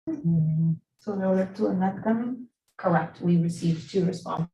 So the other two are not coming? Correct. We received 2 responses.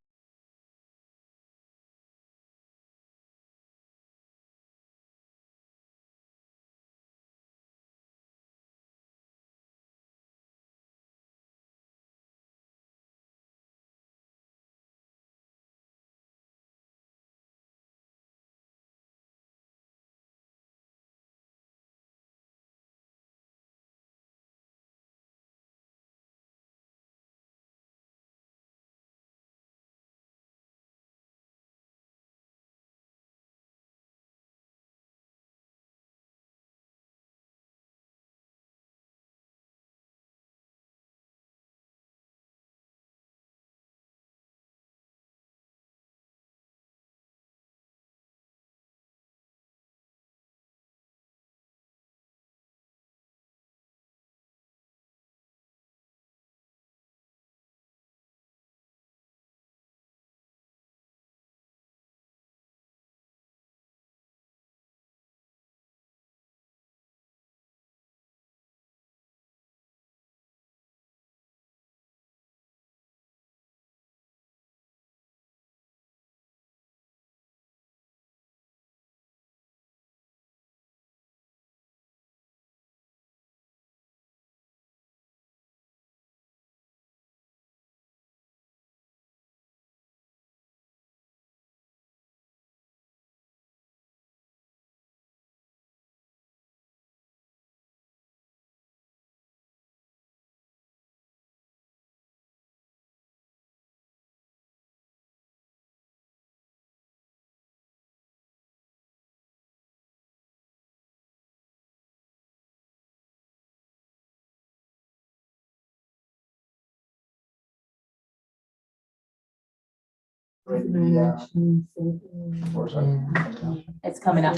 It's coming up.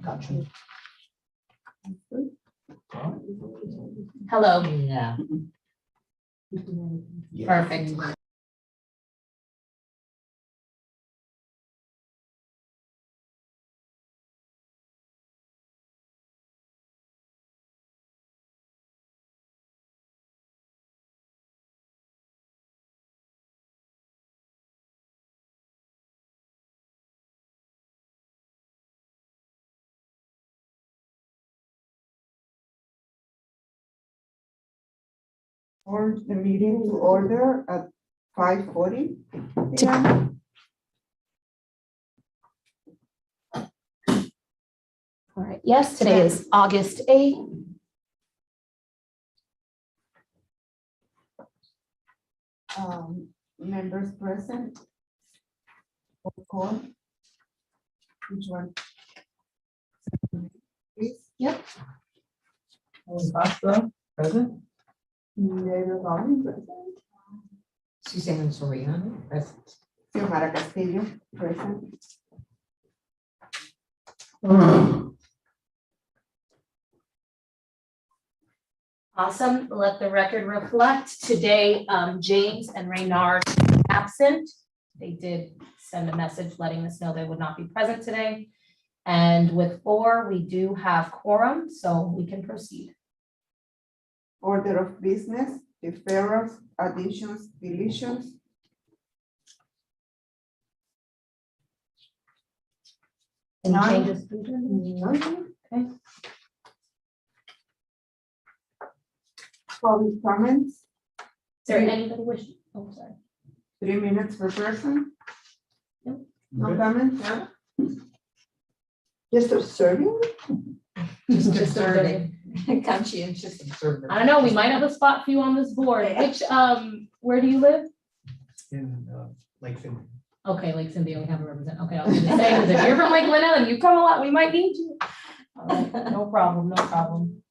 Gotcha. Hello. Yeah. Perfect. Or the meeting to order at 5:40 p.m. All right. Yes, today is August 8th. Members present. Roll call. Which one? Please. Yep. Costa, present. David Robbins present. Suzanne Soriano, present. Xiomara Castillo present. Awesome. Let the record reflect today, James and Reynard absent. They did send a message letting us know they would not be present today. And with 4, we do have quorum, so we can proceed. Order of business, deferrals, additions, deletions. Any None. changes? Okay. Public comments, Is there anybody wishing? Oh, sorry. 3 minutes per person. Nope. No comments, yeah? Just observing? Just observing. Conscientious observer. I don't know, we might have a spot for you on this board. Which, where do you live? In Lake City. Okay, Lake Cynthia, we have a representative. Okay, I was gonna say, because if you're from Lake Lynette and you come a lot, we might need you. All right, no problem, no problem.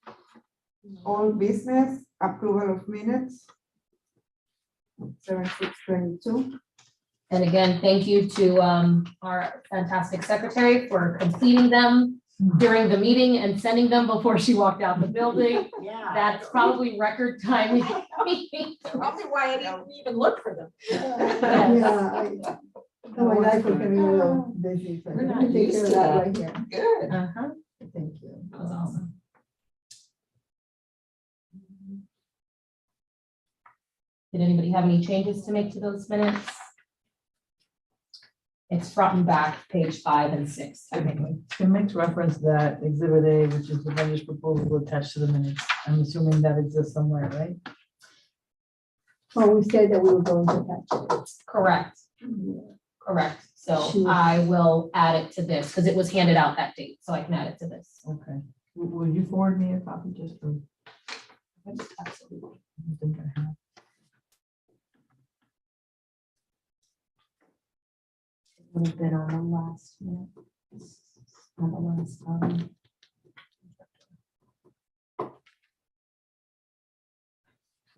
All business, approval of minutes. 7/6/22. And again, thank you to our fantastic secretary for completing them during the meeting and sending them before she walked out the building. Yeah. That's probably record time. Probably why I didn't even look for them. Yes. My life is getting a little busy. So We're let not me take used care of to that. right here. Good. Uh-huh. Thank you. That was awesome. Did anybody have any changes to make to those minutes? It's front and back, page 5 and 6, technically. It makes reference that Exhibit A, which is the vendor's proposal attached to the minutes. I'm assuming that exists somewhere, right? Oh, we said that we were going to attach it. Correct, correct. So Sure. I will add it to this because it was handed out that date, so I can add it to this. Okay. Will you forward me a copy just for? Absolutely. I don't think I have. Would have been on the last minute. On the last,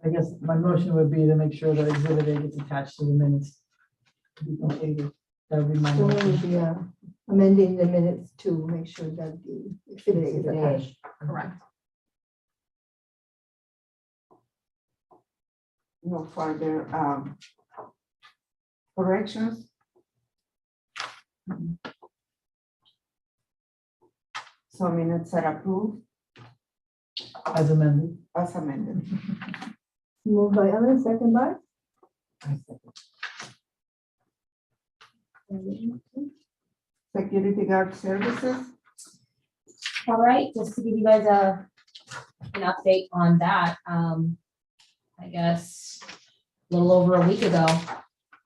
I guess my motion would be to make sure that Exhibit A gets attached to the minutes to be completed. That would be my So motion. we'll be amending the minutes to make sure that the exhibit A is attached. correct. No further corrections. So minutes are approved As amended. as amended. Moved by Ellen, second by? Security guard services. All right, just to give you guys an update on that, I guess a little over a week ago,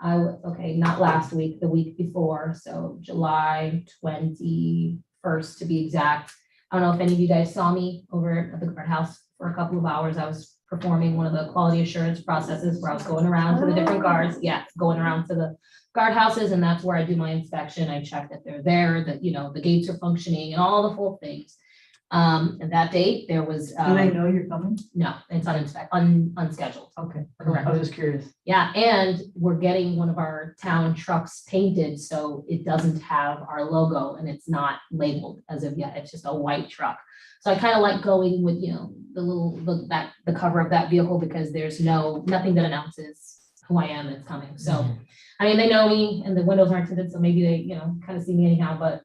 okay, not last week, the week before, so July 21st to be exact. I don't know if any of you guys saw me over at the guardhouse for a couple of hours. I was performing one of the quality assurance processes where I was going around to the different guards, going around to the guardhouses, and that's where I do my inspection. I check that they're there, that, the gates are functioning and all the full things. And that date, there was, Do they know you're coming? no, it's unscheduled. Okay. Correct. I was just curious. Yeah, and we're getting one of our town trucks painted, so it doesn't have our logo and it's not labeled as of yet. It's just a white truck. So I kind of like going with, the cover of that vehicle because there's nothing that announces who I am that's coming. So, I mean, they know me and the windows aren't tinted, so maybe they, kind of see me anyhow, but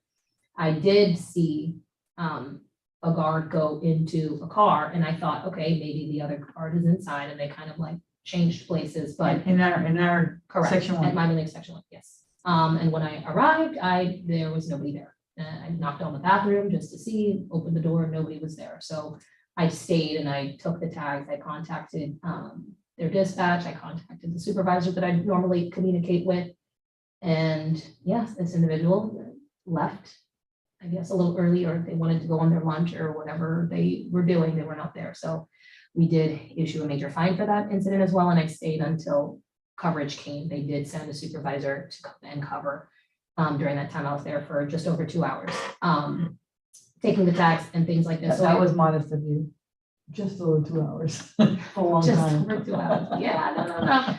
I did see, a guard go into a car and I thought, okay, maybe the other guard is inside and they kind of like changed places, but In our correct. section At 1. my building, section 1, yes. And when I arrived, there was nobody there. I knocked on the bathroom just to see, opened the door, nobody was there. So I stayed and I took the tags. I contacted their dispatch. I contacted the supervisor that I normally communicate with. And yes, this individual left, I guess, a little early, or they wanted to go on their lunch or whatever they were doing, they were not there. So we did issue a major fine for that incident as well, and I stayed until coverage came. They did send a supervisor to come and cover. During that time, I was there for just over 2 hours, taking the tags and things like this. So That was modest of you. Just over 2 hours. A long just time. over 2 hours. Yeah,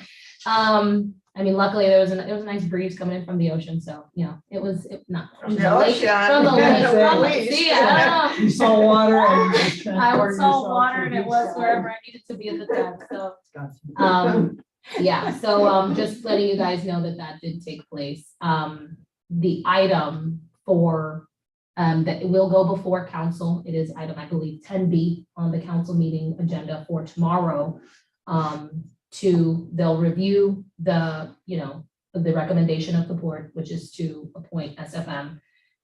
no. I mean, luckily there was a nice breeze coming in from the ocean, so it was not from the lake, from the lake, from the sea. I don't know. You saw water and you I transported saw yourself water to and the it was beach. wherever I needed to be at the time, so. Gotcha. Yeah, so just letting you guys know that did take place. The item for that it will go before council, it is item, I believe, 10B on the council meeting agenda for tomorrow. They'll review the recommendation of the board, which is to appoint SFM.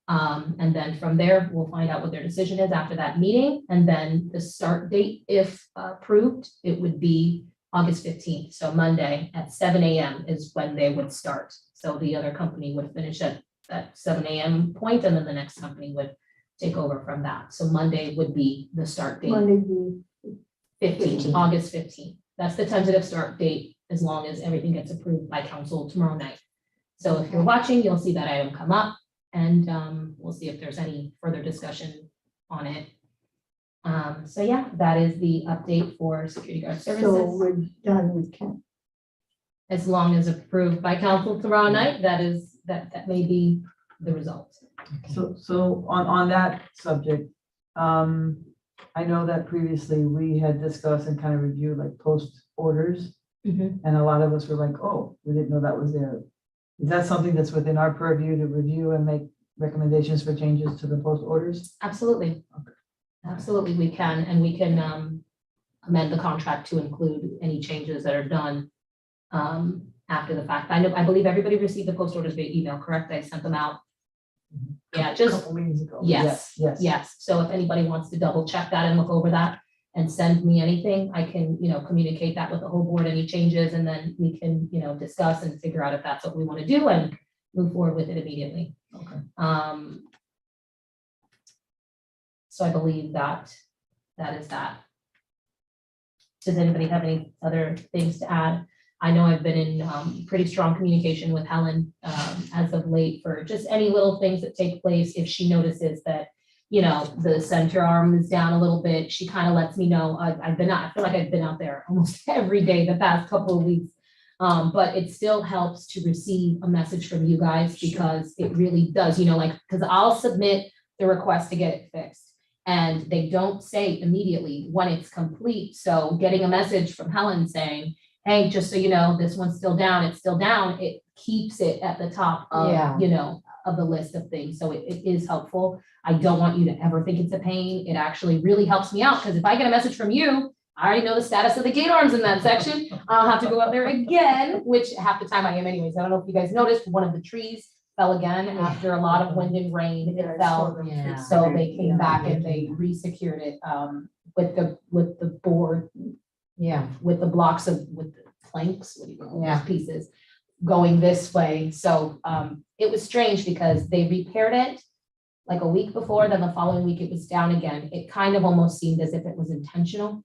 And then from there, we'll find out what their decision is after that meeting. And then the start date, if approved, it would be August 15th. So Monday at 7 a.m. is when they would start. So the other company would finish at that 7 a.m. point, and then the next company would take over from that. So Monday would be the start date. Monday, the 15th, August 15th. That's the tentative start date, as long as everything gets approved by council tomorrow night. So if you're watching, you'll see that item come up, and we'll see if there's any further discussion on it. So yeah, that is the update for security guard so services. we're done with Ken. As long as approved by council tomorrow night, that may be the result. So on that subject, I know that previously we had discussed and kind of reviewed like post orders, and a lot of us were like, oh, we didn't know that was there. Is that something that's within our purview to review and make recommendations for changes to the post orders? Absolutely. Absolutely, we can, and we can amend the contract to include any changes that are done after the fact. I believe everybody received the post orders via email, correct? I sent them out. Yeah, A just, couple meetings ago. yes, Yes. yes. So if anybody wants to double check that and look over that and send me anything, I can, communicate that with the whole board, any changes, and then we can, discuss and figure out if that's what we want to do and move forward with it immediately. Okay. So I believe that is that. Does anybody have any other things to add? I know I've been in pretty strong communication with Helen as of late for just any little things that take place. If she notices that, the center arm is down a little bit, she kind of lets me know. I feel like I've been out there almost every day the past couple of weeks. But it still helps to receive a message from you guys because it really does, because I'll submit the request to get it fixed. And they don't say immediately when it's complete. So getting a message from Helen saying, hey, just so you know, this one's still down, it's still down, it keeps it at the top of, of the list of things. So it is helpful. I don't want you to ever think it's a pain. It actually really helps me out because if I get a message from you, I already know the status of the gate arms in that section. I'll have to go out there again, which half the time I am anyways. I don't know if you guys noticed, one of the trees fell again after a lot of wind and rain. It fell. Yeah. So they came back and they re-secured it with the board, with the blocks with the planks, what do you call those pieces, going this way. So it was strange because they repaired it like a week before, then the following week it was down again. It kind of almost seemed as if it was an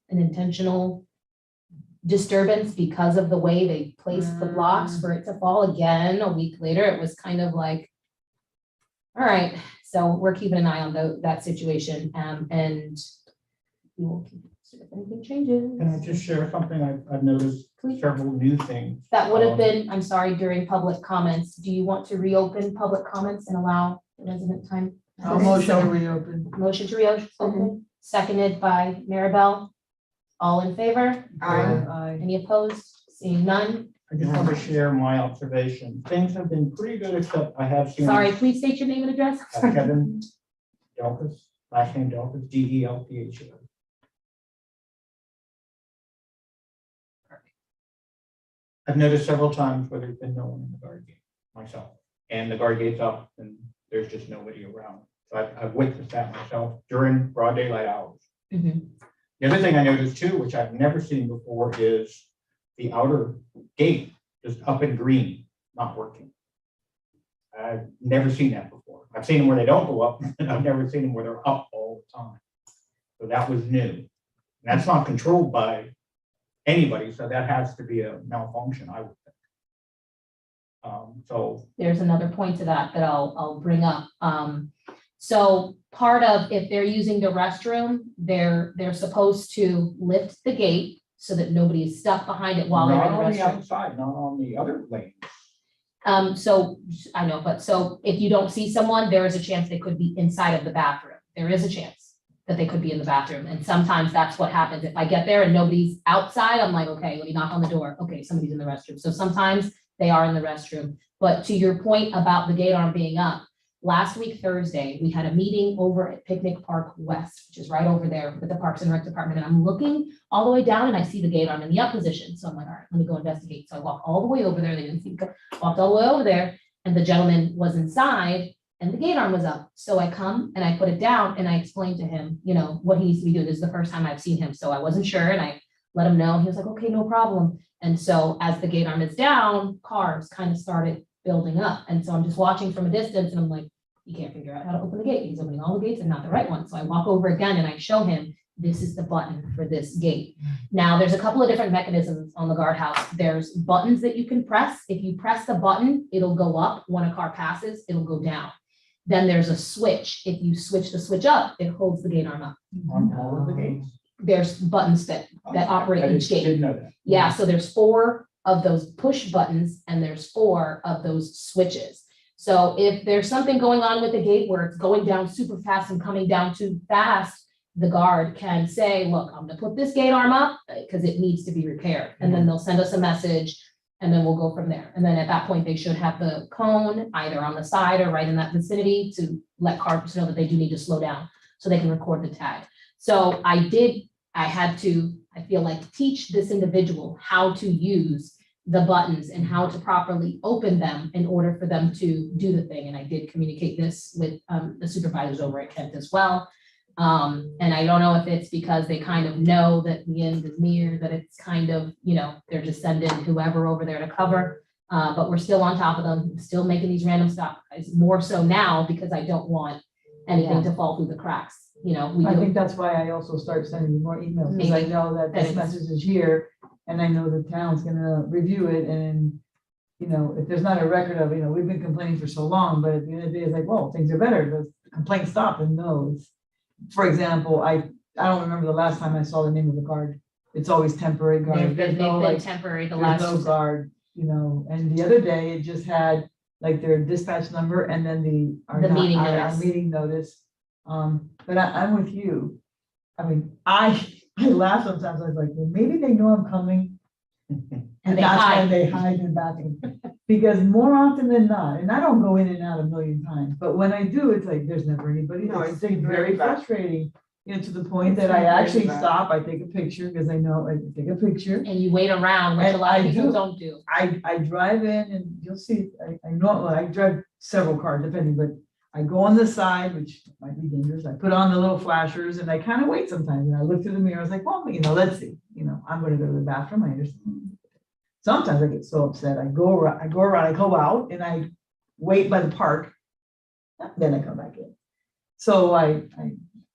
intentional disturbance because of the way they placed the blocks for it to fall again a week later. It was kind of like, all right, so we're keeping an eye on that situation, and we will keep if anything changes. Can I just share something? I've noticed Please. several new things. That would have been, I'm sorry, during public comments. Do you want to reopen public comments and allow the resident time? I'll motion to reopen. Motion to reopen, seconded by Maribel. All in favor? Aye. Any opposed? Seeing none. I just want to share my observation. Things have been pretty good, except I have seen. Sorry, please state your name and address. Kevin Delphus, last name Delphus, Delphus. I've noticed several times where there's been no one in the guard gate, myself, and the guard gate's up and there's just nobody around. So I've witnessed that myself during broad daylight hours. Mhm. The other thing I noticed too, which I've never seen before, is the outer gate just up in green, not working. I've never seen that before. I've seen them where they don't go up, and I've never seen them where they're up all the time. So that was new. And that's not controlled by anybody, so that has to be a malfunction, I would think. So There's another point to that I'll bring up. So part of, if they're using the restroom, they're supposed to lift the gate so that nobody is stuck behind it while they're not in the on the restroom. outside, not on the other lane. So I know, but so if you don't see someone, there is a chance they could be inside of the bathroom. There is a chance that they could be in the bathroom. And sometimes that's what happens. If I get there and nobody's outside, I'm like, okay, let me knock on the door. Okay, somebody's in the restroom. So sometimes they are in the restroom. But to your point about the gate arm being up, last week, Thursday, we had a meeting over at Picnic Park West, which is right over there with the Parks and Rec Department. And I'm looking all the way down and I see the gate arm in the up position. So I'm like, all right, let me go investigate. So I walk all the way over there. They didn't see, walked all the way over there and the gentleman was inside and the gate arm was up. So I come and I put it down and I explained to him, what he needs to be doing. This is the first time I've seen him. So I wasn't sure and I let him know. He was like, okay, no problem. And so as the gate arm is down, cars kind of started building up. And so I'm just watching from a distance and I'm like, he can't figure out how to open the gate. He's opening all the gates and not the right one. So I walk over again and I show him, this is the button for this gate. Now there's a couple of different mechanisms on the guardhouse. There's buttons that you can press. If you press the button, it'll go up. When a car passes, it'll go down. Then there's a switch. If you switch the switch up, it holds the gate arm up. On all of the gates. There's buttons that operate each gate. Didn't know that. Yeah, so there's 4 of those push buttons and there's 4 of those switches. So if there's something going on with the gate where it's going down super fast and coming down too fast, the guard can say, look, I'm gonna put this gate arm up because it needs to be repaired. And then they'll send us a message and then we'll go from there. And then at that point, they should have the cone either on the side or right in that vicinity to let cars know that they do need to slow down so they can record the tag. So I had to I feel like teach this individual how to use the buttons and how to properly open them in order for them to do the thing. And I did communicate this with the supervisors over at Kent as well. And I don't know if it's because they kind of know that the end is near, that it's kind of, you know, they're just sending whoever over there to cover. But we're still on top of them, still making these random stops, more so now because I don't want anything to fall through the cracks. You know, we I do. think that's why I also start sending you more emails, because I Maybe. know that this Thanks. message is here, and I know the town's gonna review it, and, you know, if there's not a record of, you know, we've been complaining for so long, but at the end of the day, it's like, well, things are better, the complaint stopped, and no, it's, for example, I don't remember the last time I saw the name of the guard. It's always temporary guard. They've There's been no, like, temporary the there's no last. guard, you know, and the other day, it just had like their dispatch number and then our The meeting our notice. meeting notice. But I'm with you. I mean, I laugh sometimes, I was like, well, maybe they know I'm coming. And they that's why hide. they hide in the bathroom. Because more often than not, and I don't go in and out a million times, but when I do, it's like, there's never anybody. No, It's it's like very very bad. frustrating, you know, to the point It's that I very actually bad. stop, I take a picture, because I know I take a picture. And you wait around, which a And lot of I people do. don't do. I drive in and you'll see, I know, I drive several cars depending, but I go on the side, which might be dangerous. I put on the little flashers and I kind of wait sometimes. And I look through the mirror, I was like, well, you know, let's see, you know, I'm gonna go to the bathroom, I understand. Sometimes I get so upset, I go around, I go out and I wait by the park, then I come back in. So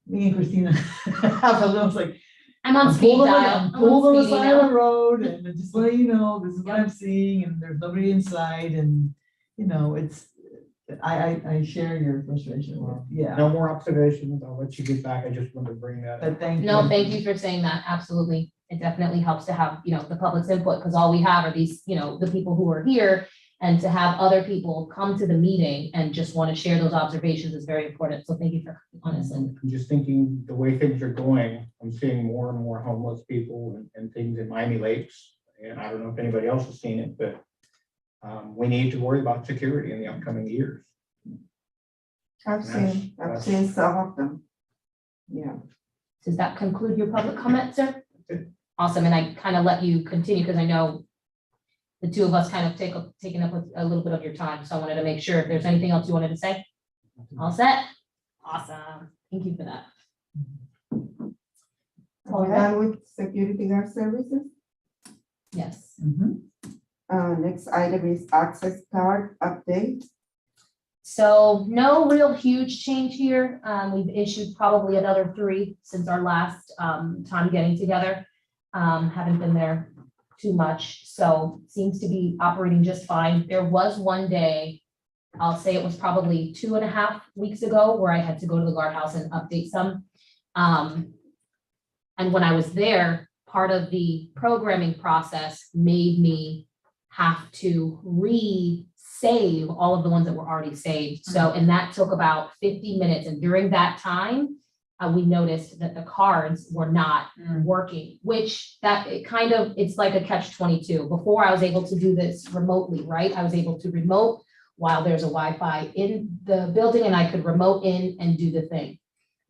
me and Christina have a little, it's like, I'm on speed dial. I'm pulled on on the speed side of now. the road and just let you know, this is what I'm seeing and there's nobody inside and, you know, it's, I share your frustration. Yeah, No more observations. I'll let you get back. I just wanted to bring that up. but thank you. No, thank you for saying that. Absolutely. It definitely helps to have, you know, the public's input, because all we have are these, you know, the people who are here. And to have other people come to the meeting and just want to share those observations is very important. So thank you for, honestly. I'm just thinking the way things are going, I'm seeing more and more homeless people and things in Miami Lakes. And I don't know if anybody else has seen it, but we need to worry about security in the upcoming years. I've seen some of them. Yeah. Does that conclude your public comment, sir? Awesome. And I kind of let you continue because I know the two of us kind of taken up a little bit of your time. So I wanted to make sure if there's anything else you wanted to say. All set? Awesome. Thank you for that. Are we done with security guard services? Yes. Mhm. Next item is access card update. So no real huge change here. We've issued probably another 3 since our last time getting together. Haven't been there too much, so seems to be operating just fine. There was one day, I'll say it was probably 2.5 weeks ago, where I had to go to the guardhouse and update some. And when I was there, part of the programming process made me have to save all of the ones that were already saved. So, and that took about 50 minutes. And during that time, we noticed that the cards were not working, which it's like a catch-22. Before I was able to do this remotely, right? I was able to remote while there's a Wi-Fi in the building and I could remote in and do the thing.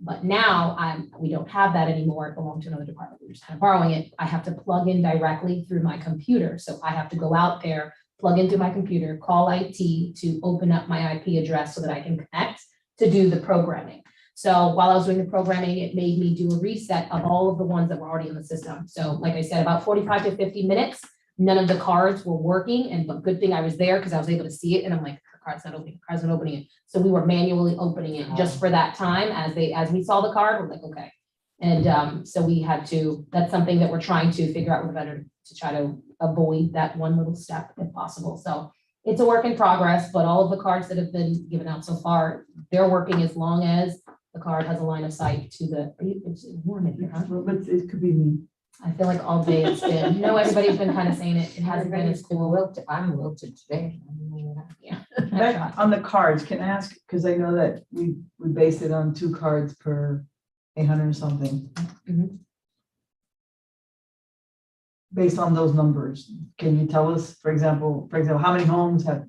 But now we don't have that anymore. It belonged to another department. We're just kind of borrowing it. I have to plug in directly through my computer. So I have to go out there, plug into my computer, call IT to open up my IP address so that I can connect to do the programming. So while I was doing the programming, it made me do a reset of all of the ones that were already in the system. So like I said, about 45 to 50 minutes, none of the cards were working. But good thing I was there because I was able to see it. And I'm like, her card's not opening, her card's not opening it. So we were manually opening it just for that time as we saw the card, we're like, okay. And so we had to, that's something that we're trying to figure out with the vendor to try to avoid that one little step if possible. So it's a work in progress, but all of the cards that have been given out so far, they're working as long as the card has a line of sight to the, it's warm in here, huh? Well, but it could be me. I feel like all day it's been, you know, everybody's been kind of saying it, it hasn't been as cool. I'm wilted today. Yeah. Back on the cards, can I ask, because I know that we based it on 2 cards per 800 or something. Mhm. Based on those numbers, can you tell us, for example, how many homes have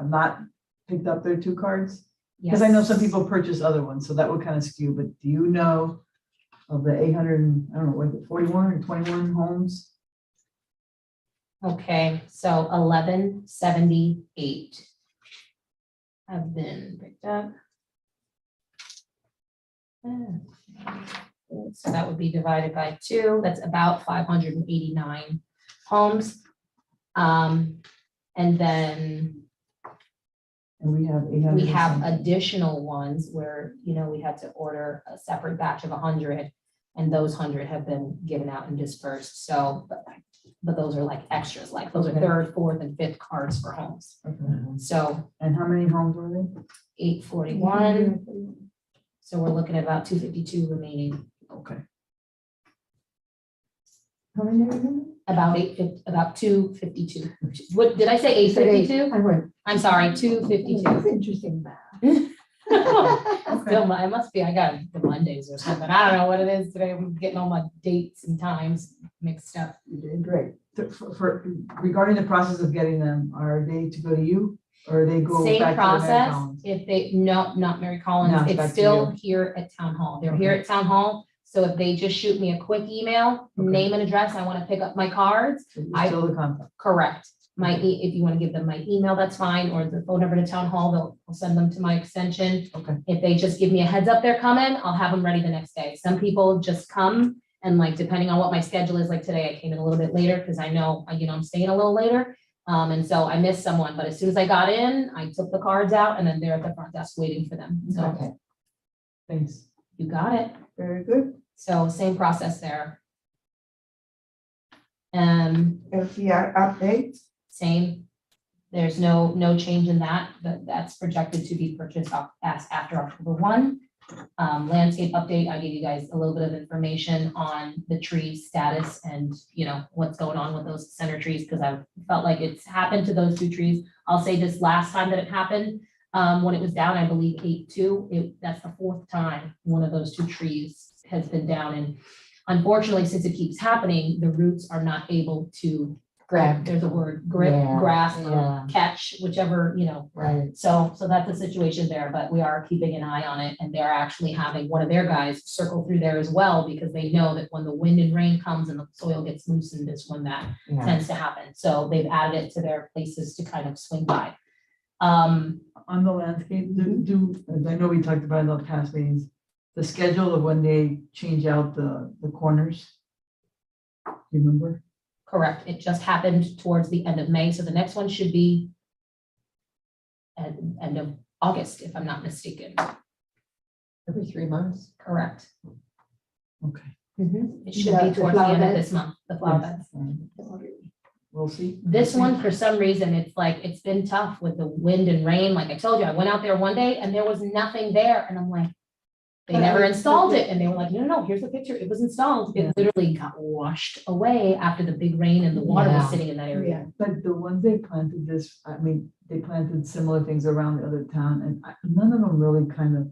not picked up their 2 cards? Because I know some people purchase other ones, so that would kind of skew, but do you know of the 800, I don't know, what, 41 or 21 homes? Okay, so 1178 have been picked up. So that would be divided by 2, that's about 589 homes. And then And we have 800. we have something. additional ones where, you know, we had to order a separate batch of 100, and those 100 have been given out and dispersed. So, but those are like extras, like those are Okay. 3rd, 4th, and 5th cards for homes. Okay. So And how many homes were they? 841, so we're looking at about 252 remaining. Okay. How many are there? About 252. What, did I say 852? I went, I'm sorry, that's 252. interesting math. Still, it must be, I got the Mondays or something. I don't know what it is today. I'm getting all my dates and times mixed up. You did great. Regarding the process of getting them, are they to go to you or they go Same back to the Mary process, Collins? if they, no, not Mary Collins, No, it's it's back to still you. here at Town Hall. They're here at Town Hall. So if they just shoot me a quick email, Okay. name and address, I want to pick up my cards, So you're I- Still the contact. correct. If you want to give them my email, that's fine, or the phone number to Town Hall, I'll send them to my extension. Okay. If they just give me a heads up they're coming, I'll have them ready the next day. Some people just come and like, depending on what my schedule is, like today, I came in a little bit later because I know, you know, I'm staying a little later. And so I missed someone, but as soon as I got in, I took the cards out and then they're at the front desk waiting for them. So Okay. Thanks. you got it. Very good. So same process there. LCR update. Same. There's no change in that, but that's projected to be purchased after October 1. Landscape update, I gave you guys a little bit of information on the tree status and, you know, what's going on with those center trees, because I felt like it's happened to those 2 trees. I'll say this last time that it happened, when it was down, I believe 8-2, that's the 4th time one of those 2 trees has been down. And unfortunately, since it keeps happening, the roots are not able to grab, there's a word, grip, Yeah, grasp, or yeah. catch, whichever, you know. Right. So that's the situation there, but we are keeping an eye on it, and they're actually having one of their guys circle through there as well, because they know that when the wind and rain comes and the soil gets loosened is when that Yeah. tends to happen. So they've added it to their places to kind of swing by. On the landscape, as I know we talked about in the past meetings, the schedule of when they change out the corners. Do you remember? Correct. It just happened towards the end of May, so the next one should be at end of August, if I'm not mistaken. Every 3 months. Correct. Okay. It should The be towards the flower end of beds? this month, the flower beds. We'll see. This one, for some reason, it's like, it's been tough with the wind and rain. Like I told you, I went out there one day and there was nothing there. And I'm like, they never installed it. And they were like, no, here's the picture. It was installed. It literally got washed away after the big rain and the water was Yeah. sitting in that area. But the ones they planted they planted similar things around the other town and none of them really kind of,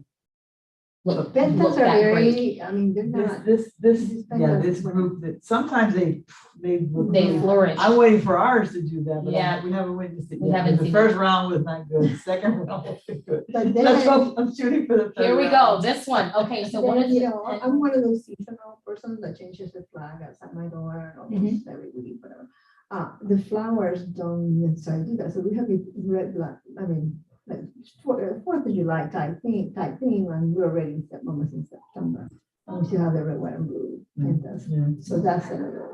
Look Bentons are that great. very, I mean, they're not. this, These yeah, bentons this were- group that sometimes they look They really- flourish. I'm waiting for ours to do that, but Yeah. we haven't witnessed it We yet. haven't The seen first round was not good, second round was good. But then, Let's hope, I'm shooting for the third Here we go. round. This one. Okay, so what then, is you it? know, I'm one of those seasonal persons that changes the flag outside my door almost every week, whatever. The flowers don't necessarily do that. So we have the red, black, I mean, like 4th of July type thing, and we're already in almost in September. And we still have the red, white, and blue. pentas. Yeah. So that's another.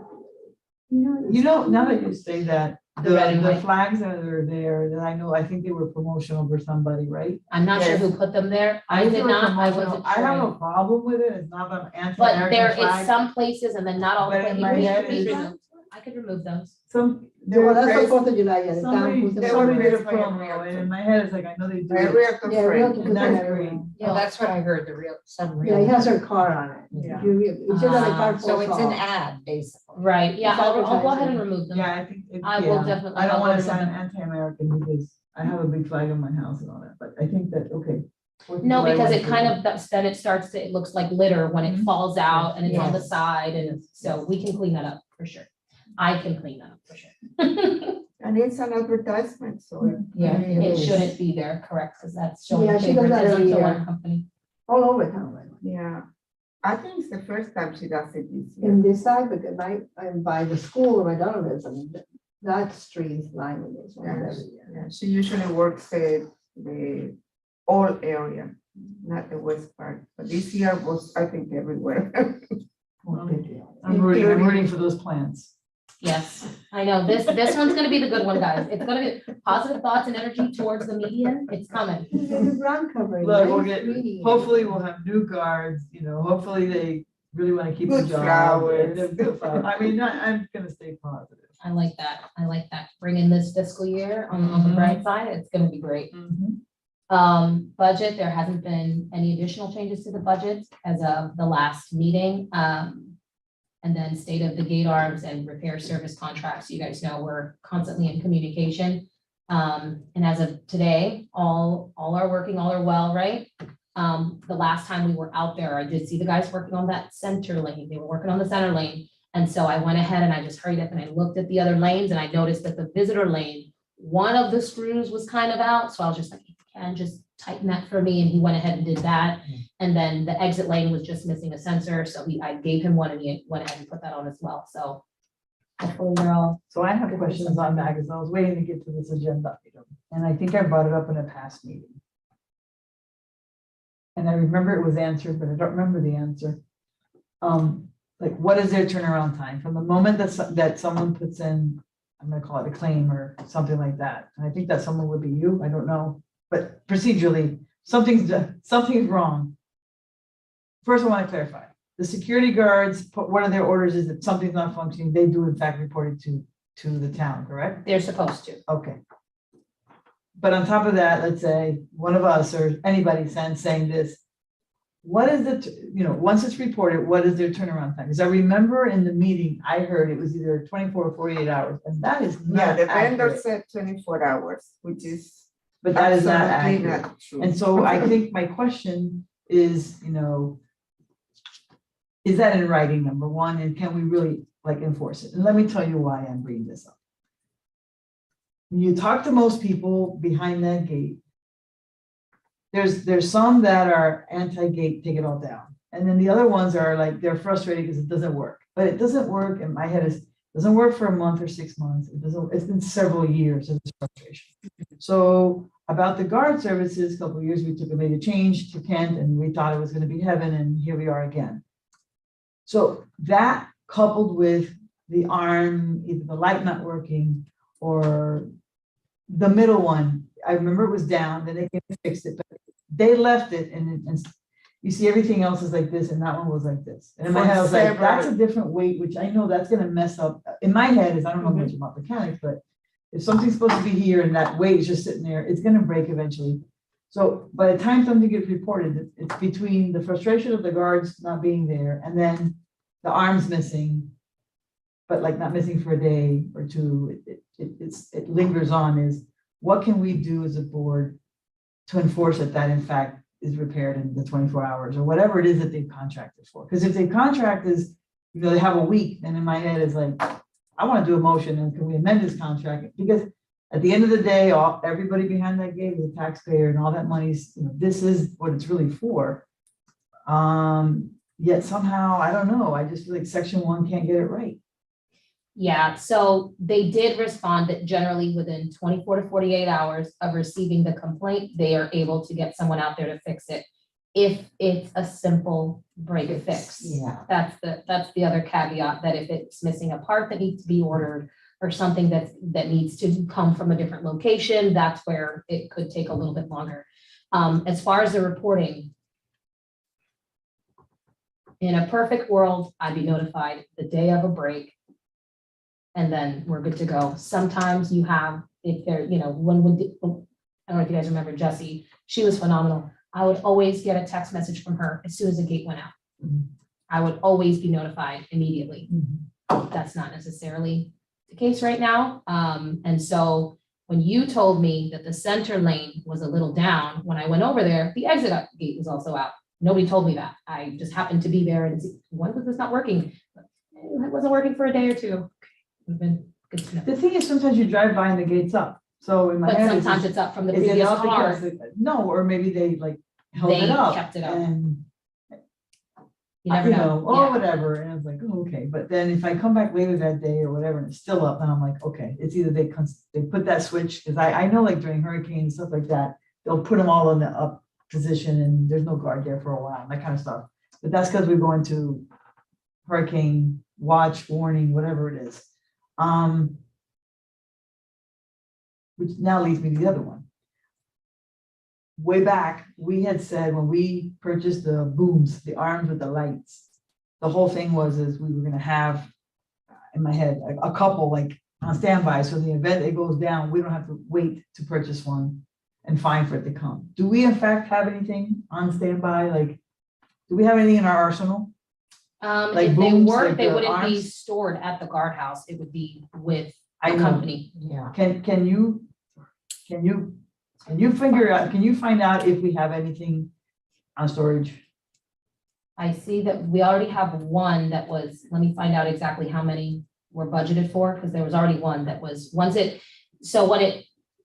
You know, now that you say that, The red and the white. flags that are there, that I think they were promotional for somebody, right? I'm not sure Yes. who put them there. I think did they were not. I promotional. wasn't I have sure. no problem with it, it's not an But anti-American there is flag. some places and then not all. But in my places. head, Please it's- remove. I could remove those. Some, Well, that's there's- the 4th of July, yeah. the town somebody, puts them somebody everywhere. did a promo, and in my head, it's like, I know they do Very it. real Yeah, we have to friend. put them That's everywhere. great. Yeah, that's what I heard, some Yeah, real. it has her car on it. Yeah. It's just that the car So falls it's an off. ad, basically. Right, yeah, It's I'll go ahead and advertising. remove them. Yeah, I think, I will definitely- I don't I'll want to go sound with anti-American because I have a big flag in my house and all that, but I think that, okay. No, because it kind of, then it starts to, it looks like litter when it Mhm. falls out and it's on the Yes. side, and so we can clean that up for sure. I can clean that up for sure. And it's an advertisement, so. Yeah, It shouldn't be there, correct, because that's showing Yeah, she does that favoritism every to year. one company. All over town. Right? Yeah. I think it's the first time she does it this year. In this side, because I'm by the school where my daughter lives, and that street is lined with this one Yeah, every year. yeah, she usually works the all area, not the west part, but this year was, I think, everywhere. I'm rooting for those plants. Yes, I know. This one's gonna be the good one, guys. It's gonna be positive thoughts and energy towards the median. It's coming. The ground covering. Look, we'll nice get, green. hopefully we'll have new guards, you know, hopefully they really want to keep the Good job. flowers. They're good flowers. I mean, I'm gonna stay positive. I like that. I like that. Bring in this fiscal year on the bright side. It's gonna be great. Budget, there hasn't been any additional changes to the budget as of the last meeting. And then state of the gate arms and repair service contracts, you guys know we're constantly in communication. And as of today, all are working, all are well, right? The last time we were out there, I did see the guys working on that center lane. They were working on the center lane. And so I went ahead and I just hurried up and I looked at the other lanes and I noticed that the visitor lane, one of the screws was kind of out. So I was just like, you can just tighten that for me. And he went ahead and did that. And then the exit lane was just missing a sensor. So I gave him one and he went ahead and put that on as well. So hopefully they're all. So I have questions on that because I was waiting to get to this agenda item. And I think I brought it up in a past meeting. And I remember it was answered, but I don't remember the answer. Like, what is their turnaround time from the moment that someone puts in, I'm gonna call it a claim or something like that. And I think that someone would be you, I don't know, but procedurally, something's wrong. First, I want to clarify, the security guards, one of their orders is that something's not functioning, they do in fact report it to the town, correct? They're supposed to. Okay. But on top of that, let's say one of us or anybody saying this, what is once it's reported, what is their turnaround time? Because I remember in the meeting, I heard it was either 24 or 48 hours, and that is Yeah, not the vendor accurate. said 24 hours, which is. But that is not absolutely accurate. not true. And so I think my question is, is that in writing, number one, and can we really enforce it? And let me tell you why I'm bringing this up. When you talk to most people behind that gate, there's some that are anti-gate, take it all down. And then the other ones are they're frustrated because it doesn't work. But it doesn't work, and my head is, doesn't work for a month or 6 months. It's been several years of this frustration. So about the guard services, a couple of years, we took a major change to Kent and we thought it was going to be heaven, and here we are again. So that coupled with the arm, either the light not working or the middle one, I remember it was down, then they came and fixed it, but they left it and you see everything else is like this and that one was like this. And in my head, I was like, that's a different weight, which I know that's gonna mess up. In my head is, I don't know much about mechanics, but if something's supposed to be here and that weight is just sitting there, it's gonna break eventually. So by the time something gets reported, it's between the frustration of the guards not being there and then the arms missing, but not missing for a day or two, it lingers on, is what can we do as a board to enforce that in fact is repaired in the 24 hours or whatever it is that they've contracted for? Because if the contract is, they have a week, then in my head is I want to do a motion and can we amend this contract? Because at the end of the day, everybody behind that gate is a taxpayer and all that money's, this is what it's really for. Yet somehow, I don't know, I just feel like Section 1 can't get it right. Yeah, so they did respond that generally within 24 to 48 hours of receiving the complaint, they are able to get someone out there to fix it. If it's a simple break fix. Yeah. That's the other caveat, that if it's missing a part that needs to be ordered or something that needs to come from a different location, that's where it could take a little bit longer. As far as the reporting, in a perfect world, I'd be notified the day of a break. And then we're good to go. Sometimes you have, if they're, I don't know if you guys remember Jessie, she was phenomenal. I would always get a text message from her as soon as the gate went out. I would always be notified immediately. That's not necessarily the case right now. And so when you told me that the center lane was a little down, when I went over there, the exit gate was also out. Nobody told me that. I just happened to be there and see, when was this not working? It wasn't working for a day or two. Would have been good to know. The thing is, sometimes you drive by and the gate's up. So in my But head, sometimes it's up from the is it previous up car. because no, or maybe they held They it up. kept it up. And You never know. or Yeah. whatever, and I was like, oh, okay, but then if I come back later that day or whatever, and it's still up, and I'm like, okay, it's either they put that switch, because I know like during hurricanes, stuff like that, they'll put them all in the up position, and there's no guard there for a while, that kind of stuff, but that's because we're going to hurricane watch, warning, whatever it is. Which now leads me to the other one. Way back, we had said when we purchased the booms, the arms with the lights, the whole thing was is we were gonna have, in my head, a couple like on standby, so in the event it goes down, we don't have to wait to purchase one and find for it to come. Do we in fact have anything on standby? Like, do we have anything in our arsenal? Like If they booms, weren't, like they the wouldn't be arms? stored at the guardhouse. It would be with I a know. company. Yeah. Can you figure out, can you find out if we have anything on storage? I see that we already have one that was, let me find out exactly how many were budgeted for, because there was already one that was, so when it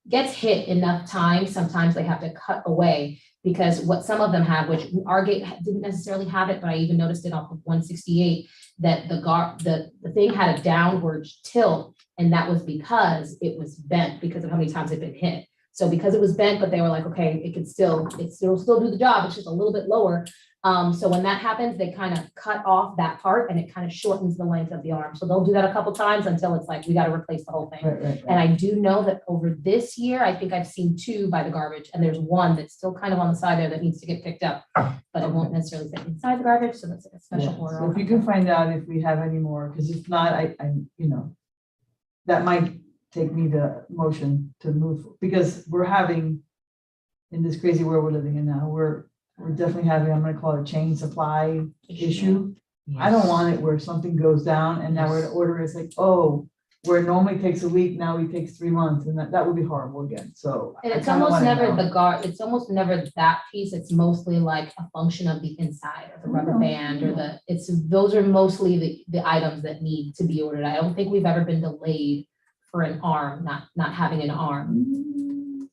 gets hit enough times, sometimes they have to cut away, because what some of them have, which our gate didn't necessarily have it, but I even noticed it off of 168, that the thing had a downward tilt, and that was because it was bent, because of how many times it'd been hit. So because it was bent, but they were like, okay, it still do the job, it's just a little bit lower. So when that happens, they kind of cut off that part, and it kind of shortens the length of the arm. So they'll do that a couple times until it's like, we got to replace the whole thing. Right. And I do know that over this year, I think I've seen 2 by the garbage, and there's one that's still kind of on the side there that needs to get picked up, but it won't necessarily fit inside the garbage, so that's like a special Yeah, order. so if you can find out if we have any more, because if not, I, that might take me to motion to move, because we're having, in this crazy world we're living in now, we're definitely having, I'm gonna call it a chain supply issue. I don't want it where something goes down and now we're to order, it's like, oh, where it normally takes a week, now it takes 3 months, and that would be horrible again, so. And I it's kinda almost wanna never know. it's almost never that piece, it's mostly like a function of the inside, or the rubber band, or those are mostly the items that need to be ordered. I don't think we've ever been delayed for an arm, not having an arm.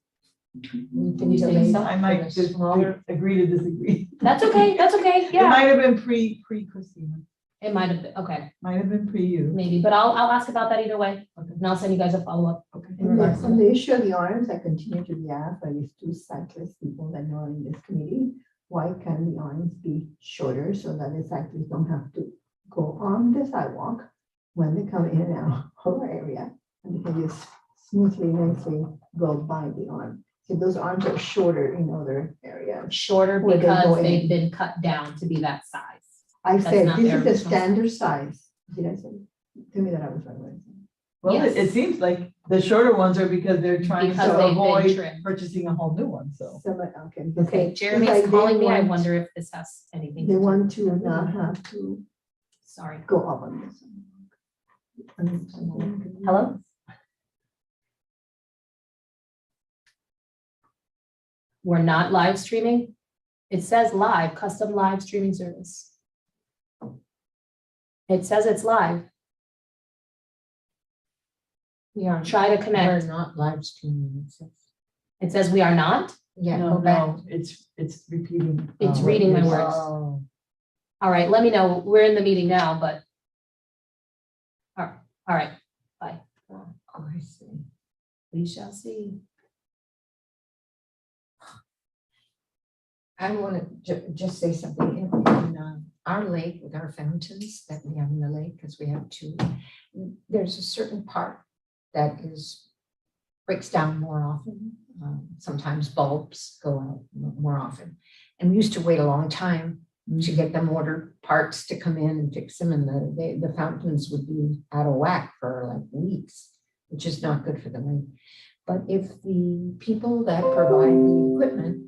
Can you think so? I might just agree to disagree. That's okay, It yeah. might have been pre Christina, It might have been, okay, might have been pre you. maybe, but I'll ask about that either way, Okay. and I'll send you guys a follow-up. Okay. in regards to On that. the issue of the arms, I continue to be asked by these 2 cyclist people that know in this committee, why can the arms be shorter so that the cyclists don't have to go on the sidewalk when they come in and out of our area, and they can just smoothly, nicely go by the arm. So those arms are shorter in other areas. Shorter Where they because go in. they've been cut down to be that size. I That's said, not this their is the original standard size. Did I say? Tell me that I was right. when I said it. Well, Yes. it seems like the shorter ones are because they're trying Because to they've been avoid trimmed. purchasing a whole new one, so. Somebody, okay. because Okay, they- Jeremy's like they calling me, I want- wonder if this has anything. They to do want with to it. not have to Sorry. go up on this. Hello? We're not live streaming. It says live, custom live streaming service. It says it's live. We are, Try to we're connect. not live streaming. It says we are not. Yeah, No, go back. no, it's repeating. It's what reading my you're words. Oh, All right, let me know. We're in the meeting now, but. All right, bye. oh, I see. We shall see. I want to just say something. In our lake, with our fountains that we have in the lake, because we have 2, there's a certain part that breaks down more often. Sometimes bulbs go out more often. And we used to wait a long time to get them ordered parts to come in and fix them, and the fountains would be out of whack for like weeks, which is not good for the lake. But if the people that provide the equipment,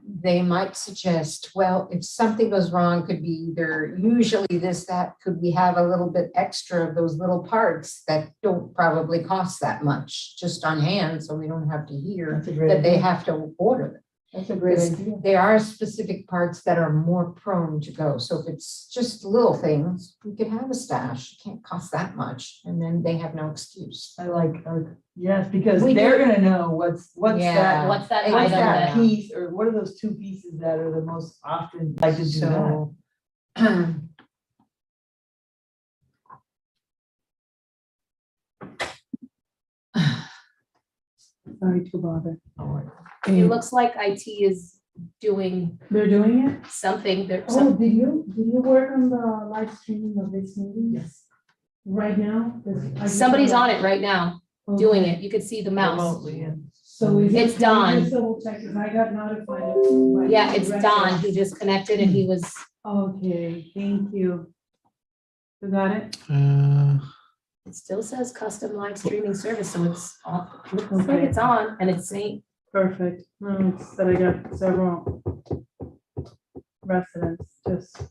they might suggest, well, if something goes wrong, could be either usually this, that, could we have a little bit extra of those little parts that don't probably cost that much just on hand, so we don't have to hear That's a great that they idea. have to order them. That's a great idea. There are specific parts that are more prone to go. So if it's just little things, we could have a stash. It can't cost that much. And then they have no excuse. I like, yes, because We they're do- gonna know what's Yeah. that, What's that what's item that that? piece, or what are those 2 pieces that are the most often like to do that? So Sorry to bother. It looks like IT is doing They're doing it? something. Oh, did you work on the live streaming of this meeting? Yes. Right now? Somebody's on it right now, doing it. You could see the mouse. Remotely, yeah. So is It's it? Don. Just double check, 'cause I got notified. Yeah, it's Don. He just connected and he was, Okay, thank you. You got it? it still says custom live streaming service, so it's on, looks like Okay. it's on and it's saying, Perfect. No, it's that I got several residents just,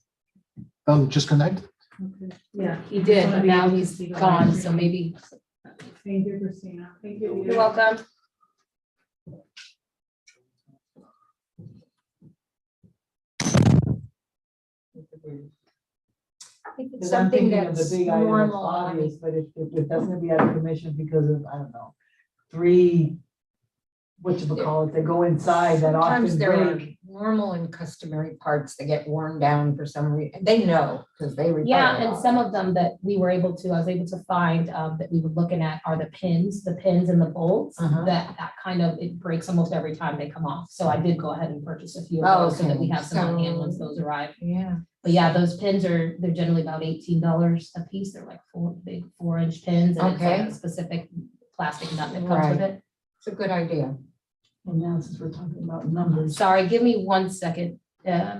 Just connect. okay. yeah, he did, but now he's gone, so maybe. Thank you, Christina. Thank you. You're welcome. I think it's Because I'm something thinking of the that's big item that's normal. obvious, but if that's gonna be out of commission because of, I don't know, three, whatchamacallit, they go inside that Sometimes often there are break. normal and customary parts that get worn down for some reason. They know because they repair. Yeah, a and lot. some of them that we were able to, I was able to find, that we were looking at are the pins and the bolts. Uh-huh. That kind of, it breaks almost every time they come off. So I did go ahead and purchase a few of Oh, those so that we okay. have some on hand So- once those arrive. Yeah. But yeah, those pins they're generally about $18 a piece. They're like big 4-inch pins and it's like Okay. a specific plastic nut that comes with Right. it. It's a good idea. And now since we're talking about numbers. Sorry, give me 1 second. I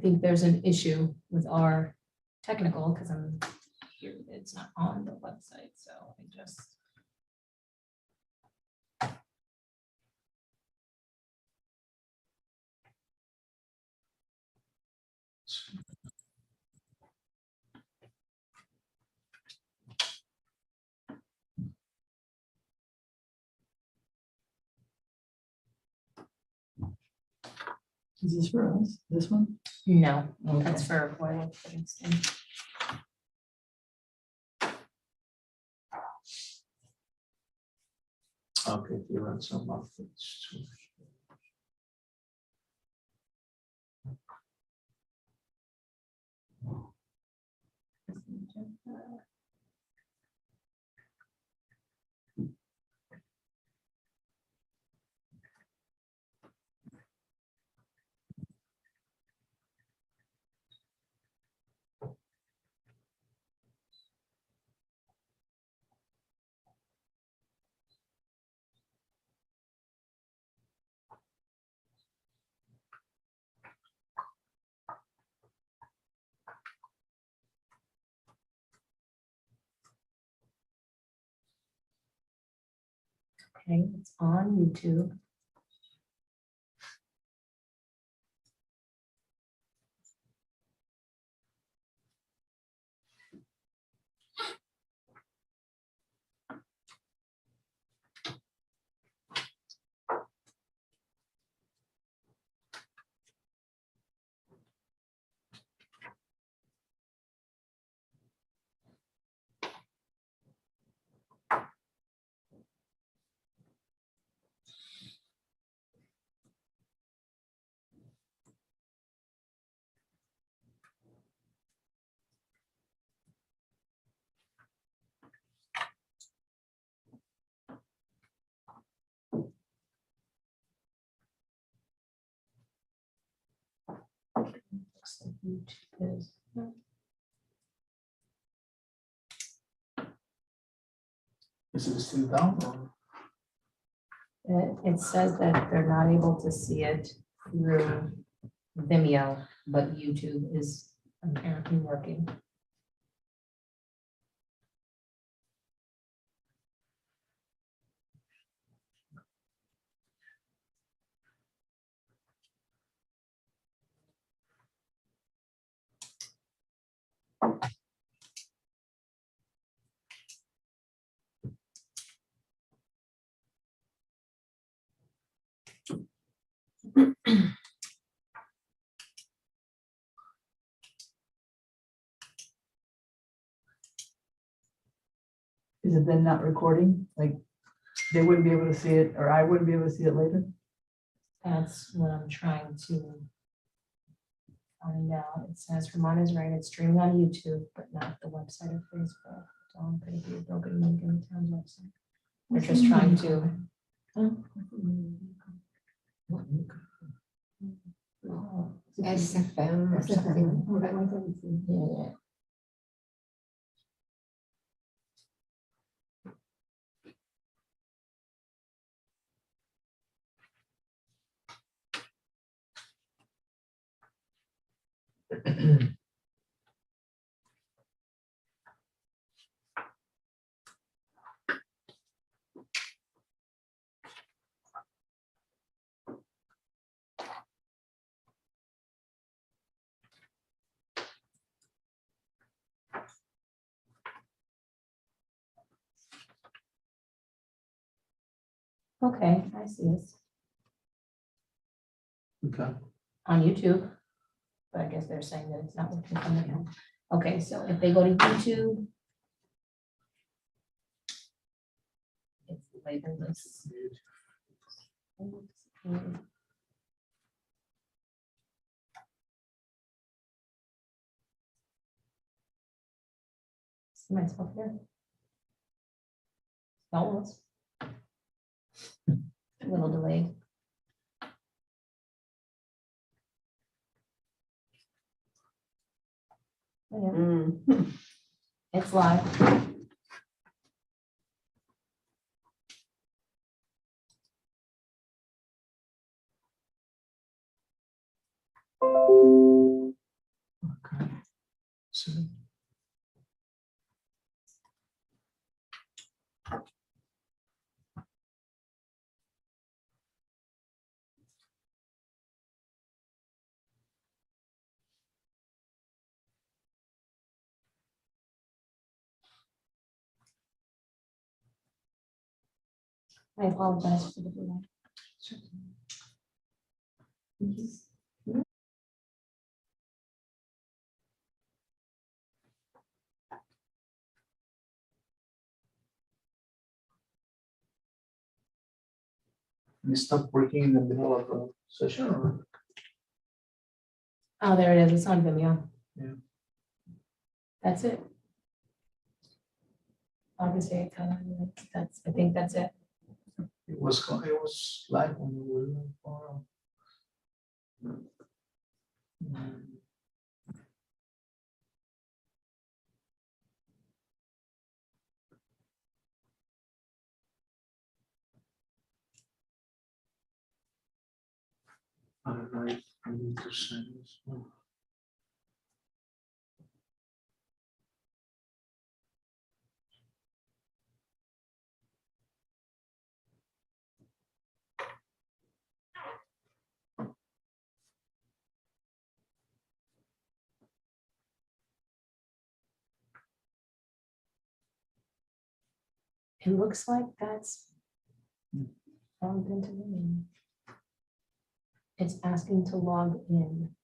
think there's an issue with our technical because I'm here, it's not on the website, so I just. Is this for us? This one? No, Okay. that's for Royal Livingston. Okay, if you run some off. It's too- Okay, it's on YouTube. Looks like YouTube is. Is it still down or? It says that they're not able to see it through Vimeo, but YouTube is apparently working. Is it then not recording? Like, they wouldn't be able to see it, or I wouldn't be able to see it later? That's what I'm trying to find out. It says Hermana's right, it's streaming on YouTube, but not the website or Facebook. Don't pay for your broken link in the town's website. They're just trying to. Oh, SFM or something. Oh, that one's on the- Yeah. Okay, I see this Okay. on YouTube. But I guess they're saying that it's not working from there. Okay, so if they go to YouTube. It's labeled this. See myself here? Almost. A little delayed. Oh, yeah, Mm. it's live. Okay. So, I apologize for the delay. you stop working in the middle of a session or? Oh, there it is. It's on Vimeo. Yeah. That's it. August 8th. I think that's it. It was live when we were in forum. I don't know if I need to send this one. It looks like that's logged into me. It's asking to log in.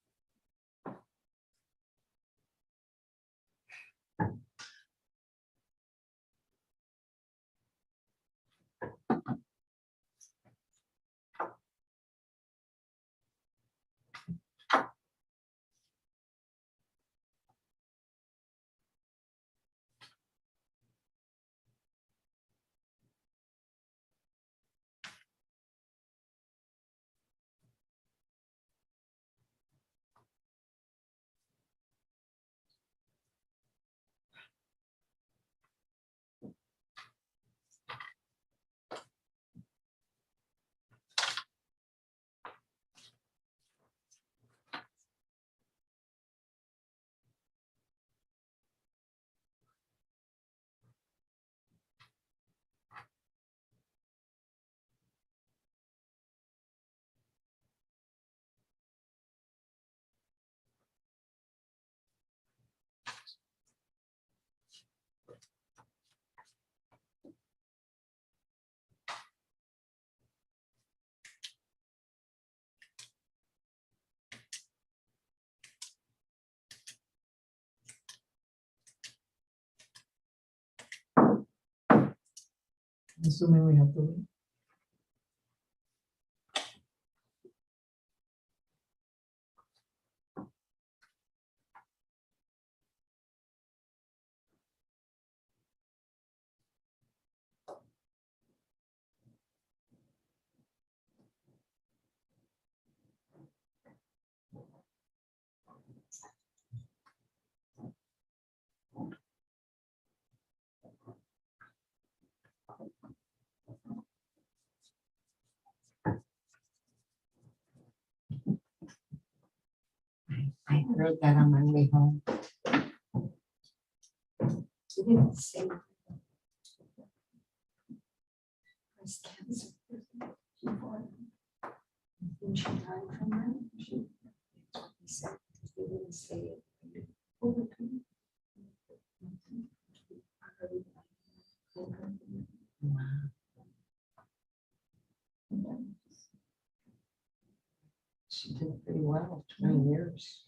Assuming we have to wait. wrote that on my way home. She didn't say. Breast cancer. She fought. And she died from that. That's what he said. He didn't say it. Wow. She did pretty well, 20 years.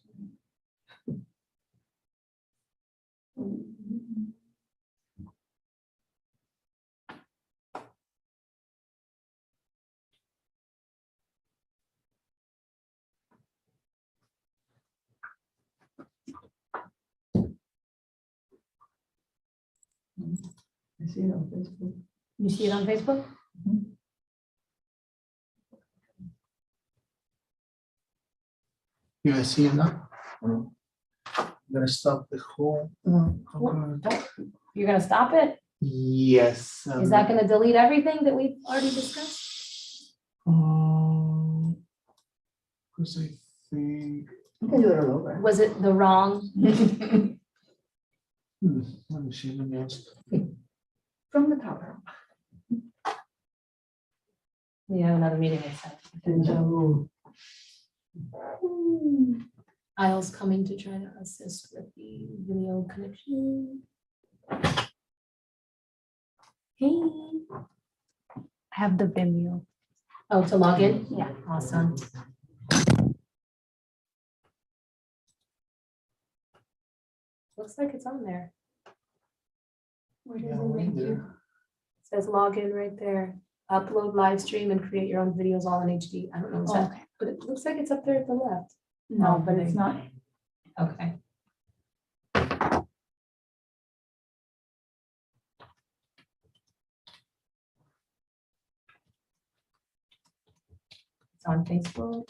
I see it on Facebook. You see it on Facebook? You guys see it now? I'm gonna stop the whole. You're gonna stop it? Yes. Is that gonna delete everything that we've already discussed? Because I think. You can do it all over. Was it the wrong? Let me see. Let me ask. From the top. We have another meeting at 7. Deja vu. Isles coming to try to assist with the video connection. Hey. I have the Vimeo. Oh, to log in? Yeah, awesome. Looks like it's on there. Where does Yeah, it we're make there. you? It says login right there. Upload live stream and create your own videos all in HD. I don't know exactly, but it looks like it's up there at the left. No, but it's not. Okay. It's on Facebook.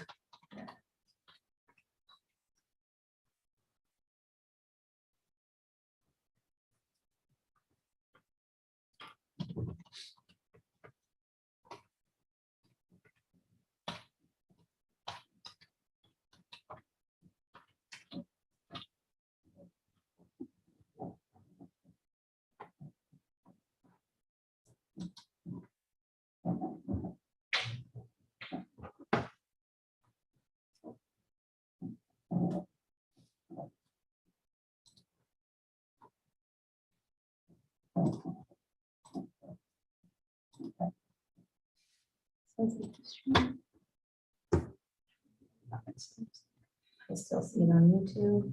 I still see it on YouTube.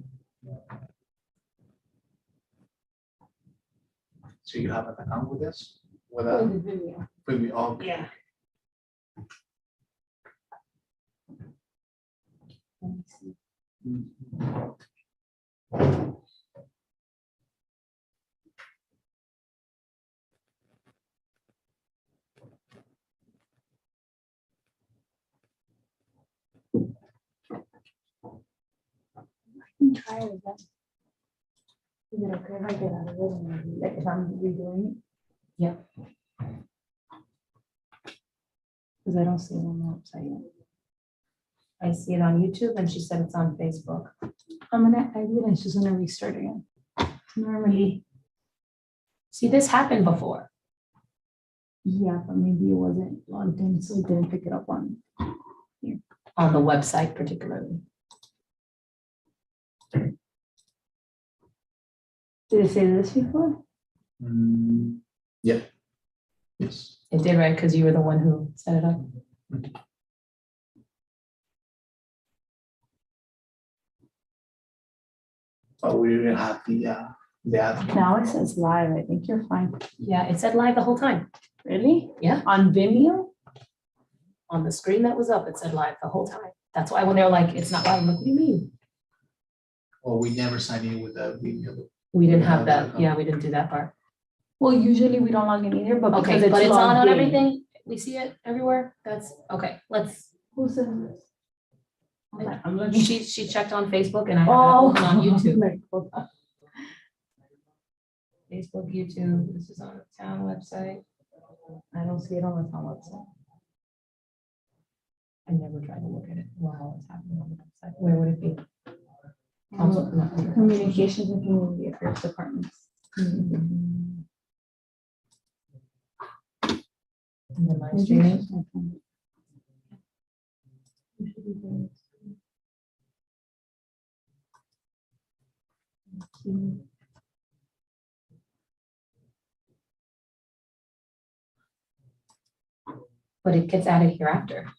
So you have an account with this? With a Vimeo. Oh, Yeah. Try it again. Is it okay if I get out of it and if I'm redoing it? Yeah. Because I don't see it on the website yet. I see it on YouTube and she said it's on Facebook. I'm gonna edit and it's just gonna restart again. Normally, See, this happened before. yeah, but maybe it wasn't logged in, so it didn't pick it up on. On the website particularly. Did it say this before? Yeah. Yes. It did, right? Because you were the one who set it up. But we didn't have the ad. Now it says live. I think you're fine. Yeah, it said live the whole time. Really? Yeah. On Vimeo? On the screen that was up, it said live the whole time. That's why when they're like, it's not live, I'm like, what do you mean? Well, we never signed in with the Vimeo. We didn't have that. Yeah, we didn't do that part. Well, usually we don't log in either, but Okay, because but it's on logged in. everything. We see it everywhere. That's, okay, let's, Who says this? I'm looking. she checked on Facebook and I have it Oh. open on YouTube. Like, hold on. Facebook, YouTube, this is on the town website. I don't see it on the town website. I never tried to look at it while it's happening on the website. Where would it be? Communications and Community Affairs Departments. And then live streaming. But it gets added here after.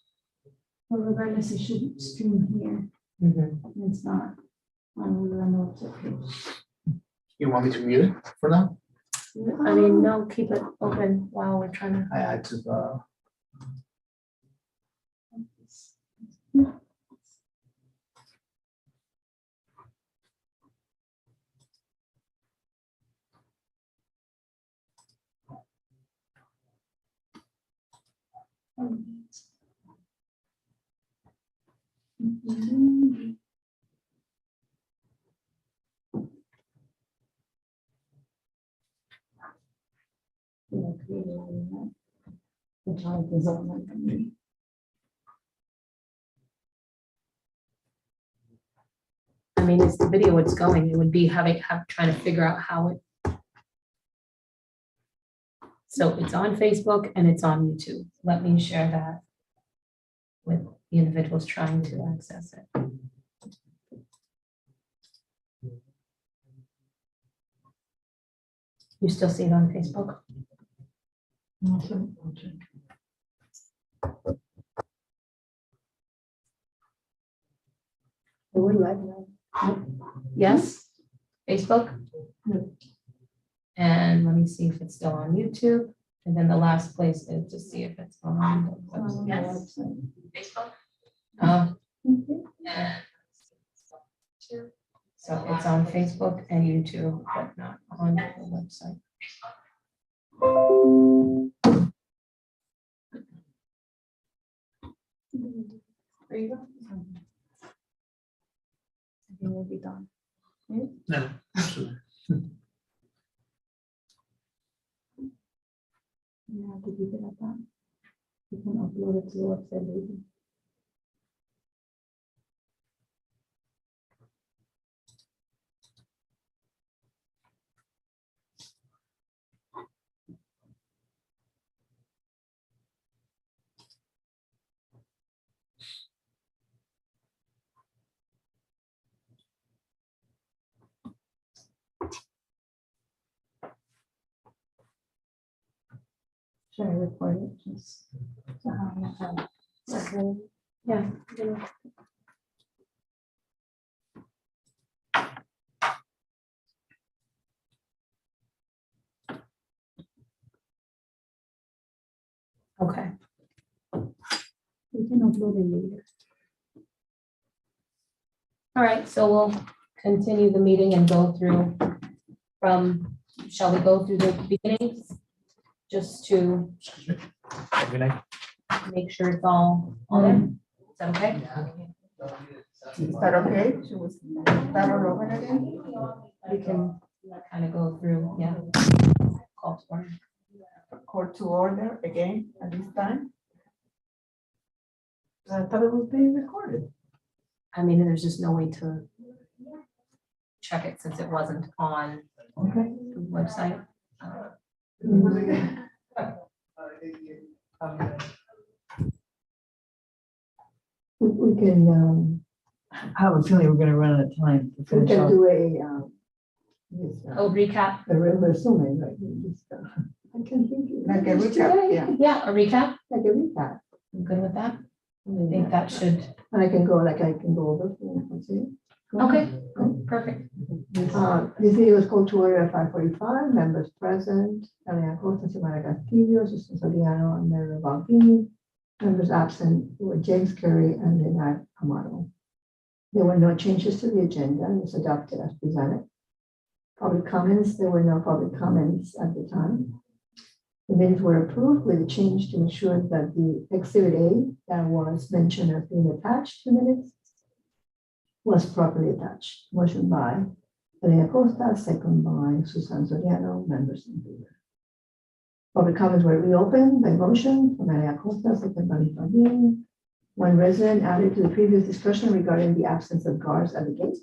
Well, regardless, it should stream here. It's not on the notes page. You want me to mute it for now? I mean, no, keep it open while we're trying to. I had to, The child development committee. I mean, it's the video it's going, it would be trying to figure out how it. So it's on Facebook and it's on YouTube. Let me share that with the individuals trying to access it. You still see it on Facebook? They would like that. Yes, Facebook? And let me see if it's still on YouTube. And then the last place is to see if it's on the website. Yes, Facebook. And so it's on Facebook and YouTube, but not on the website. There you go. I think we'll be done. no, absolutely. You have to keep it at that. You can upload it to the website later. Should I record it just? So how I have that? Yeah. Okay. We can upload it later. All right, so we'll continue the meeting and go through from, shall we go through the beginnings? Just to Excuse me. Good night. make sure it's all on there. Is that okay? Is that okay? Should we start all over again? We can kind of go through, yeah. Call to order. Call to order again at this time? I thought it was being recorded. I mean, there's just no way to check it since it wasn't on Okay. the website. We can, I have a feeling we're gonna run out of time to we finish can off. do a, this, Oh, recap. a resume, like, we just, I can think. Like a recap, yeah. Yeah, a recap. Like a recap. I'm good with that. I think that should, And I can go over, what's it? okay, perfect. This meeting was called to order at 5:45, members present, Elena Costa, Samara Castillo, Susan Soriano, and Mary Balbini. Members absent were James Curry and Leonard Amaro. There were no changes to the agenda, and it was adopted as presented. Public comments, there were no public comments at the time. The minutes were approved with a change to ensure that the exhibit A that was mentioned as being attached to minutes was properly attached. Motion by Elena Costa, second by Susan Soriano, members in favor. Public comments were reopened by motion from Elena Costa, second by Fabini. One resident added to the previous discussion regarding the absence of guards at the gate.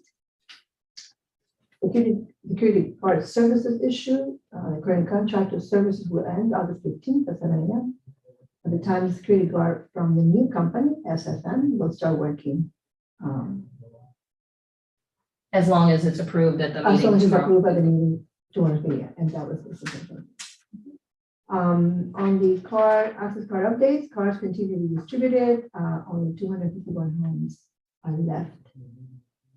security guard services issue. The current contract of services will end August 15th at 7 a.m. At the time, the security guard from the new company, SFM, will start working. As long as it's approved at the As long meeting as it's tomorrow. approved by the meeting tomorrow, and that was the situation. On the access card updates, cards continue to be distributed. Only 251 homes are left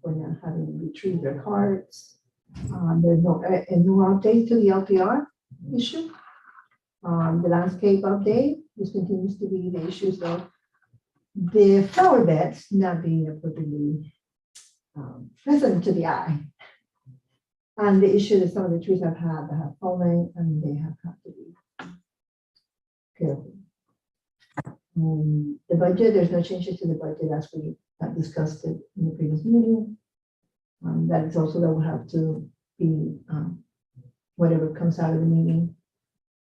for not having retrieved their cards. There's no update to the LPR issue. The landscape update, this continues to be the issues of the flower beds not being appropriately pleasant to the eye. And the issue that some of the trees that have fallen and they have had to be careful. The budget, there's no changes to the budget as we have discussed it in the previous meeting. That is also that will have to be whatever comes out of the meeting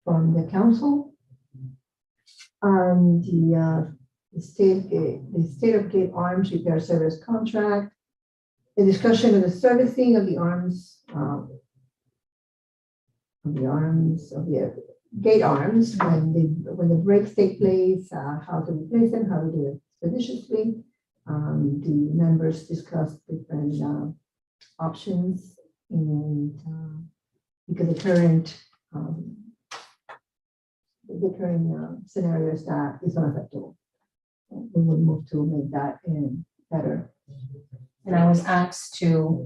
from the council. The state of gate arms repair service contract, the discussion of the servicing of the arms, gate arms when the breaks take place, how to replace them, how to do it expeditiously. The members discussed different options, and because the current scenario is that it's unacceptable. We would move to make that better. And I was asked to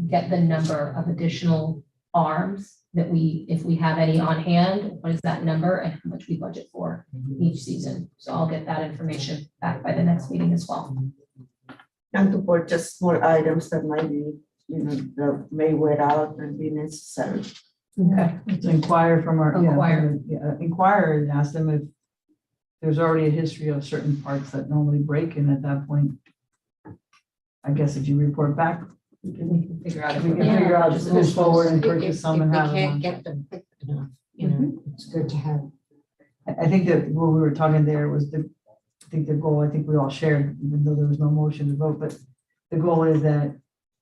get the number of additional arms that if we have any on hand, what is that number and how much we budget for each season. So I'll get that information back by the next meeting as well. And to purchase small items that might be, that may wear out and be necessary. Okay. To inquire from our, Inquire. inquire and ask them if there's already a history of certain parts that normally break, and at that point, I guess if you report back, we can Figure out if we we can can. figure out, just move forward and If- purchase if- some and if have we them. can't get them quick enough, it's good to have. I think that what we were talking there was the goal, I think we all shared, even though there was no motion to vote, but the goal is that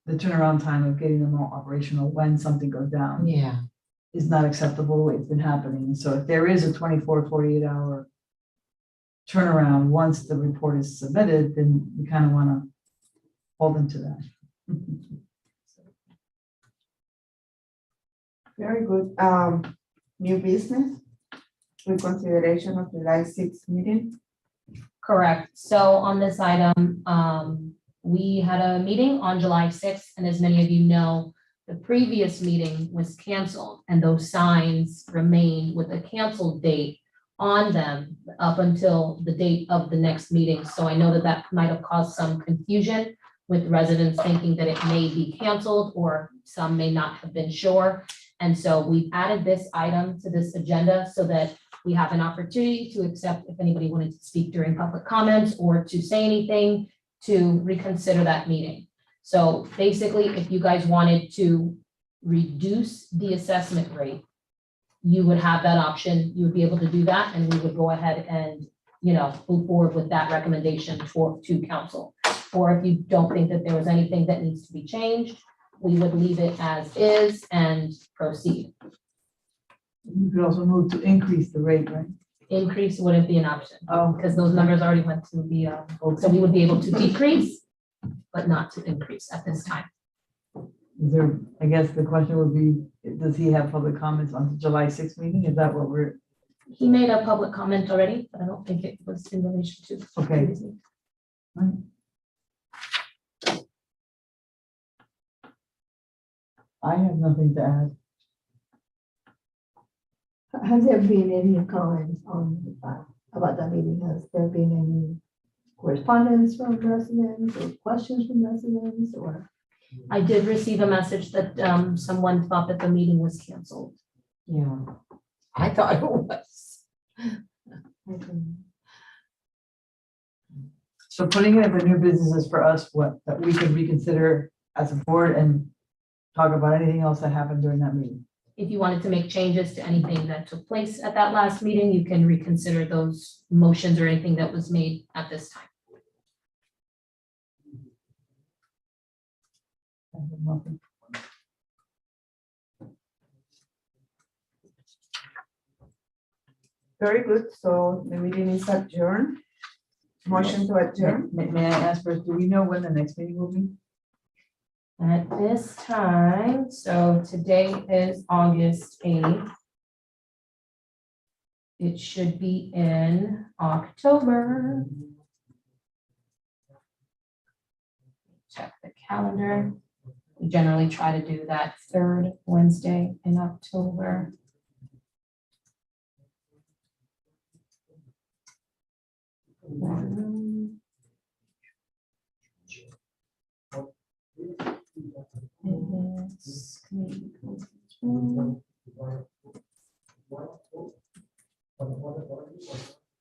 the turnaround time of getting them all operational when something goes down Yeah. is not acceptable the way it's been happening. So if there is a 24, 48 hour turnaround, once the report is submitted, then we kind of want to hold them to that. Very good. New business, reconsideration of July 6th meeting. Correct. So on this item, we had a meeting on July 6th, and as many of you know, the previous meeting was canceled, and those signs remain with a canceled date on them up until the date of the next meeting. So I know that that might have caused some confusion with residents thinking that it may be canceled, or some may not have been sure. And so we've added this item to this agenda so that we have an opportunity to accept if anybody wanted to speak during public comments or to say anything, to reconsider that meeting. So basically, if you guys wanted to reduce the assessment rate, you would have that option. You would be able to do that, and we would go ahead and, move forward with that recommendation to council. Or if you don't think that there was anything that needs to be changed, we would leave it as is and proceed. You could also move to increase the rate, right? Increase wouldn't be an option, Oh, because those numbers already went to the, so we would be able to decrease, but not to increase at this time. is there, I guess the question would be, does he have public comments on the July 6th meeting? Is that what we're, He made a public comment already, but I don't think it was in relation to. the Okay. previous meeting. I have nothing to add. Has there been any comments about that meeting? Has there been any correspondence from residents or questions from residents or? I did receive a message that someone thought that the meeting was canceled. Yeah. I thought it was. So putting it in the new businesses for us, that we can reconsider as a board and talk about anything else that happened during that meeting. If you wanted to make changes to anything that took place at that last meeting, you can reconsider those motions or anything that was made at this time. I have nothing. Very good, so the meeting is adjourned. Motion to adjourn. May I ask first, do we know when the next meeting will be? At this time, so today is August 8th. It should be in October. Check the calendar. We generally try to do that third Wednesday in October.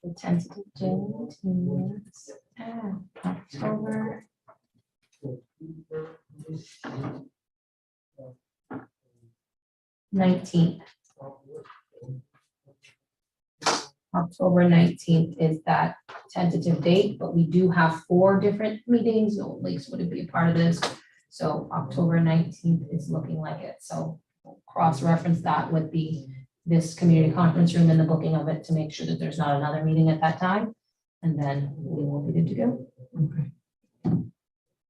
The tentative date is October. October 19th is that tentative date, but we do have 4 different meetings. No Lakes wouldn't be a part of this. So October 19th is looking like it. So we'll cross-reference that with this community conference room and the booking of it to make sure that there's not another meeting at that time. And then we will be good to go. Okay.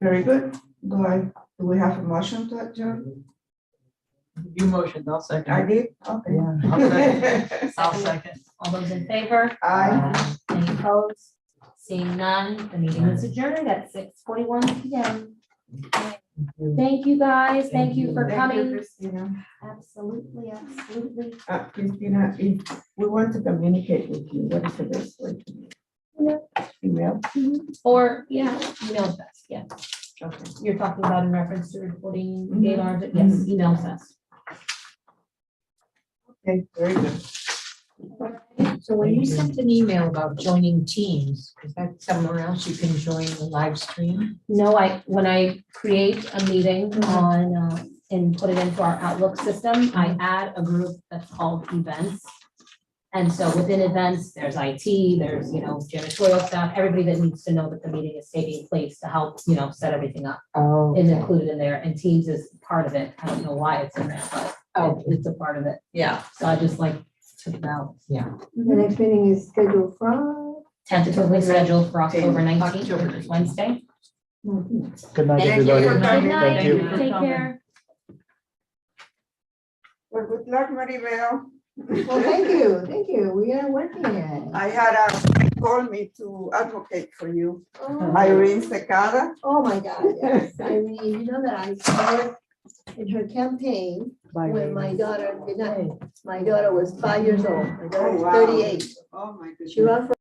Very good. Do we have a motion to adjourn? You motioned, I'll second. I did, okay. Yeah, I'll second. I'll second. All those in favor? Aye. Any opposed? Seeing none, the meeting is adjourned at 6:41 p.m. Thank you, guys. Thank you for Thank you, coming. Christina. Absolutely, absolutely. Christina, if we want to communicate with you, what is the best way to do it? Email? Or, yeah, email is best, yeah. Okay. You're talking about in reference to reporting Mhm. Gaylord, yes, email is best. Okay, very good. So when you sent an email about joining Teams, is that somewhere else you can join the live stream? No, when I create a meeting on, and put it into our Outlook system, I add a group that's called events. And so within events, there's IT, there's, janitorial staff, everybody that needs to know that the meeting is taking place to help, set everything up Oh. is included in there, and Teams is part of it. I don't know why it's in there, but it's a part of it. Yeah. So I just took it out. The next meeting is scheduled from. Tentatively scheduled for October 19th, October which is Wednesday. Good night, Thank you everybody. for Good coming. night, Thank you. take care. Well, good luck, Maribel. Well, thank you. We are working it. I had a call me to advocate for you. Oh, Irene Secada. oh my God, yes. I mean, you know that I started in her campaign when my daughter, my daughter was 5 years old. My daughter Oh, was wow. 38. Oh, my goodness. She ran for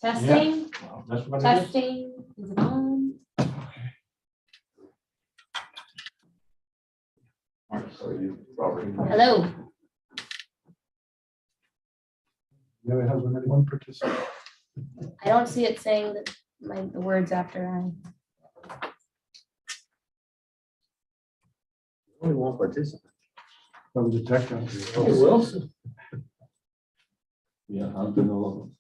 Testing, Well, that's what it is. testing, is it on? Hello, Never has only one participant. I don't see it saying that, like, the words after I. Only one participant. From the tech country. Hey, Wilson. Yeah, I'm gonna know.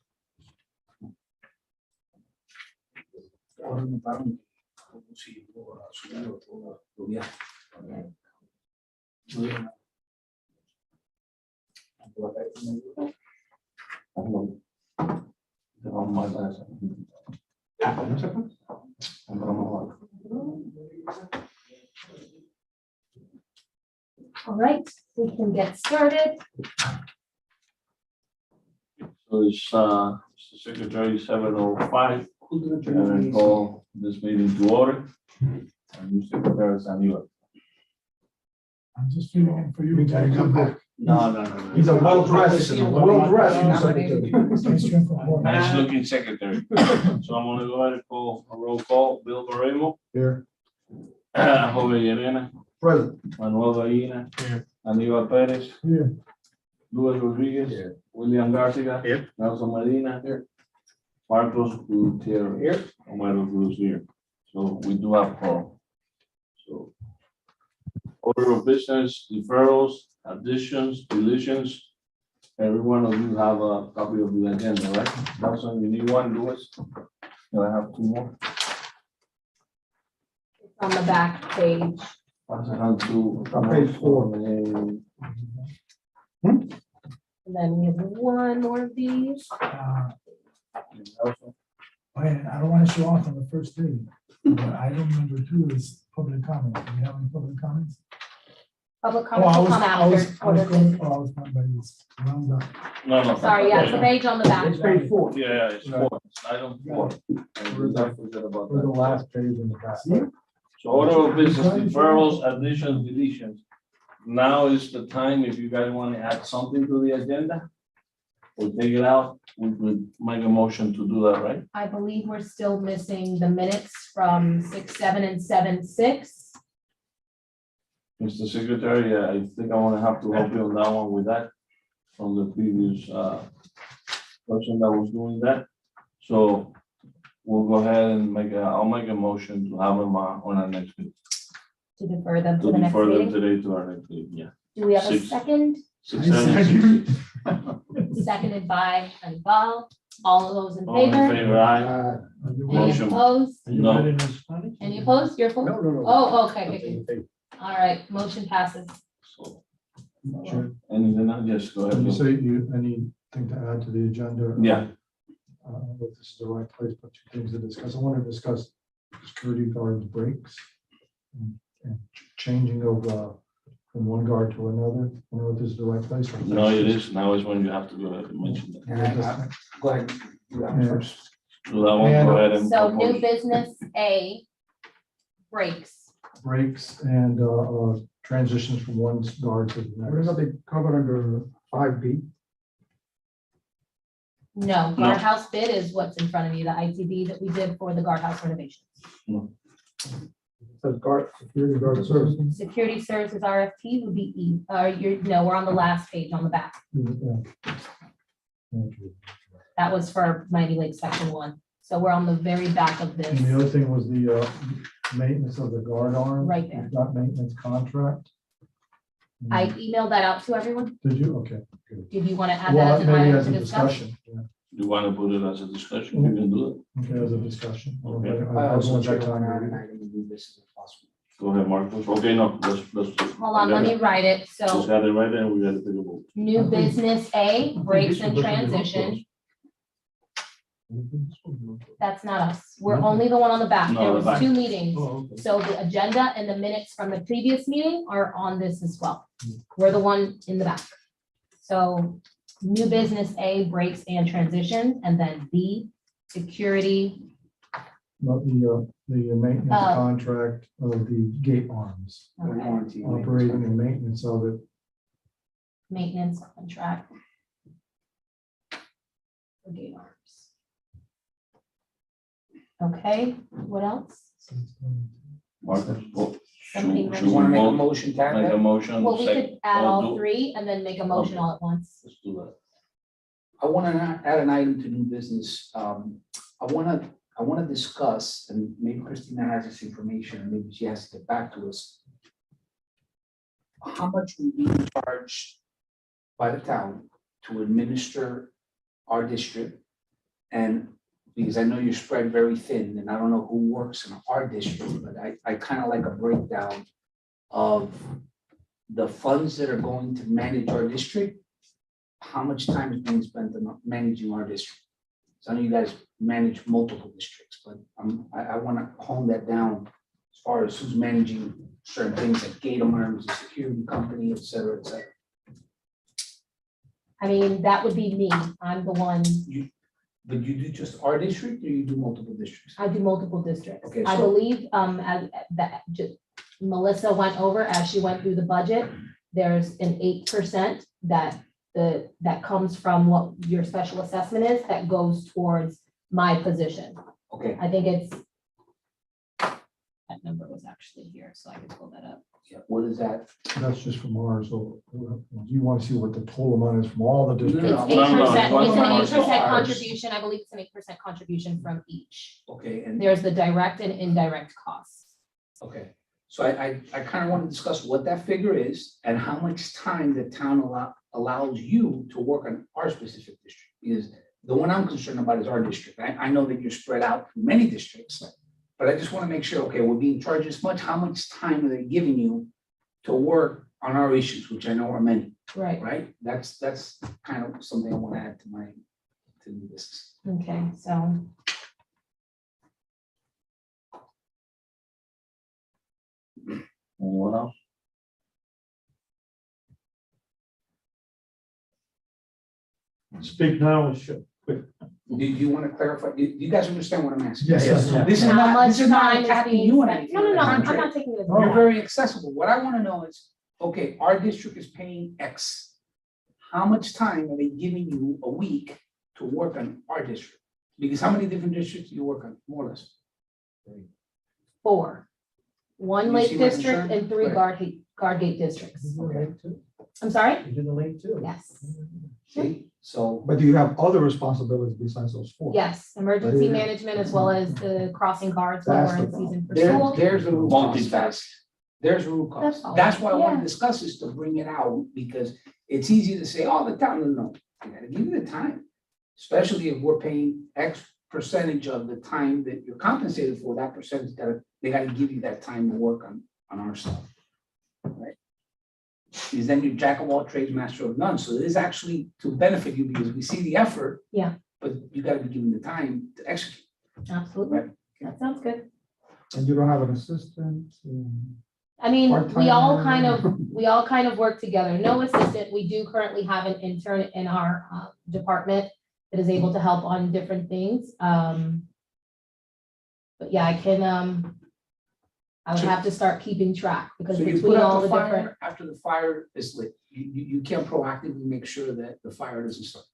All right, we can get started. So it's Mr. Secretary 7:05, and I call this meeting to order. And Mr. Secretary Samuel. I'm just feeling in for you. No. He's a well-dressed, secretary. Nice looking secretary. So I'm gonna go ahead and call a roll call. Bill Barremo. Here. Jorge Llerena, Present. Manuel Gallina. Here. Aníbal Pérez. Here. Luis Rodriguez. Here. William Garcia. Here. Nelson Medina. Here. Marcos Gutierrez. Here. Omar Cruz here. So we do have call. So. Order of business, deferrals, additions, deletions. Every one of you have a copy of the agenda, right? Nelson, you need one, Louis? Do I have two more? It's on the back page. Pass it on to. On page 4. And And then we have one more of these. Nelson. I don't want to show off on the first day, but item number 2 is public comment. Do we have any public comments? Public Oh, comments I will was, come I was, after. I was order going, business. I was going by this round up. No. Sorry, yeah, it's the page on the back. It's page 4. Yeah, it's four, it's item 4. And we don't forget about that. last page in the back. So order of business, deferrals, additions, deletions. Now is the time, if you guys want to add something to the agenda or take it out, we could make a motion to do that, right? I believe we're still missing the minutes from 6-7 and 7-6. Mr. Secretary, I think I want to have to help you on that one with that from the previous person that was doing that. So we'll go ahead and I'll make a motion to have them on our next meeting. To defer them to To the next defer them meeting. today to our next meeting, yeah. Do we have a 6. second? 6, 7, 6. Seconded by Anibal. All of those in All in favor? favor, aye. Any Motion. opposed? No. Any opposed? You're opposed? No. Oh, okay. All right, motion passes. So, Sure. anything else? Yes, go Can you ahead. say anything to add to the agenda? Yeah. I don't know if this is the right place, but 2 things to discuss. I want to discuss security guard breaks and changing of from one guard to another. I don't know if this is the right place. or if No, that's it just- is. Now is when you have to go ahead and mention that. Go ahead. Do that Yeah. first. So that one, go ahead and. So new propose. business A breaks. Breaks and transitions from one guard to the What about next. they covered under 5B? No, guardhouse bid is what's in front of you, the ITB that we did for the guardhouse renovations. Says guard, security guard service. Security services RFP would be E, we're on the last page on the back. That was for Mighty Lake Section 1. So we're on the very back of And the this. other thing was the maintenance of the guard arm. Right there. We've got maintenance contract. I emailed that out to everyone. Did you? Okay. Good. Did you want to add that Well, as an maybe item as to a discuss? discussion. Yeah. You want to put it as a discussion, you can do Okay, as a discussion. Okay. I was going back to it. Go ahead, Marcos. Okay, no, let's. Hold on, let me write it. Just So got it right there, and we got to take a vote. new business A, breaks and transition. That's not us. We're only the one on the back. No, There the was back. 2 meetings. Oh, okay. So the agenda and the minutes from the previous meeting are on this as well. We're the one in the back. So new business A, breaks and transition, and then B, security. Not the maintenance Oh. contract of the gate arms, Okay. operating and maintenance of it. Maintenance contract. for gate arms. Okay, what else? Marcus, well, Somebody should mentioned- we Want to make a vote, motion, to add make a that? motion? Well, we could add or all do- three and then make a motion Okay. all at once. Let's do that. I want to add an item to new business. I want to discuss, and maybe Christina has this information, and maybe she has to get back to us. How much we be charged by the town to administer our district? And because I know you're spread very thin, and I don't know who works in our district, but I kind of like a breakdown of the funds that are going to manage our district. How much time is being spent on managing our district? So I know you guys manage multiple districts, but I want to hone that down as far as who's managing certain things like gate alarms, the security company, et cetera, et cetera. I mean, that would be me. I'm the one, But you do just our district or you do multiple districts? I do multiple districts. Okay, I so- believe, as that, just Melissa went over as she went through the budget, there's an 8% that comes from what your special assessment is, that goes towards my position. Okay, I think it's, that number was actually here, so I could pull that up. yeah, what is that? That's just from ours, so you want to see what the total amount is from all the districts? No, It's no, 8%, no, it's an no, 8% ours. contribution, I believe it's an 8% contribution from each. Okay, and, There's the direct and indirect costs. okay, so I kind of want to discuss what that figure is and how much time the town allows you to work on our specific district. Because the one I'm concerned about is our district. I know that you're spread out through many districts, but I just want to make sure, okay, we're being charged this much, how much time are they giving you to work on our issues, which I know are many, Right, right? That's kind of something I want to add to this. okay, so. Anyone else? Speak now, quick. Do you want to clarify? Do you guys understand what I'm asking? Yes, yes, yes. This is How not, much this is not time is attacking being you on spent? anything. No, no, on no, the I'm contrary. not taking it as. You're very accessible. What I want to know is, okay, our district is paying X. How much time are they giving you a week to work on our district? Because how many different districts do you work on, more or less? 4. One You Lake see my District concern? and 3 Right. Guard Gate districts. You do the lake too? I'm sorry? You do the lake too? Yes, See, so, But do you have other responsibilities besides those four? yes, emergency Yeah. management as well as the crossing guards when That's we're the in season for there, school. there's the root cause. Multitask. There's the root cause. That's all. That's why I want Yeah. to discuss this, to bring it out, because it's easy to say, oh, the town, no, I gotta give you the time. Especially if we're paying X percentage of the time that you're compensated for, that percentage, they gotta give you that time to work on our stuff. Right? Because then you're jack of all trades, master of none, so it is actually to benefit you, because we see the effort. Yeah. But you gotta be given the time to execute. Absolutely, Right. that sounds good. And you don't have an assistant? I mean, we all Part-timer. kind of work together. No assistant. We do currently have an intern in our department that is able to help on different things. But yeah, I would have to start keeping track because So you between put all out the the different, fire after the fire is lit. You can't proactively make sure that the fire doesn't start.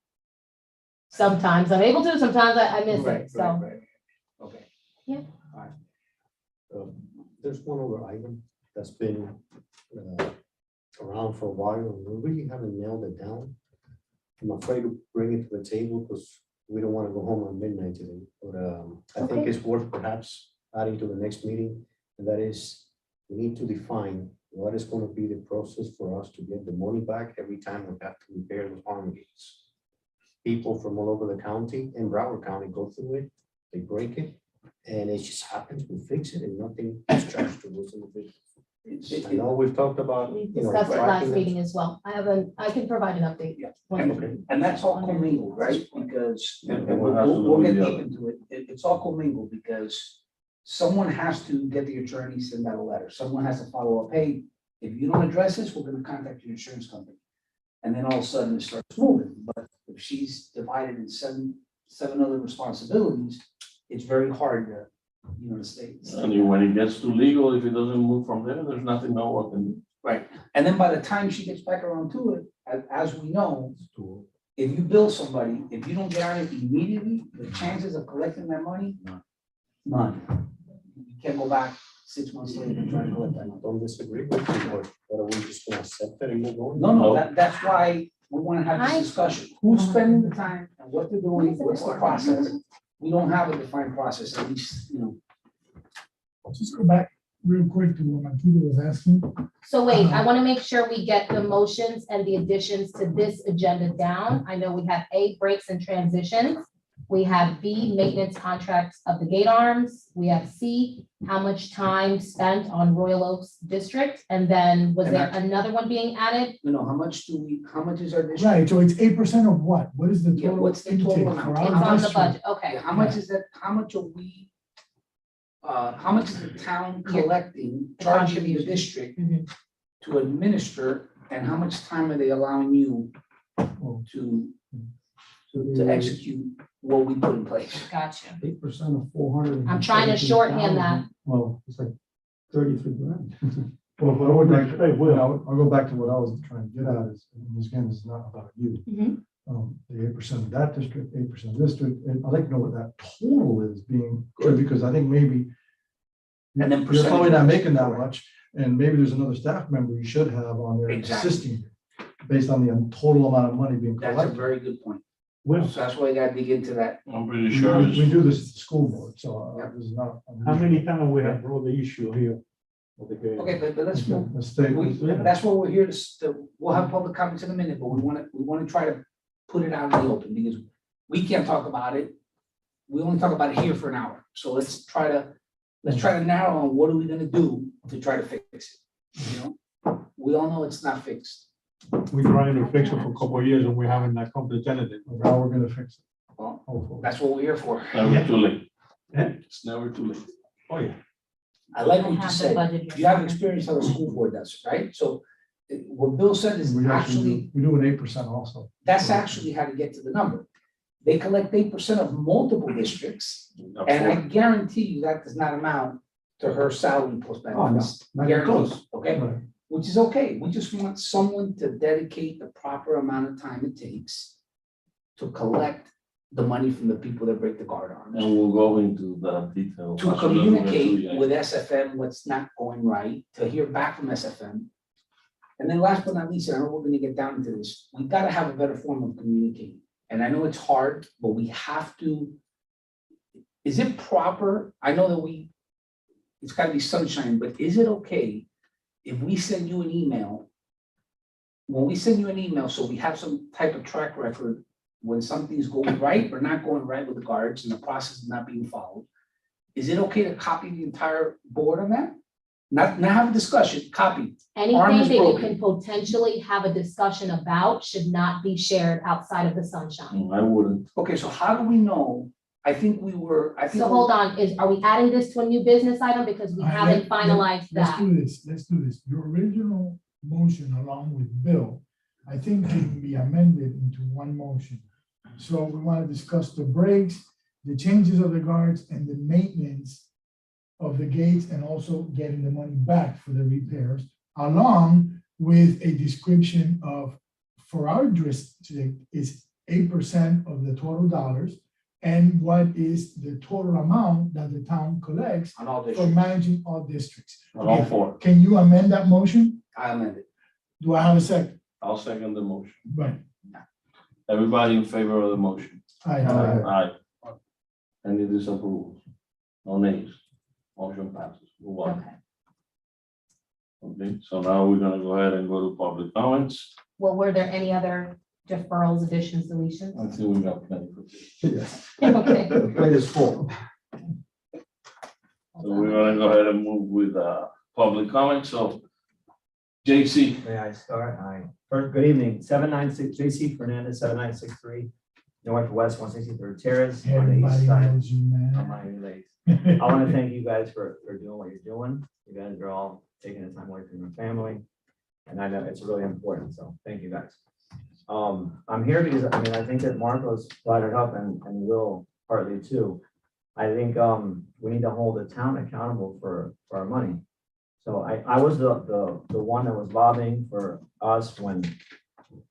sometimes I'm able to, sometimes I miss Right, it, so. right. Okay. There's one other item that's been around for a while, and we really haven't nailed it down. I'm afraid to bring it to the table because we don't want to go home at midnight today, but I think Okay. it's worth perhaps adding to the next meeting, and that is, we need to define what is going to be the process for us to get the money back every time we have to repair those arm gates. People from all over the county and Broward County go through it, they break it, and it just happens, we fix it and nothing is charged to those individuals. I know we've talked about. We you know, discussed it last tracking it. meeting as well. I can provide an update. Yeah. once- Okay. And that's all commingled, right? Because, and And we'll what has to we'll do get with the deep other? into it. It's all commingled because someone has to get the attorney, send out a letter. Someone has to follow up, hey, if you don't address this, we're gonna contact your insurance company. And then all of a sudden it starts moving. But if she's divided in seven other responsibilities, it's very hard to, to stay. And when it gets too legal, if it doesn't move from there, there's nothing no one can do. Right, and then by the time she gets back around to it, as we know, if you bill somebody, if you don't get on it immediately, the chances of collecting that money, none. You can't go back 6 months later and try to collect that money. Don't disagree with you, but what are we just gonna accept it and move on? No, that's why we wanna have this discussion. Who's spending the time and what they're doing, what's the process? We don't have a defined process, at least, Just go back real quick to what Makita was asking. So wait, I want to make sure we get the motions and the additions to this agenda down. I know we have A, breaks and transitions. We have B, maintenance contracts of the gate arms. We have C, how much time spent on Royal Oaks District. And then was And there another one being added? how much is our district? Right, so it's 8% of what? What is the Yeah, total what's the total intake amount? for It's our on the district? budget, okay. How much is that, how much are we, how much is the town collecting, charging the district Mhm. to administer, and how much time are they allowing you to execute what we put in place? Gotcha. 8% of 400. I'm trying to shorthand that. Well, it's like 33 grand. Well, but I would like, I'll go back to what I was trying to get at is, and this again, is not about you. Mhm. The 8% of that district, 8% of this district, and I'd like to know what that total is being good, because I think maybe And then you're probably not percentage. making that much, and maybe there's another staff member you should have on there Exactly. assisting you, based on the total amount of money being That's a collected. very good point. Well, So that's why you gotta dig into that. I'm pretty we sure. we it's- do this at the school board, so Yeah. this is not. How many times we have brought the issue here? Okay, but let's move. Let's stay. That's what we're here to, we'll have public comments in a minute, but we wanna try to put it out in the open, because we can't talk about it. We only talk about it here for an hour, so let's try to narrow on what are we gonna do to try to fix it, We all know it's not fixed. We're trying to fix it for a couple of years and we haven't accomplished anything. Now we're gonna fix it. Well, Hopefully. that's what we're here for. Never too late. Yeah. It's never too late. Oh, yeah. I like I what you have the said. budget. You have experience how the school board does, right? So what Bill said is We actually, we do an 8% also. that's actually how to get to the number. They collect 8% of multiple districts, and I guarantee you that does not amount to her salary plus Oh, no, benefits. not even Guaranteed, close. okay? Right. Which is okay. We just want someone to dedicate the proper amount of time it takes to collect the money from the people that break the guard arms. And we'll go into the detail. To communicate with SFM what's not going right, to hear back from SFM. And then last but not least, and I know we're gonna get down into this, we gotta have a better form of communicating. And I know it's hard, but we have to. Is it proper? I know that it's gotta be sunshine, but is it okay if we send you an email? When we send you an email, so we have some type of track record when something's going right or not going right with the guards and the process is not being followed. Is it okay to copy the entire board on that? Not have a discussion, copy. Arm Anything is that you broken. can potentially have a discussion about should not be shared outside of the sunshine. I wouldn't. Okay, so how do we know? I think. So hold on, are we adding this to a new business item? Because we haven't finalized that. Let's do this. Your original motion along with Bill, I think can be amended into one motion. So we want to discuss the breaks, the changes of the guards, and the maintenance of the gates, and also getting the money back for the repairs, along with a description of, for our district, is 8% of the total dollars, and what is the total amount that the town collects On all for districts, managing all districts. On all four. Can you amend that motion? I amend it. Do I have a second? I'll second the motion. Right. Everybody in favor of the motion? Aye. Aye. Any disapproval? No nays? Motion passes. Move on. Okay. Okay, so now we're gonna go ahead and go to public comments. Well, were there any other deferrals, additions, deletions? I think we got plenty for this. Yes. Okay. The plate is full. So we're gonna go ahead and move with public comment, so JC, May I start? First, good evening, 796 JC Fernandez, 7963, Northwest 163rd Terrace on the east Everybody side knows you, of man. Miami Lakes. I want to thank you guys for doing what you're doing. You guys are all taking the time away from your family. And I know it's really important, so thank you guys. I'm here because, I think that Marcos brought it up and Will partly too. I think we need to hold the town accountable for our money. So I was the one that was lobbying for us when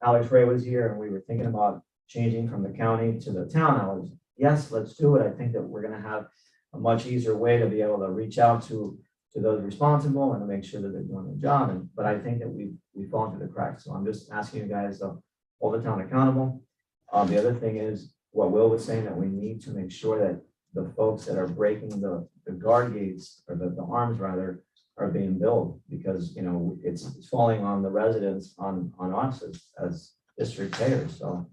Alex Ray was here and we were thinking about changing from the county to the town, I was, yes, let's do it. I think that we're gonna have a much easier way to be able to reach out to those responsible and to make sure that they're doing their job. But I think that we've fallen through the cracks. So I'm just asking you guys to hold the town accountable. The other thing is what Will was saying, that we need to make sure that the folks that are breaking the guard gates, or the arms rather, are being billed, because, you know, it's falling on the residents, on us as district payers. So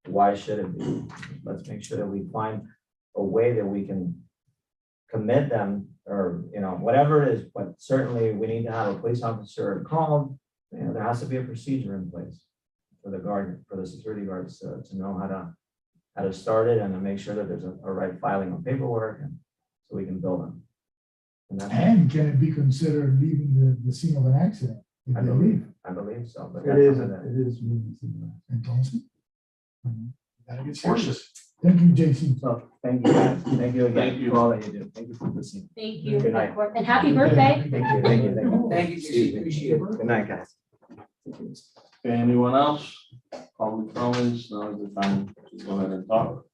why should it be? Let's make sure that we find a way that we can commit them, or, you know, whatever it is, but certainly we need to have a police officer called. You know, there has to be a procedure in place for the security guards to know how to start it, and to make sure that there's a right filing of paperwork, and so we can bill them. And can it be considered leaving the scene of an accident? If I they believe, leave? I believe so, but It that's is, something that- it is. Entonces, gotta get serious. Thank you, JC. So, thank you guys, thank you again Thank you. for all that you do, thank you for listening. Thank you. Good night. And happy birthday. Thank you, thank you, thank you. Thank you, JC, appreciate it. Good night, guys. Anyone else? Public comments, now is the time to go ahead and talk.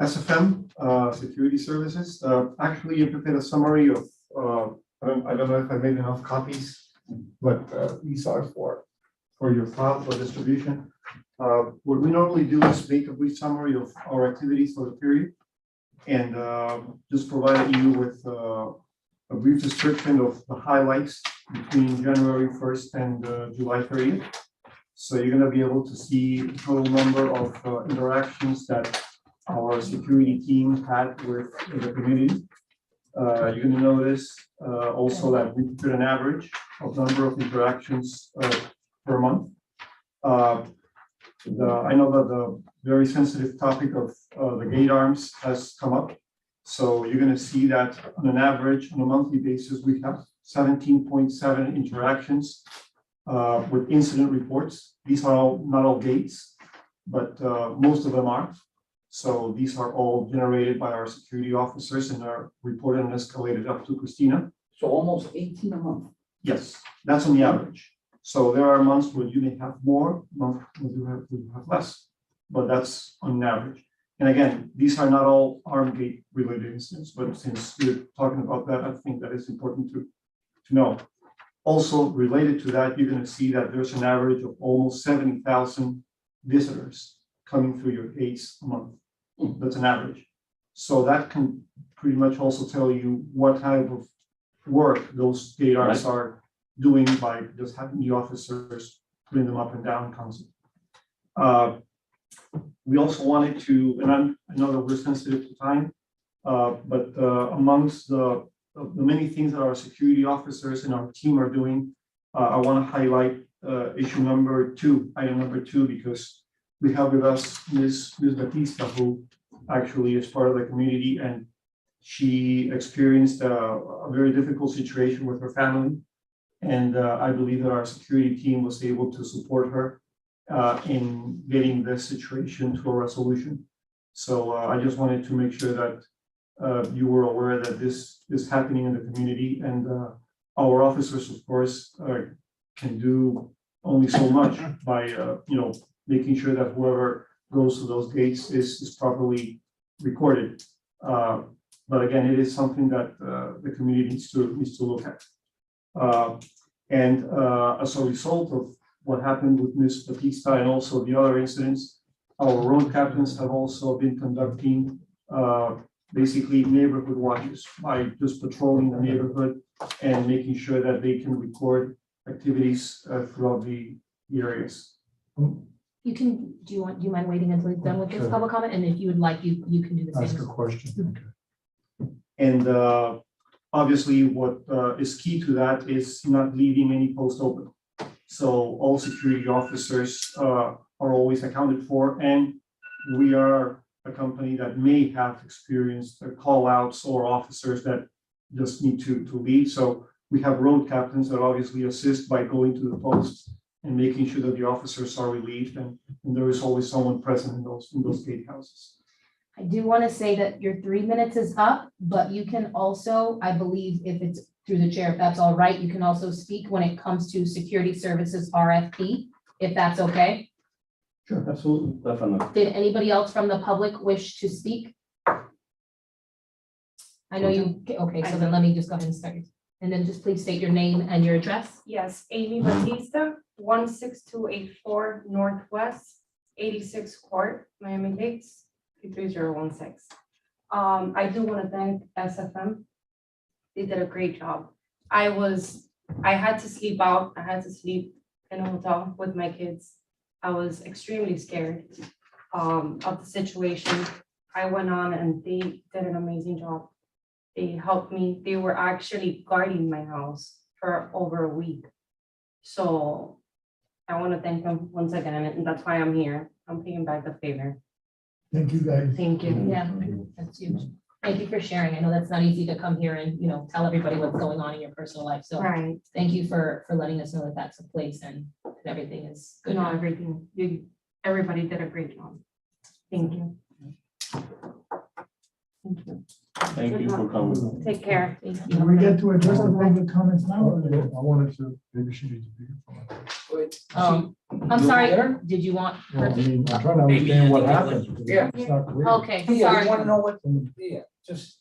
SFM, Security Services, actually you prepared a summary of, I don't know if I made enough copies, but these are for your file for distribution. What we normally do is make a brief summary of our activities for the period, and just provide you with a brief description of the highlights between January 1st and July 30th. So you're gonna be able to see the total number of interactions that our security team had with the community. You're gonna notice also that we put an average of number of interactions per month. I know that the very sensitive topic of the gate arms has come up. So you're gonna see that on an average, on a monthly basis, we have 17.7 interactions with incident reports. These are all, not all gates, but most of them are. So these are all generated by our security officers and are reported and escalated up to Christina. So almost 18 a month. Yes, that's on the average. So there are months where you may have more, months where you have less, but that's on average. And again, these are not all arm gate related incidents, but since we're talking about that, I think that is important to know. Also related to that, you're going to see that there's an average of almost 70,000 visitors coming through your gates a month. That's an average. So that can pretty much also tell you what type of work those gate arms are doing by just having the officers putting them up and down constantly. We also wanted to, and I know that we're sensitive to time, but amongst the many things that our security officers and our team are doing, I want to highlight item number two, because we have with us Ms. Batista, who actually is part of the community, and she experienced a very difficult situation with her family. And I believe that our security team was able to support her in getting this situation to a resolution. So I just wanted to make sure that you were aware that this is happening in the community, and our officers, of course, can do only so much by making sure that whoever goes to those gates is properly recorded. But again, it is something that the community needs to look at. And as a result of what happened with Ms. Batista and also the other incidents, our road captains have also been conducting basically neighborhood watches by just patrolling the neighborhood and making sure that they can record activities throughout the areas. You can, do you mind waiting until he's done with this Sure. public comment? And if you would like, you can do the Ask a same. question. Okay. And obviously, what is key to that is not leaving any post open. So all security officers are always accounted for, and we are a company that may have experienced call outs or officers that just need to leave. So we have road captains that obviously assist by going to the posts and making sure that the officers are relieved, and there is always someone present in those gatehouses. I do want to say that your 3 minutes is up, but you can also, I believe, if it's through the chair, if that's all right, you can also speak when it comes to security services RFP, if that's okay. Sure. Absolutely, definitely. Did anybody else from the public wish to speak? I know you, okay, so then let me just go ahead and start. And then just please state your name and your address. Yes, Amy Batista, 16284 Northwest, 86 Court, Miami-Dade, 33016. I do want to thank SFM. They did a great job. I had to sleep out. I had to sleep in a hotel with my kids. I was extremely scared of the situation. I went on and they did an amazing job. They helped me. They were actually guarding my house for over a week. So I want to thank them once again, and that's why I'm here. I'm paying back the favor. Thank you, guys. Thank you. Yeah, that's huge. Thank you for sharing. I know that's not easy to come here and, tell everybody what's going on in your personal life. So Right. thank you for letting us know that that's a place and everything is good. No, now. everybody did a great job. Thank you. Thank you. Thank you for coming. Take care. Do we get to address the public comments now? Or I wanted to, maybe she needs to be here. I'm sorry, did you want? Well, I her- mean, I'm trying to understand what happened. because Yeah. It's not clear. Okay, Yeah, sorry. you wanna know what, yeah, just.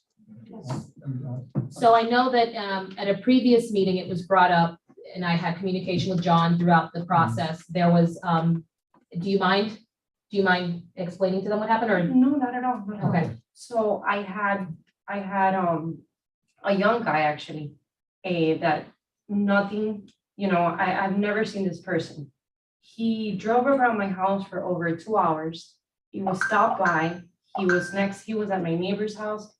So I know that at a previous meeting, it was brought up, and I had communication with John throughout the process. There was, do you mind explaining to them what happened, or? No, not at all. not at all. Okay. So I had a young guy actually, that nothing, I've never seen this person. He drove around my house for over 2 hours. He was stopped by, he was at my neighbor's house.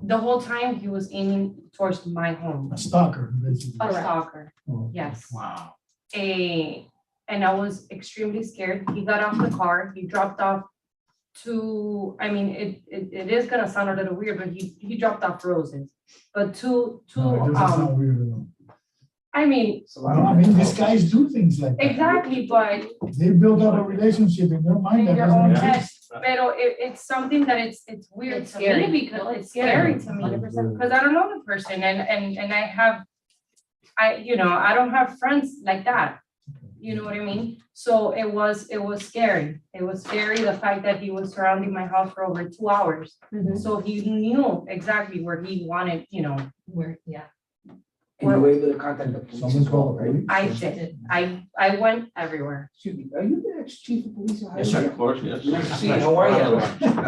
The whole time he was aiming towards my home, A stalker, basically. a stalker, Oh. yes. Wow. And I was extremely scared. He got off the car, he dropped off it is gonna sound a little weird, but he dropped off roses. But No, it doesn't sound weird at all. I mean, I mean, these guys do things like that. exactly, but They build up a relationship in their mind in that your doesn't own exist. head, pero it's something that it's weird It's to scary. me because No, it's scary to me. 100%. Because I don't know the person and I don't have friends like that. You know what I mean? So it was scary. It was scary, the fact that he was surrounding my house for over 2 hours. So he knew exactly where he wanted, Where, yeah. And you were able to contact the police Someone as well, called the right? police? I did. I went everywhere. Excuse me, are you the ex-chief of police? Yes, sir, of course, yes. Nice to see you, how are you?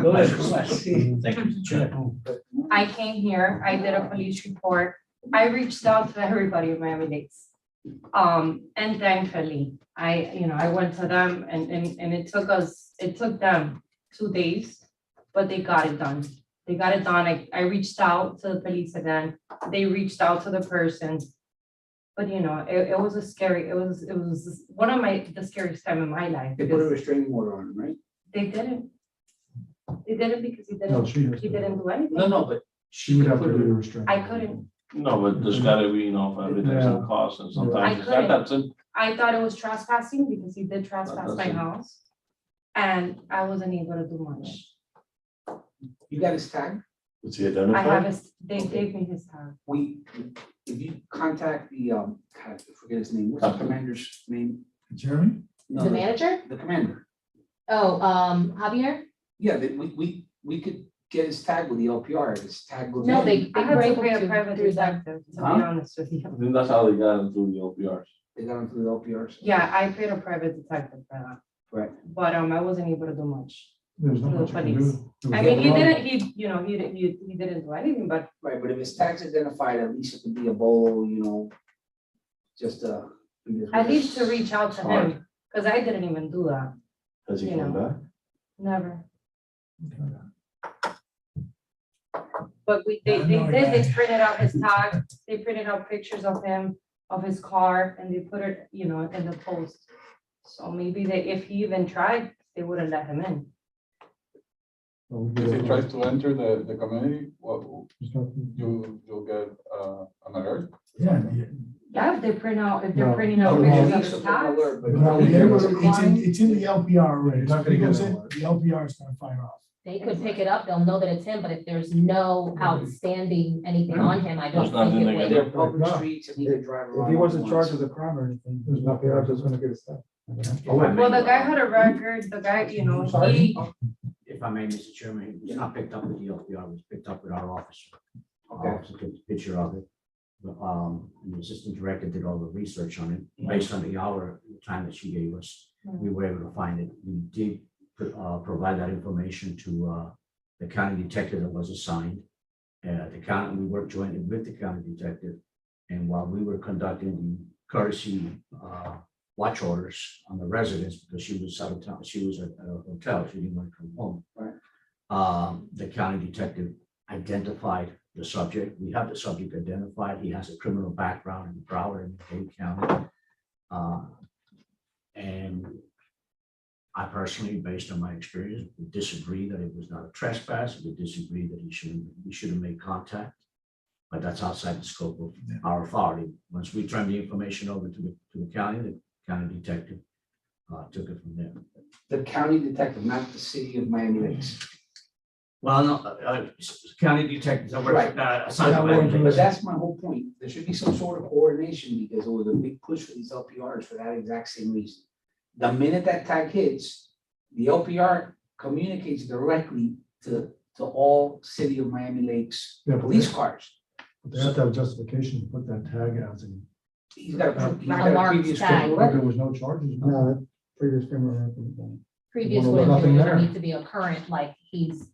Good. Thank you. I came here, I did a police report. I reached out to everybody in Miami-Dade. And thankfully, I went to them and it took them 2 days, but they got it done. They got it done. I reached out to the police again. They reached out to the person. But it was one of the scariest time in my life. They put a because restraining order on him, right? They didn't. They didn't because he No, didn't, she has he to. didn't do anything. No, but. She would have to do the restraint. I couldn't. No, but there's gotta be, everything's in cost, and sometimes it's not that simple. I thought it was trespassing because he did trespass my That's it. house. And I wasn't able to do much. You got his tag? Was he I have identified? they gave me his tag. If you contact the, God, I forget his name, what's the Captain. commander's name? Jeremy? No, The manager? The commander. Oh, Javier? Yeah, we could get his tag with the LPR, if his tag goes in. No, they I had were to able pay a to private through them. detective, to be Huh? honest with you. I think that's how they got him through the OPRs. They got him through the LPRs. Yeah, I paid a private detective for that. Right. But I wasn't able to do much. There's not To the much you can police. do. There was I mean, he no- didn't, he didn't do anything, but Right, but if his tag's identified, at least it could be a bowl, just at least to reach out to Smart. him, because I didn't even do that, Has he You come know. back? never. Okay. But they printed out his tag, they printed out pictures of him, of his car, and they put it, in the post. So maybe if he even tried, they wouldn't let him in. Well, we If get he it. tries to enter the community, Just have to- you'll get an alert. Yeah. Yeah, if they're printing out No. pictures of his tags. No, it's in the LPR already. You're not gonna get Goes an in, alert. The LPR is gonna fire off. They could pick it up, they'll know that it's him, but if there's no outstanding anything on him, I don't There's nothing think they it can would. do. They're public No. streets and he could drive around. If he wasn't once. charged with a crime or anything, there's nothing else that's gonna get a stop. Well, the guy had a record, the guy, you know, he, If I may, Mr. Chairman, it was not picked up with the LPR, it was picked up with our officer. Okay. Officer took a picture of it. And the assistant director did all the research on it, based on the hour, the time that she gave us, we were able to find it. We did provide that information to the county detective that was assigned. The county, we worked jointly with the county detective, and while we were conducting the courtesy watch orders on the residents, because she was out of town, she was at a hotel, she didn't want to come home. Right. The county detective identified the subject. We have the subject identified. He has a criminal background in Broward and Dade County. And I personally, based on my experience, would disagree that it was not a trespass. We disagree that we should have made contact. But that's outside the scope of our authority. Once we turned the information over to the county detective took it from there. The county detective, not the city of Miami Lakes. Well, no, county detectives, Right. assigned to Miami But Lakes. that's my whole point. There should be some sort of coordination because there was a big push for these LPRs for that exact same reason. The minute that tag hits, the LPR communicates directly to all city of Miami Lakes Yeah, but police they- cars. But they have to have justification to put that tag as in. He's got a marked previous tag. criminal There record. was no charges. No, previous criminal record. Previous Well, would nothing there there. need to be a current, like he's,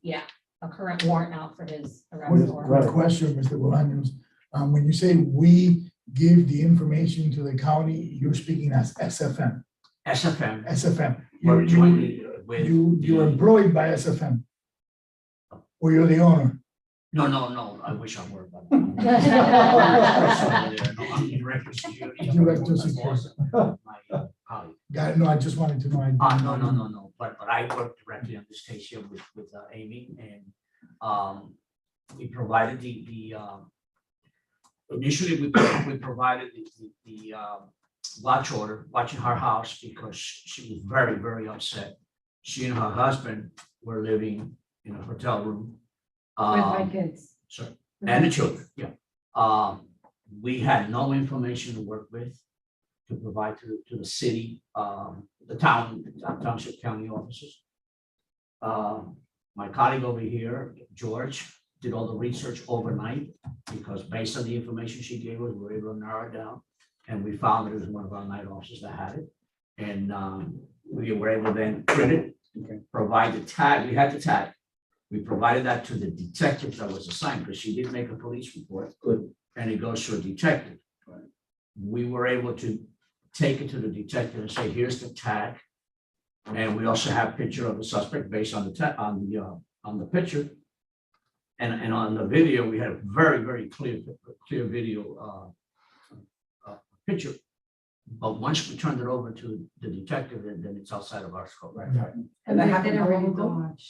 a current warrant out for his arrest With- or. right. Question, Mr. Bolaños. When you say we give the information to the county, you're speaking as SFM. SFM, SFM. we're You, jointly with. you're the- employed by SFM. Or you're the owner. No, I wish I were. but- No, I'm director of security. Director of security. My colleague. Got it. No, I just wanted to know. No, but I work directly on this case here with Amy, and we provided initially we provided the watch order, watching her house, because she was very, very upset. She and her husband were living in a hotel room. with my kids. Sorry, and the children, yeah. We had no information to work with to provide to the city, the township county officers. My colleague over here, George, did all the research overnight, because based on the information she gave us, we were able to narrow it down. And we found that it was one of our night officers that had it. And we were able to then print it, provide the tag, we had the tag. We provided that to the detective that was assigned, because she did make a police report. Good. And it goes to a detective. We were able to take it to the detective and say, here's the tag. And we also have a picture of the suspect based on the picture. And on the video, we had a very, very clear video picture. But once we turned it over to the detective, then it's outside of our scope. Right. And And that they happened didn't how long really do ago? much.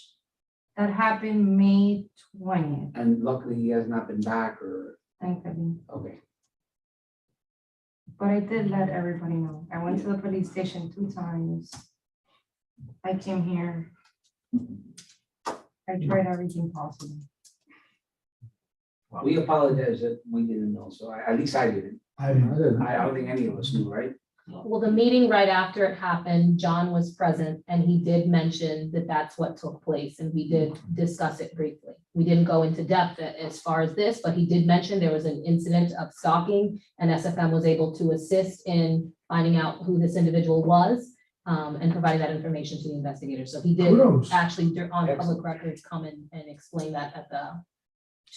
That happened May 20th, And luckily he has not been back or, thankfully. okay. But I did let everybody know. I went to the police station 2 times. I came here. I tried everything possible. We apologize that we didn't know, so at least I didn't. I I don't think any of us knew, right? Well, the meeting right after it happened, John was present and he did mention that that's what took place, and we did discuss it briefly. We didn't go into depth as far as this, but he did mention there was an incident of stalking, and SFM was able to assist in finding out who this individual was and providing that information to the investigator. So he did Kudos. actually on public Excellent. records come in and explain that at the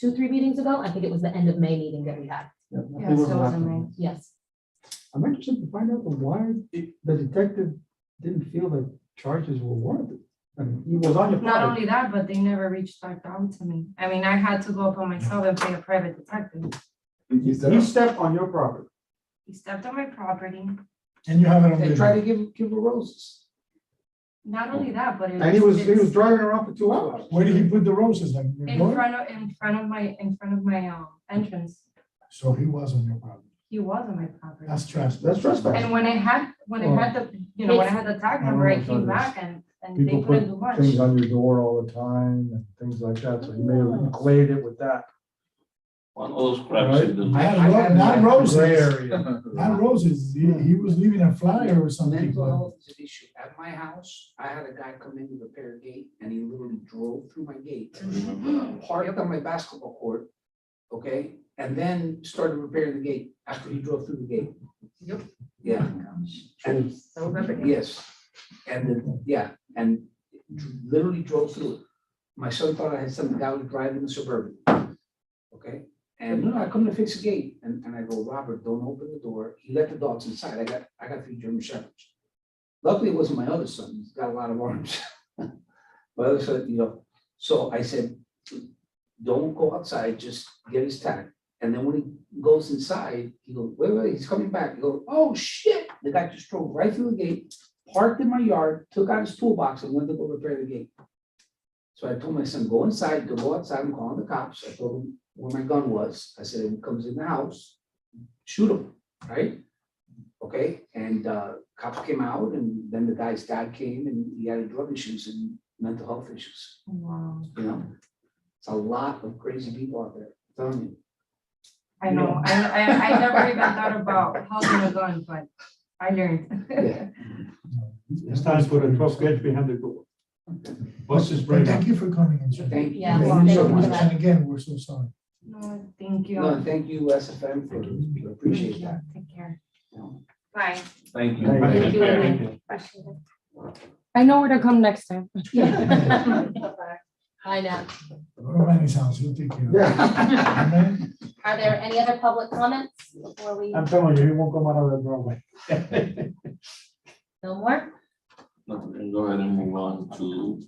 2-3 meetings ago. I think it was the end of May meeting that we had. Yes, it was amazing. Yes. I'm interested to find out why the detective didn't feel that charges were warranted. I mean, he was on your. Not only that, but they never reached back out to me. I mean, I had to go up on myself and pay a private detective. He stepped on your property. He stepped on my property. And you have it on They tried video. to give her roses. Not only that, but it And he was it's driving around for 2 hours. Where did he put the roses then? Your in door? front of my entrance. So he was on your property. He was on my property. That's trespass. That's trespass. And when I had the tag number, I came back and they People couldn't do put much. things on your door all the time and things like that, so he may have equated it with that. One of those cracks in the. Not roses, not roses, he was leaving a flyer or something. Mental but- health is an issue. At my house, I had a guy come in to repair a gate and he literally drove through my gate, parked on my basketball court, okay? And then started repairing the gate after he drove through the gate. Yep. Yeah. And, yes, and literally drove through it. My son thought I had some guy was driving the Suburban. Okay, and no, I come to fix the gate, and I go, Robert, don't open the door. He let the dogs inside. I got 3 German Shepherds. Luckily, it wasn't my other son. He's got a lot of arms. My other son, you know, so I said, don't go outside, just get his tag. And then when he goes inside, he goes, wait, he's coming back. He goes, oh shit! The guy just drove right through the gate, parked in my yard, took out his toolbox, and went to go repair the gate. So I told my son, go inside, don't go outside, I'm calling the cops. I told him where my gun was. I said, if he comes in the house, shoot him, right? Okay, and cops came out, and then the guy's dad came, and he had drug issues and mental health issues. Wow. You know, it's a lot of crazy people out there. I'm telling you. I know, I never even thought about holding a gun, but I learned. Yeah. It's time to put a 12 gauge behind the door. Buses But break thank you for coming in. sir. Thank you. Yeah, Thank you so thank you much. for that. And again, we're so sorry. No, thank you. No, thank you, SFM, for appreciate that. Take care. you know. Bye. Thank you. Thank you, Amy. I know where to come next time. I know. Go to Manny's house, he'll take care of it. Amen. Are there any other public comments before we, I'm telling you, he won't come out of the driveway. no more? No, and go ahead and move on to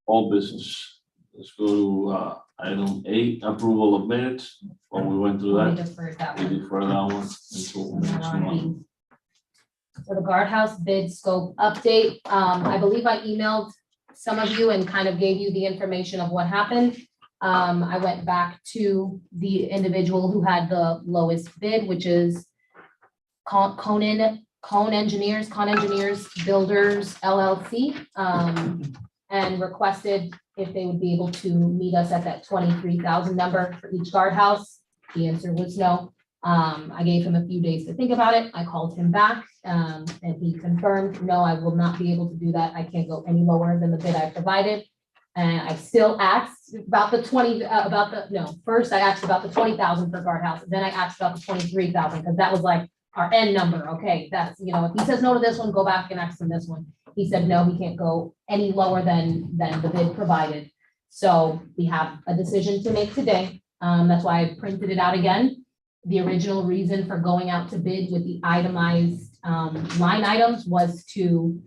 all business. Let's go to item 8, approval of minutes. When we went through We that, deferred that we one. defer that one until next month. So the guardhouse bid scope update, I believe I emailed some of you and kind of gave you the information of what happened. I went back to the individual who had the lowest bid, which is Cone Engineers Builders LLC, and requested if they would be able to meet us at that 23,000 number for each guardhouse. The answer was no. I gave him a few days to think about it. I called him back, and he confirmed, no, I will not be able to do that. I can't go any lower than the bid I provided. And I still asked about the first I asked about the 20,000 per guardhouse, then I asked about the 23,000, because that was like our end number. Okay, that's, you know, if he says no to this one, go back and ask him this one. He said, no, he can't go any lower than the bid provided. So we have a decision to make today. That's why I printed it out again. The original reason for going out to bid with the itemized line items was to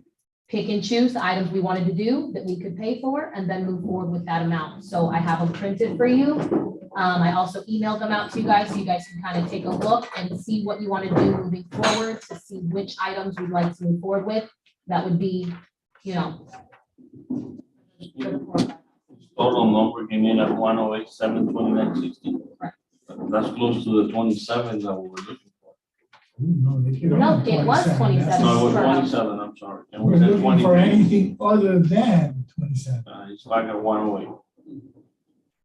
pick and choose the items we wanted to do that we could pay for and then move forward with that amount. So I have them printed for you. I also emailed them out to you guys, so you guys can kind of take a look and see what you want to do moving forward, to see which items we'd like to move forward with. That would be, you know. Total number came in at 108,729.60. That's close to the 27 that we were looking for. No, they came No, up it was 27. No, it was per house. 27, I'm sorry. And We're we said looking for 23. anything other than 27. It's back at 108.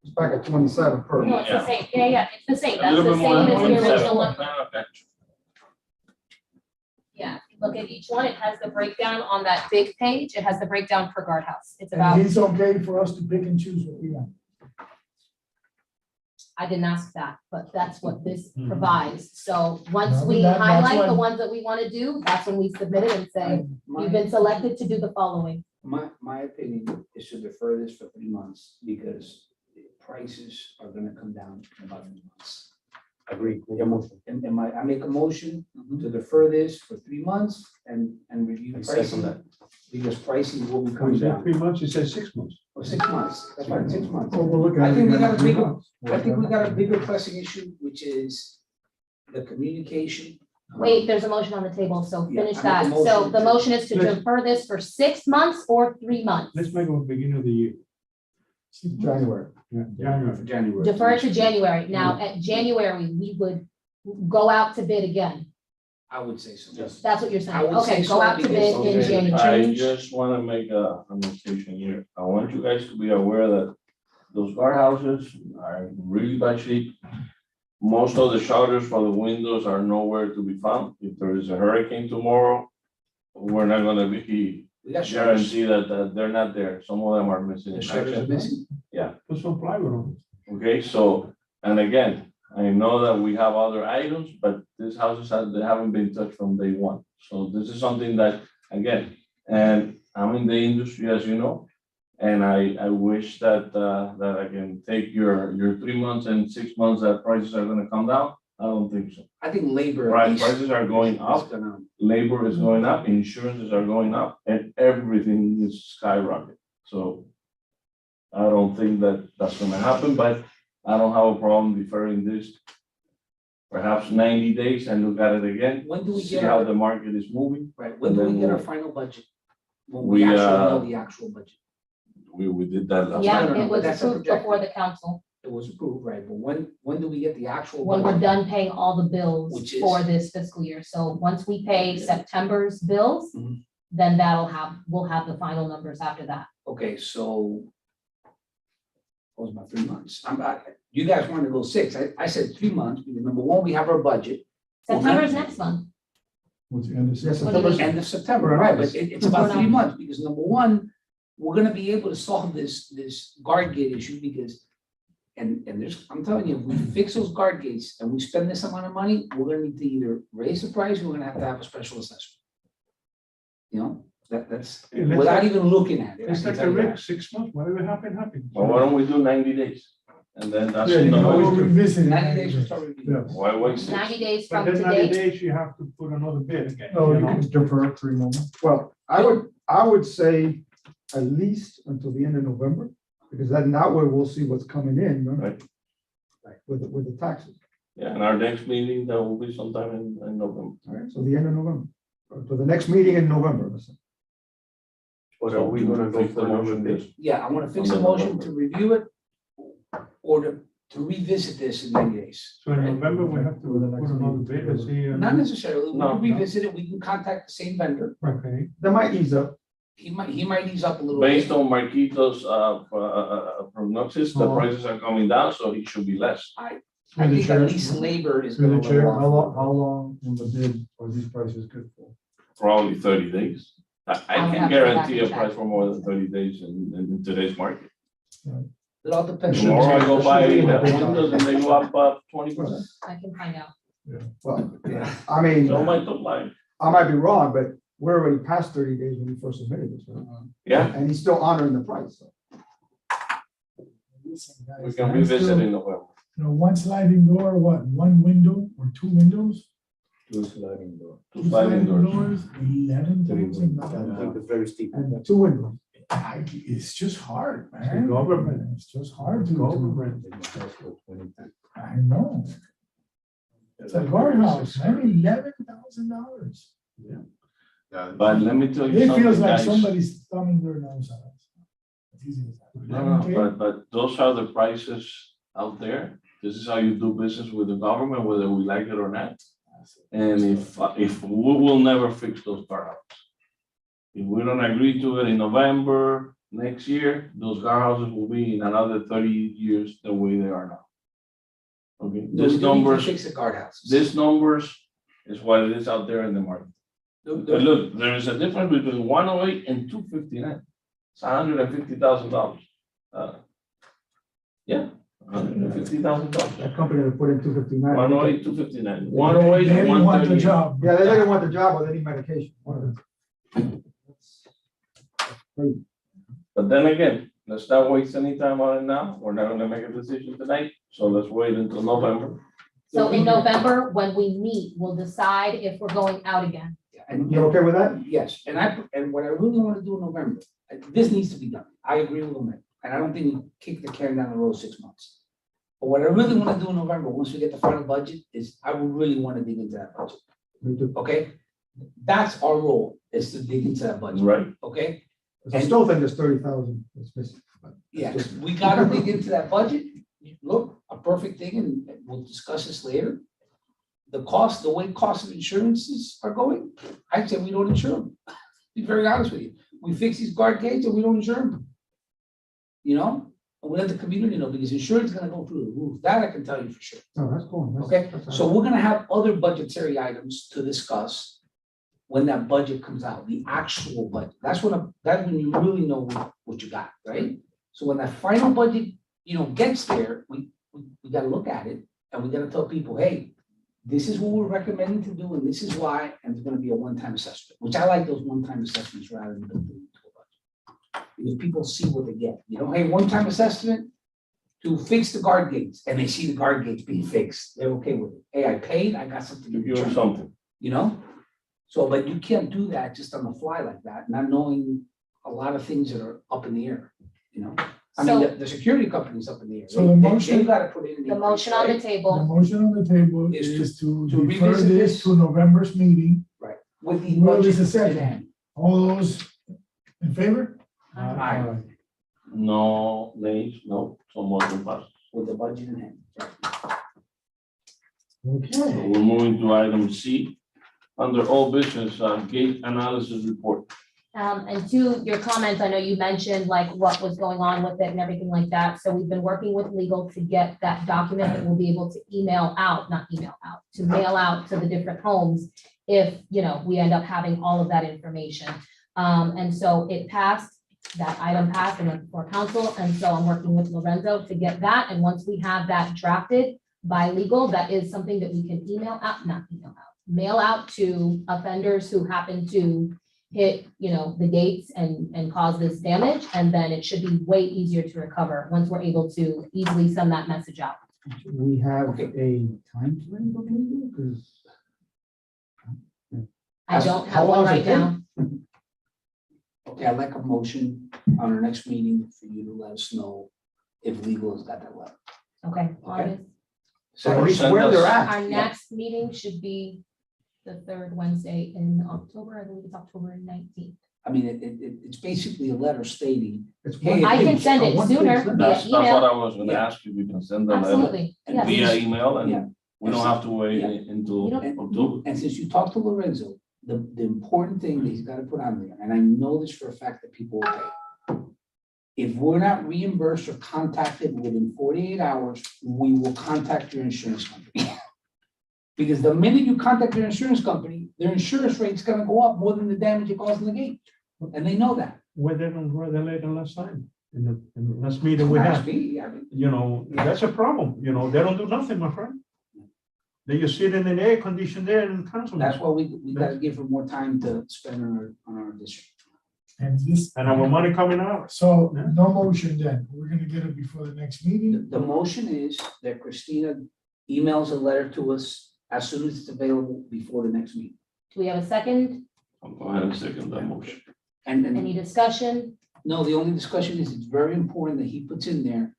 It's back at 27 per. No, it's the same. Yeah, it's the same. A That's little the bit more same than as the 27. original one. Okay. Yeah, if you look at each one, it has the breakdown on that big page. It has the breakdown per guardhouse. It's And about, he's okay for us to pick and choose what we want. I didn't ask that, but that's what this provides. So once No, we that's highlight the what- ones that we want to do, that's when we submit it and say, you've been selected to do the following. My opinion is to defer this for 3 months because prices are gonna come down in about 3 months. Agree, make a motion. And I make a motion to defer this for 3 months and review I second pricing, that. because pricing will be You coming said down. 3 months, you said 6 months. Or 6 months, that's right, 6 months. Well, we're looking I at think we it got a in 3 bigger, months. I think we got a bigger pressing issue, which is the communication. Wait, there's a motion on the table, so Yeah, finish I that. make a So motion the to- motion is to Let's- defer this for 6 months or 3 months. Let's make it the beginning of the year. January. Yeah, For January. January. Defer it to January. Now, at January, we would go out to bid again. I would say so. Yes. That's what you're I saying. would say Okay, so go out to because- bid in Okay, January. I just want to make a notation here. I want you guys to be aware that those guardhouses are in really bad shape. Most of the shutters for the windows are nowhere to be found. If there is a hurricane tomorrow, we're not gonna be We got shutters. guarantee that they're not there. Some of them are missing. The in shutters are action. missing. Yeah, Put some plywood on okay, so, and again, I know that we have other items, but these houses they haven't been touched from day one. So this is something that, again, and I'm in the industry, as you know, and I wish that, that I can take your 3 months and 6 months that prices are gonna come down. I don't think so. I think labor. at least Prices are going is up, gonna- labor is going up, insurances are going up, and everything is skyrocketing. So I don't think that that's gonna happen, but I don't have a problem deferring this perhaps 90 days and look at it again, When do we see get how our, the market is moving. right, when do we then get our we'll- final budget? When We, we actually know the actual budget. We did that last. Yeah, no, no, it was that's a approved projected. before the council. It was approved, right, but when do we get the actual? When we're budget? done paying all the bills Which is? for this fiscal year. So once we pay September's bills, Mhm. then we'll have the final numbers after that. Okay, so. What was my 3 months? You guys wanted to go 6. I said 3 months, because number one, we have our budget. September's next month. What's the end of Yes, September? September. End of September, right, but it's about 3 months, because number one, we're gonna be able to solve this guard gate issue, because. And there's, I'm telling you, if we fix those guard gates and we spend this amount of money, we're gonna need to either raise the price, or we're gonna have a special assessment. You know, that's, Yeah, let's without have- even looking at it. I It's can like tell a you rig, that. 6 months, whatever happened. Well, why don't we do 90 days? And then that's. Yeah, you can enough. always revisit it. 90 days, we'll start reviewing. Yeah. Why wait 6? 90 days But from then 90 today. days, you have to put another bid again. Oh, you you know? can defer 3 months. Well, I would say at least until the end of November, because then that way we'll see what's coming in, Right. with the taxes. Yeah, and our next meeting, that will be sometime in November. All right, so the end of November, or to the next meeting in November. let's say. But are we gonna go Fix for the another motion, bid? yes. Yeah, I wanna fix a motion to review it, or to revisit this in 90 days. So in November, we have to For the put next another meeting. bid and see. Not necessarily, we No, can revisit it, we can contact the same vendor, Okay. That might ease up. he might ease up a little bit. Based on Marquito's prognosis, the Oh. prices are coming down, so it should be less. I Through the think chair. at least labor is Through gonna the chair, roll off. how long in the bid are these prices good for? Probably 30 days. I I'll have can to go back guarantee a and check. price for more than 30 days in today's market. It all depends. Tomorrow I go buy Should be the in the windows and they go up 20%. I can find out. Well, I mean, So my top line, I might be wrong, but we're already past 30 days when we first submitted this, right? yeah, And he's still honoring the price. so. Listen, guys, we can I'm revisit still- in November. You know, one sliding door, what, one window or two windows? Two sliding doors. Two sliding doors, $11,000. I think it's very steep. And 2 windows. It's just hard, The man. government. It's just hard to. Government. I know. It's a guardhouse, man, $11,000. But let me tell you It something, feels like guys. somebody's thumbing their nose at us. It's easy as that. No, $11K? but those are the prices out there. This is how you do business with the government, whether we like it or not. And if we will never fix those guardhouses. If we don't agree to it in November next year, those guardhouses will be in another 30 years the way they are now. Okay, We this need to numbers, Fix the guardhouses. this numbers is what it is out there in the market. But look, there is a difference between 108 and 259. It's $150,000. Yeah, $150,000. That company that put in 259. 108, 259. 108, They didn't want the 138. job. Yeah, they didn't want the job or they need medication. One of them. But then again, let's not waste any time on it now. We're not gonna make a decision tonight, so let's wait until November. So in November, when we meet, we'll decide if we're going out again. And You okay with that? yes, and what I really wanna do in November, this needs to be done. I agree with them, and I don't think we kick the can down the road 6 months. But what I really wanna do in November, once we get the final budget, is I would really wanna dig into that budget, Me too. okay? That's our role, is to dig into that budget, Right. okay? I still think there's 30,000 that's missing. but Yeah, we gotta dig into that budget. Look, a perfect thing, and we'll discuss this later. The cost, the way costs of insurances are going, I'd say we don't insure them. Be very honest with you. We fix these guard gates and we don't insure them. You know, And we let the community know, because insurance is gonna go through the roof, that I can tell you for sure. No, that's cool. Okay, so we're gonna have other budgetary items to discuss when that budget comes out, the actual budget. That's when you really know what you got, right? So when that final budget, gets there, we gotta look at it and we gotta tell people, hey, this is what we're recommending to do and this is why, and it's gonna be a one-time assessment, which I like those one-time assessments rather than building into a budget. Because people see what they get, hey, one-time assessment to fix the guard gates, and they see the guard gates being fixed, they're okay with it. Hey, I paid, I got something to Give you return. something. So, but you can't do that just on the fly like that, not knowing a lot of things that are up in the air, I mean, the security company's up in the air. So the motion- They've got to put in. The motion on the The table, motion on the table Is is to to defer revisit this this. to November's meeting. With the Well, budget it's a in second. hand. All those in favor? Aye. No nays, no, so motion passes. With the budget in hand. So Okay. we're moving to item C, under all business, gate analysis report. and to your comments, I know you mentioned like what was going on with it and everything like that. So we've been working with legal to get that document that we'll be able to to mail out to the different homes if, we end up having all of that information. And so it passed, that item passed and went before council. And so I'm working with Lorenzo to get that. And once we have that drafted by legal, that is something that we can mail out to offenders who happen to hit, the gates and cause this damage. And then it should be way easier to recover once we're able to easily send that message out. We have a time frame for legal, because. I don't How have long one does it right now. Okay, I'd like a motion on our next meeting for you to let us know if legal has got that letter. Okay. Okay. So at least where they're at. Our next meeting should be the third Wednesday in October. I believe it's October 19th. I mean, it's basically a letter stating. It's Hey, I can send it sooner via That's what email. I was gonna ask you, we can send the letter Absolutely. Yes. via email Yeah. and we don't have to wait Yeah. until October. And since you talked to Lorenzo, the important thing that he's got to put on there, and I know this for a fact that people will pay. If we're not reimbursed or contacted within 48 hours, we will contact your insurance company. Because the minute you contact your insurance company, their insurance rate's gonna go up more than the damage it caused in the gate. And they know that. Why they don't write the letter last time, in the last meeting we Ask had, me, I mean, that's a problem, they don't do nothing, my friend. They just sit in an air conditioned there and cancel. that's why we gotta give her more time to spend on our district. And this. And our money coming out. So no motion then. We're gonna get it before the next meeting. The motion is that Christina emails a letter to us as soon as it's available before the next meeting. Do we have a second? I'll go ahead and second that motion. And Any discussion? no, the only discussion is it's very important that he puts in there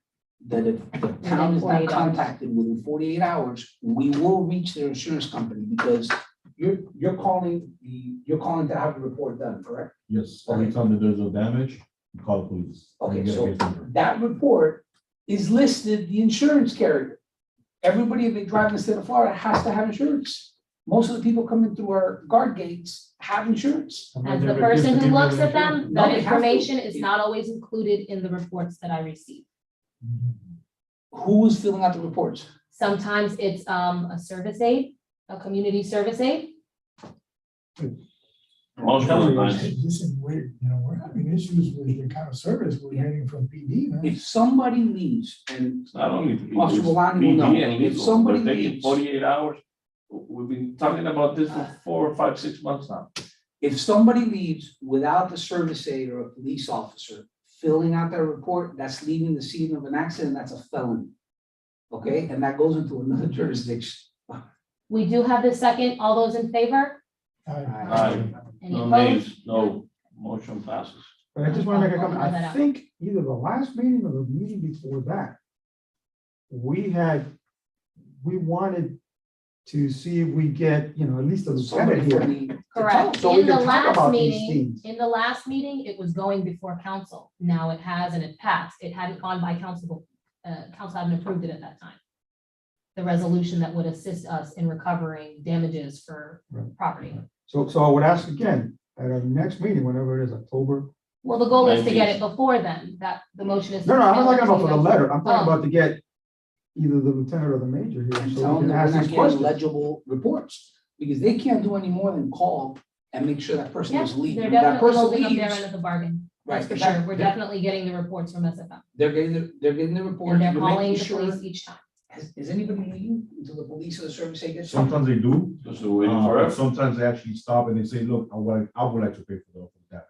that if the town is 48 not hours. contacted within 48 hours, we will reach their insurance company because you're calling to have the report done, correct? Yes, every time that there's a damage, call police. Okay, so that report is listed the insurance carrier. Everybody that drives in the state of Florida has to have insurance. Most of the people coming through our guard gates have insurance. As the person who looks at them, No, that they have to. information is not always included in the reports that I receive. Who is filling out the reports? Sometimes it's a service aid, a community service aid. Most of the time, Listen, we're having issues with the kind of service we're getting from PD, man. If somebody leaves and it's not only. it's Officer Bolani will know. PD and If legal, somebody they're taking leaves- 48 hours. We've been talking about this for 4 or 5, 6 months now. if somebody leaves without the service aid or a police officer filling out their report, that's leaving the scene of an accident, that's a felony. Okay, and that goes into another jurisdiction. We do have the second. All those in favor? Aye. Any No opposed? nays, no, motion passes. But I just want to make a comment. I'll that I out. think either the last meeting or the meeting before that, we wanted to see if we get, at least a Somebody lieutenant for here. the. Correct. So we In the can talk last about these meeting, things. in the last meeting, it was going before council. Now it has and it passed. It hadn't gone by council. Council hadn't approved it at that time. The resolution that would assist us in recovering damages for Right. property. So I would ask again, at our next meeting, whenever it is, October Well, the goal is to get it before then, that the motion is. No, no, I'm not talking about for the to- letter. I'm talking Oh. about to get either the lieutenant or the major here. And So tell we them can that ask we're not these getting questions. legible reports, because they can't do any more than call and make sure that person Yeah, is leaving. they're If that definitely person holding up their leaves, end of the bargain. That's right, for that- sure. We're definitely getting the reports from SFM. they're getting the report. And they're you're calling making the sure- police each time. Is anybody leaving until the police or the service say gets? Sometimes they do. Just waiting But forever. sometimes they actually stop and they say, look, I would like to pay for the damages.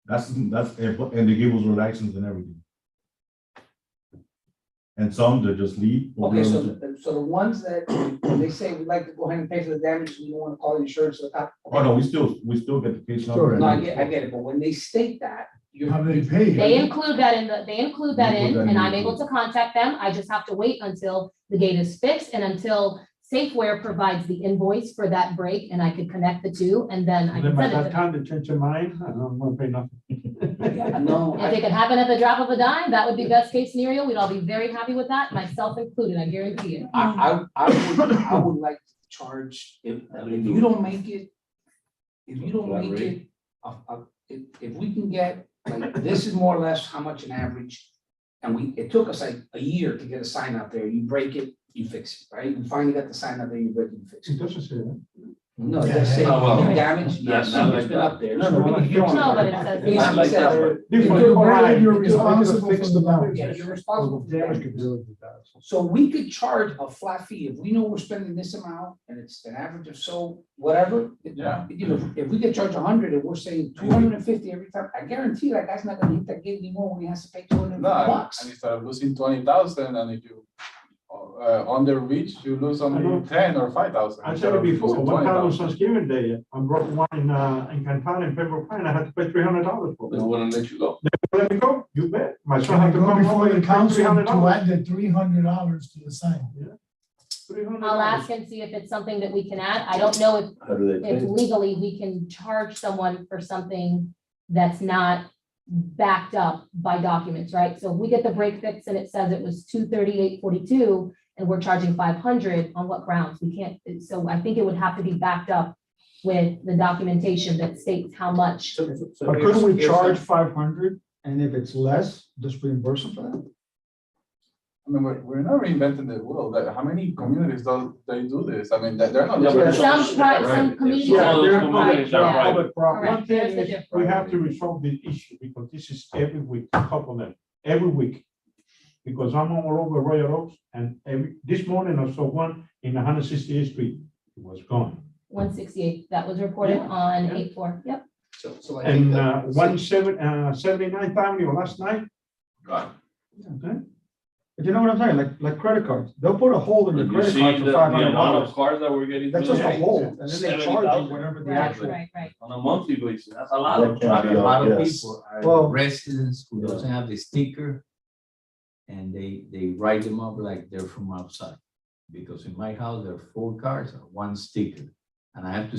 That's, and they give us the license and everything. And some they just leave. or Okay, so, they'll- so the ones that, when they say we'd like to go ahead and pay for the damages, we don't want to call the insurance to the top. Oh, no, we still get the case number. No, I and- get it, but when they state that, you're. How do they pay? They include that in the, they include that in, Include that and in. I'm able to contact them. I just have to wait until the gate is fixed and until Safeware provides the invoice for that break and I could connect the two and then I And can then by send it to that them. time they change their mind, I don't want to pay nothing. Yeah, no, If it could happen at the drop of a dime, that would be best case scenario. We'd all be very happy with that, myself included, I guarantee you. I would like to charge, if you don't make it, if we can get, like, this is more or less how much an average. And it took us like a year to get a sign out there. You break it, you fix it, right? We finally got the sign out there, you break it, you fix it. It doesn't say that. No, it just say Oh, well. you damage, yes, Not it's like been that. up there. No, no, So we- you don't No, wanna- but it says- Basically Not like says- that. If You're you right, you're you're responsible fix for the the damage. Yeah, you're responsible for Damage damage. could do it with that. So we could charge a flat fee, if we know we're spending this amount and it's an average of so, whatever. Yeah. You know, if we get charged 100 and we're saying 250 every time, I guarantee that guy's not gonna hit that gate anymore when he has to pay 250 No, bucks. and instead of losing 20,000, and if you under reach, you lose I know. only 10 or 5,000. I instead said it of before, losing one time on 20,000. Thanksgiving Day, I brought one in Cantana in Pembroke Pines, I had to pay $300 for They it. wouldn't let you go. Let me go, you bet. My son Can I had to go come before home the and pay council to $300. add the $300 to the sign? $300. I'll ask and see if it's something that we can add. I don't know How do they if pay? legally we can charge someone for something that's not backed up by documents, right? So if we get the break fix and it says it was 238.42 and we're charging 500, on what grounds? We can't, so I think it would have to be backed up with the documentation that states how much. But couldn't we charge 500 and if it's less, just reimburse them for that? I mean, we're not reinventing the wheel. How many communities they do this? I mean, they're not. Yeah, but Some communities. Yeah, All they're those communities are Yeah. private. public property. Correct. One thing There's the is, difference. we have to resolve this issue because this is every week, a couple of them, every week. Because I'm all over Royal Oaks and this morning I saw one in 168th Street, it was gone. 168, that was reported on Yeah. 8/4, yep. So I think And that- 79th Avenue last night, God. okay? But you know what I'm saying, like credit cards, they'll put a hole in But your you credit see card the for the $500. amount of cars that we're getting. That's through just a the hole, gate. and then they charge you 70,000. whatever the Right, actual. right. On a monthly basis, that's a lot of A traffic. lot of yes. people Well- are residents who doesn't have the sticker. And they write them up like they're from outside. Because in my house, there are 4 cars and 1 sticker. And I have to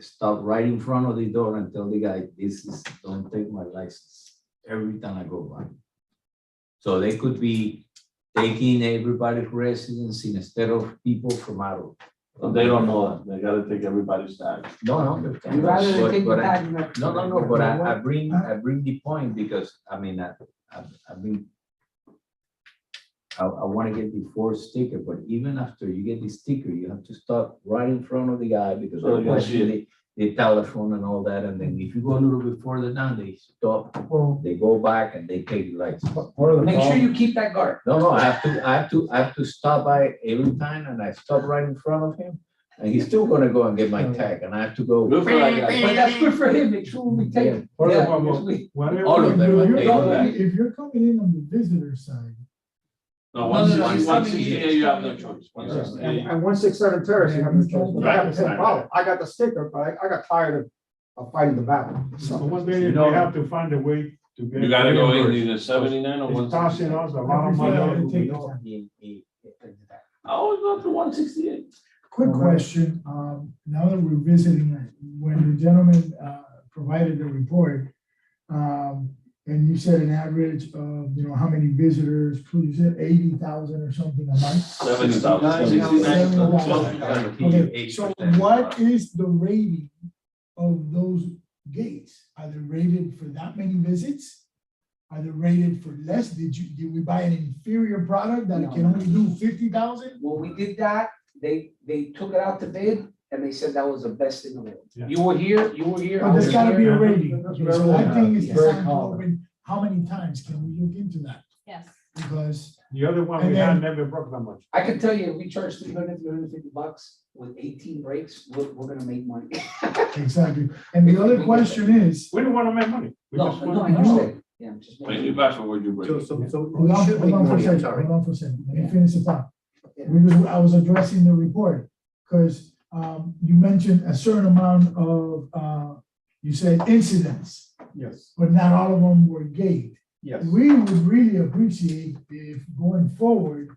stop right in front of the door and tell the guy, don't take my license every time I go by. So they could be taking everybody's residence instead of people from out. But they don't know that. They gotta take everybody's tag. No, I understand. You rather than But- take the but I- tag, you have- No, but I bring the point because, I mean, I've been. I want to get the 4th sticker, but even after you get the sticker, you have to stop right in front of the guy because So they can otherwise see the telephone and all that, and then if you go a little bit further down, they stop, they go back and they take the lights. Make sure you keep that guard. No, I have to stop by every time and I stop right in front of him. And he's still gonna go and get my tag and I have to go. Good for that guy. But that's good for him, make sure we take it. Yeah, because we- All of them, If they you're go back. coming- if you're coming in on the visitor side, No, No, once no, no, you he's once coming you in. see it, you have no choice. Once you see it. And 167 Terrace, you have no choice. But I have the same problem. I got the sticker, but I got tired of fighting the battle. So one thing You is know- we have to find a way to get. You gotta go in reimbursed. either 79 or It's costing 168. us a lot of I prefer money. to take the time. I always go to 168. Quick question, now that we're visiting, when the gentleman provided the report, and you said an average of, how many visitors, you said 80,000 or something a month? 70,000. 69, 12%. Okay, so what is the rating of those gates? Are they rated for that many visits? Are they rated for less? Did we buy an inferior product that No. can only do 50,000? When we did that, they took it out to bid and they said that was the best thing available. Yeah. You were here, you were here. But I there's was gotta be here. a rating. That's Okay, so very- that thing is yeah. Very designed to common. open, how many times can we look into that? Yes. Because, The other one And we had then- never broke that much. I can tell you, if we charge $350 with 18 brakes, we're gonna make money. exactly. And the other question is, We don't want to make money. We No, just no, want I to understand. Yeah, I'm just. Thank you guys for what you bring. So hold we on, should hold make on for a money, I'm second, sorry. hold on for a second. Let me finish the thought. I was addressing the report, because you mentioned a certain amount of, you said incidents, Yes, but not all of them were gate. yes. We would really appreciate if going forward,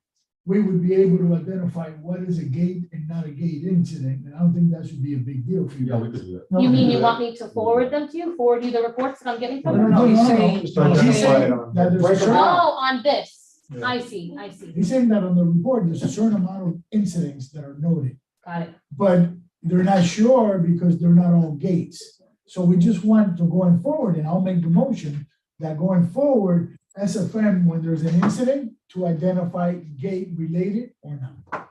we would be able to identify what is a gate and not a gate incident, and I don't think that should be a big deal for you. Yeah, we could do that. No, You mean no, you want me to forward them to you, forward you the reports that I'm getting from No, them? no, he's no, saying, Just identify He's saying it on- that there's a break it certain- down. Oh, on this. Yeah. I see, I see. He's saying that on the report, there's a certain amount of incidents that are noted, Got it. but they're not sure because they're not all gates. So we just want to going forward, and I'll make the motion that going forward, SFM, when there's an incident, to identify gate related or not.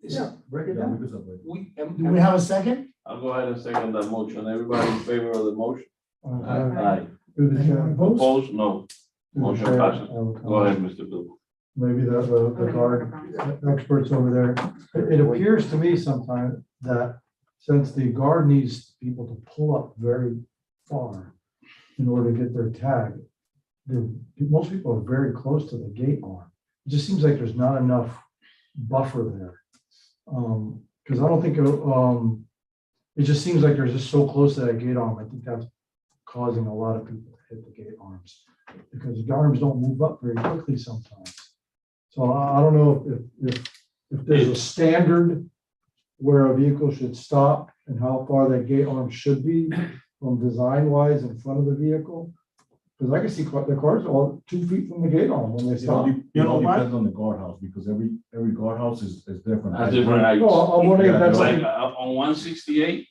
Yeah, Break it down. We could separate it. Do we have a second? I'll go ahead and second that motion. Everybody in favor of the motion? Aye. Through the chair. Anyone opposed? Opposed? No. Through the Motion chair, passes. I will Go ahead, comment. Mr. Bill. Maybe the guard experts over there. It appears to me sometimes that since the guard needs people to pull up very far in order to get their tag, most people are very close to the gate arm. It just seems like there's not enough buffer there. Because I don't think, it just seems like they're just so close to that gate arm. I think that's causing a lot of people to hit the gate arms. Because the arms don't move up very quickly sometimes. So I don't know if there's a standard where a vehicle should stop and how far that gate arm should be from design wise in front of the vehicle. Because I can see the cars all 2 feet from the gate arm when they stop. It all depends on the guardhouse, because every guardhouse is different. That's different heights. Oh, I'm wondering if that's Like like, on 168,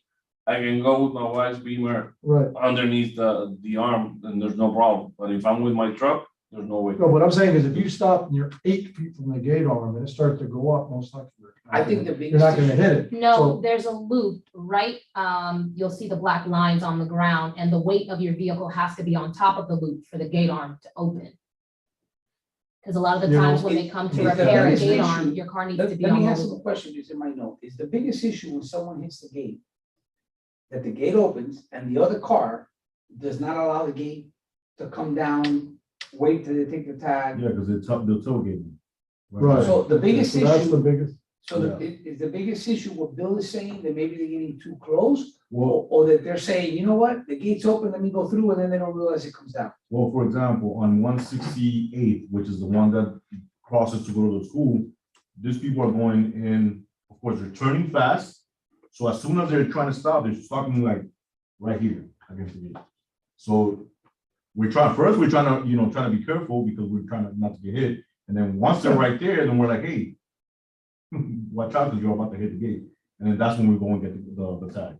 I can go with my wife's Beamer right. underneath the arm and there's no problem. But if I'm with my truck, there's no way. No, what I'm saying is if you stop and you're 8 feet from the gate arm and it starts to go up, most likely. I think the You're not biggest gonna hit it. No, So- there's a loop, right? You'll see the black lines on the ground and the weight of your vehicle has to be on top of the loop for the gate arm to open. Because a lot of the You know, times when they come to the repair a biggest gate issue- arm, your car needs to Let be let on me the ask you a loop. question, just in my note. Is the biggest issue when someone hits the gate, that the gate opens and the other car does not allow the gate to come down, wait till they take the tag? Yeah, because it's up, they'll tailgate. Right. So the biggest So that's the issue, biggest. so is the biggest issue what Bill is saying, that maybe they're getting too close? Well, Or that they're saying, you know what, the gate's open, let me go through, and then they don't realize it comes down? well, for example, on 168, which is the one that crosses to go to the school, these people are going in, of course, they're turning fast. So as soon as they're trying to stop, they're stopping like right here against the gate. So we're trying to, trying to be careful because we're trying to not to get hit. And then once they're right there, then we're like, hey, watch out because you're about to hit the gate. And then that's when we go and get the tag.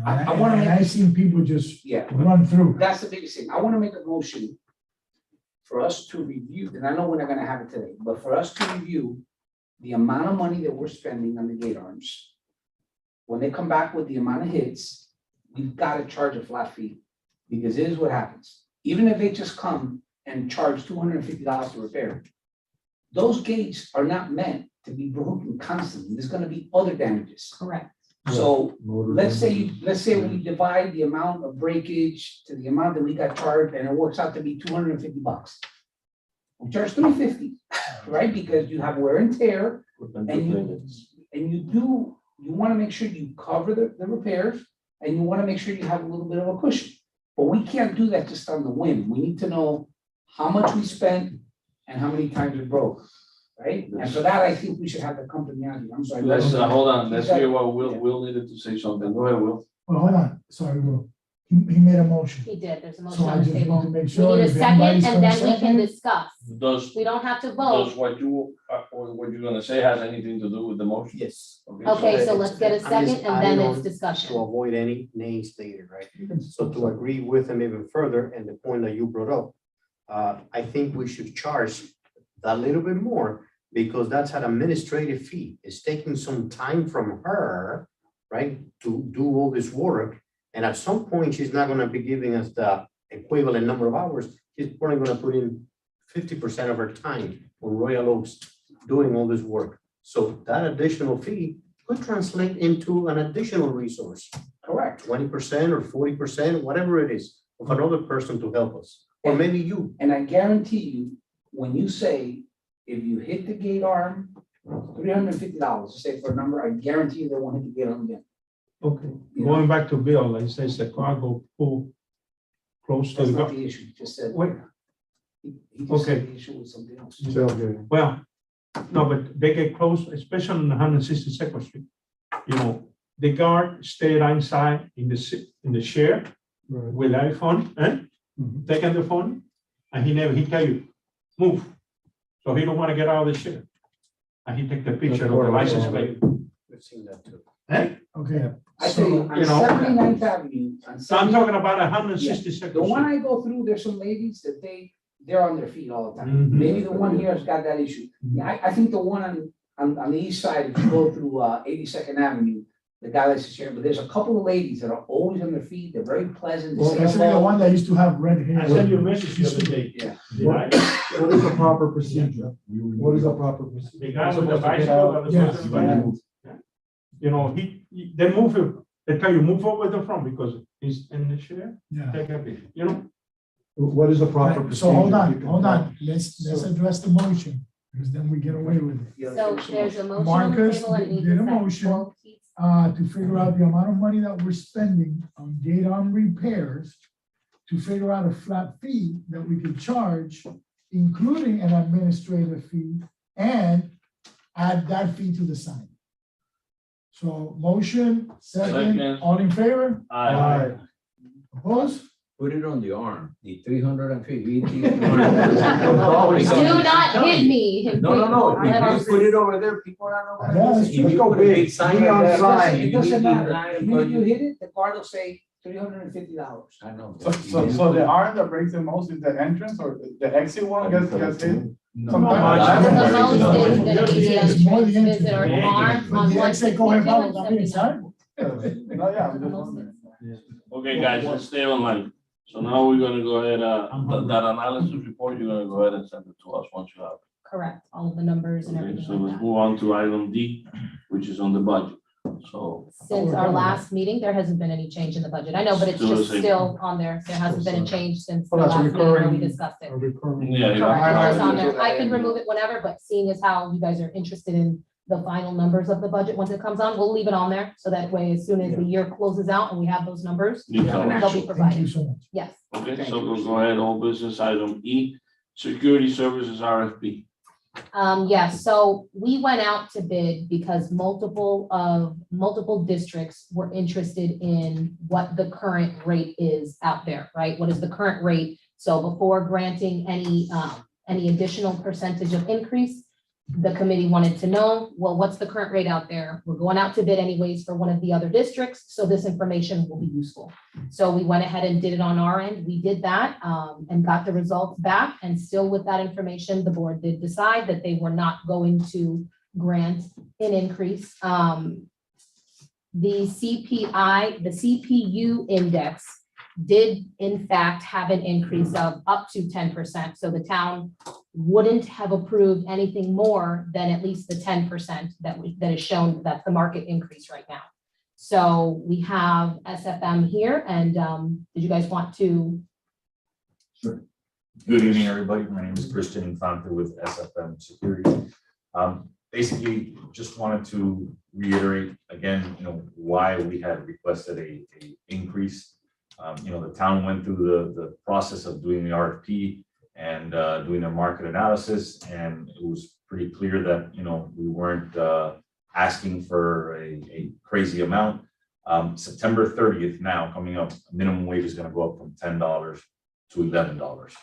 I wanna And make- I've seen people just Yeah. run through. That's the biggest thing. I want to make a motion for us to review, and I know we're not gonna have it today, but for us to review the amount of money that we're spending on the gate arms. When they come back with the amount of hits, we've got to charge a flat fee. Because here's what happens. Even if they just come and charge $250 to repair it, those gates are not meant to be broken constantly. There's gonna be other damages. Correct. So Motor let's damage. say we divide the amount of breakage to the amount that we got charged, and it works out to be $250. We charge $350, right? Because you have wear and tear, and you wanna make sure you cover the repairs, and you wanna make sure you have a little bit of a cushion. But we can't do that just on the whim. We need to know how much we spent and how many times it broke, right? And for that, I think we should have the company on here. I'm sorry. Let's, hold on, let's You got- hear what Will needed to say something. Go ahead, Will. Well, hold on, sorry, Will. He made a motion. He did, there's a motion So I on the just need table. to make We sure need a if second anybody's and gonna then we can second. discuss. Does, We don't have to does vote. what you, or what you're gonna say has anything to do with the motion? Yes. Okay, so it's- let's get a I'm just second and then adding it's on discussion. To avoid any nays later, right? So to agree with him even further, and the point that you brought up, I think we should charge a little bit more because that's an administrative fee. It's taking some time from her, right, to do all this work. And at some point, she's not gonna be giving us the equivalent number of hours. She's probably gonna put in 50% of her time on Royal Oaks doing all this work. So that additional fee could translate into an additional resource. Correct. 20% or 40%, whatever it is, of another person to help us, or maybe you. And I guarantee you, when you say, if you hit the gate arm, $350, say for a number, I guarantee you they won't hit the gate arm again. Okay, You know? going back to Bill, he says the car go pull close to That's the. not the issue, just said. Wait. He just said Okay. the issue with something else. Well, no, but they get close, especially on 162nd Street. You know, the guard stayed inside in the chair with iPhone, taking the phone, and he tell you, move. So he don't want to get out of the chair. And he take the picture of the license plate. We've seen that too. Okay. I tell you, on you know, 79th Avenue. on So I'm 79th talking about 162nd The one Street. I go through, there's some ladies that they're on their feet all the time. Mhm. Maybe the one here has got that issue. Yeah, I think the one on the east side, if you go through 82nd Avenue, the guy likes to share, but there's a couple of ladies that are always on their feet. They're very pleasant. they Well, say that's the hello. one that used to have red hair. I sent you a message the other day. Yeah. Right? What is the proper procedure? What is the proper procedure? The guy with the bicycle. that was Yes. on the bicycle. You know, they move him, they tell you move over the front because he's in the chair, Yeah. take a picture, you know? What is the proper Right, procedure? so hold You on, can hold tell. on, let's address the motion, because then we get away with it. So there's a motion on the Marcus table and it needs did a second. motion. Well, Keith, To figure out the amount of money that we're spending on gate arm repairs, to figure out a flat fee that we could charge, including an administrative fee, and add that fee to the sign. So motion, second, Second. all in favor? Aye. Opposed? Put it on the arm, the 350. Do not hit me. No, I have if you put it over there, people are not. Yeah, that's If true. you put a big sign Be on on that, sign. you It need doesn't to matter. deny it, Even but if you hit it, the guard will say $350. I know. So the arm that breaks the most is the entrance or the exit one gets hit? No, Sometimes- The that's most very is good. gonna be the It's more the entrance visit or entrance. arm But on the one exit going sixty-two out, and that means 79. No, yeah, I'm just wondering. Okay, guys, let's stay online. So now we're gonna go ahead, that analysis report, you're gonna go ahead and send it to us once you have it. Correct, all of the numbers and Okay, everything so like let's that. move on to item D, which is on the budget. So, Since our last meeting, there hasn't been any change in the budget. I know, but it's Still the just same. still on there. There hasn't been a change since the Well, that's a last meeting where we recurring- discussed it. A recurring. yeah. Correct, it's just on there. Yeah. I can remove it whenever, but seeing as how you guys are interested in the final numbers of the budget, once it comes on, we'll leave it on there. So that way, as soon as the year closes out and we have those numbers, You Yeah, tell an us. they'll be Thank you provided. so much. Yes. Okay, Thank so you. we'll go ahead, old business item E, security services RFP. Yes, so we went out to bid because multiple districts were interested in what the current rate is out there, right? What is the current rate? So before granting any additional percentage of increase, the committee wanted to know, well, what's the current rate out there? We're going out to bid anyways for one of the other districts, so this information will be useful. So we went ahead and did it on our end. We did that and got the results back. And still with that information, the board did decide that they were not going to grant an increase. The CPI, the CPU index did in fact have an increase of up to 10%. So the town wouldn't have approved anything more than at least the 10% that is shown, that's the market increase right now. So we have SFM here, and did you guys want to? Sure. Good evening, everybody. My name is Christian Infante with SFM Security. Basically, just wanted to reiterate again, why we had requested a increase. The town went through the process of doing the RFP and doing their market analysis, and it was pretty clear that we weren't asking for a crazy amount. September 30th now coming up, minimum wage is gonna go up from $10 to $11.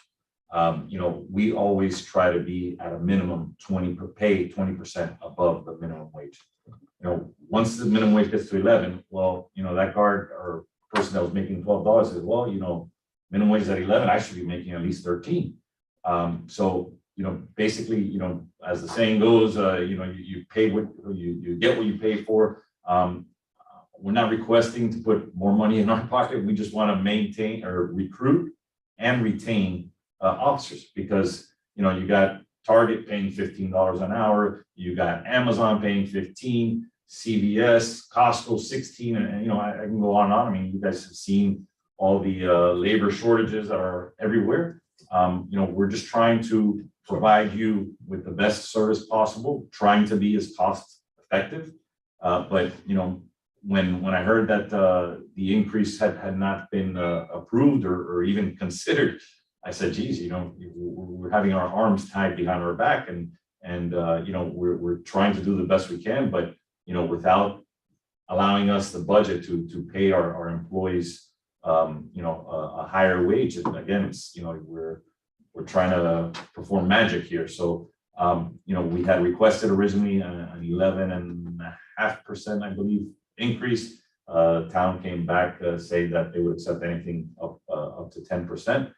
You know, we always try to be at a minimum 20% above the minimum wage. You know, once the minimum wage gets to 11, well, you know, that guard or person that was making $12 says, well, you know, minimum wage is at 11, I should be making at least 13. So, you know, basically, you know, as the saying goes, you know, you pay what you get what you pay for. We're not requesting to put more money in our pocket. We just want to maintain or recruit and retain officers, because, you know, you got Target paying $15 an hour, you got Amazon paying 15, CVS, Costco 16, and you know, I can go on and on. I mean, you guys have seen all the labor shortages that are everywhere. You know, we're just trying to provide you with the best service possible, trying to be as cost effective. But you know, when I heard that the increase had not been approved or even considered, I said, geez, you know, we're having our arms tied behind our back, and you know, we're trying to do the best we can, but you know, without allowing us the budget to pay our employees, you know, a higher wage. And again, it's, you know, we're trying to perform magic here. So, you know, we had requested originally an 11.5%, I believe, increase. Town came back saying that they would accept anything up to 10%.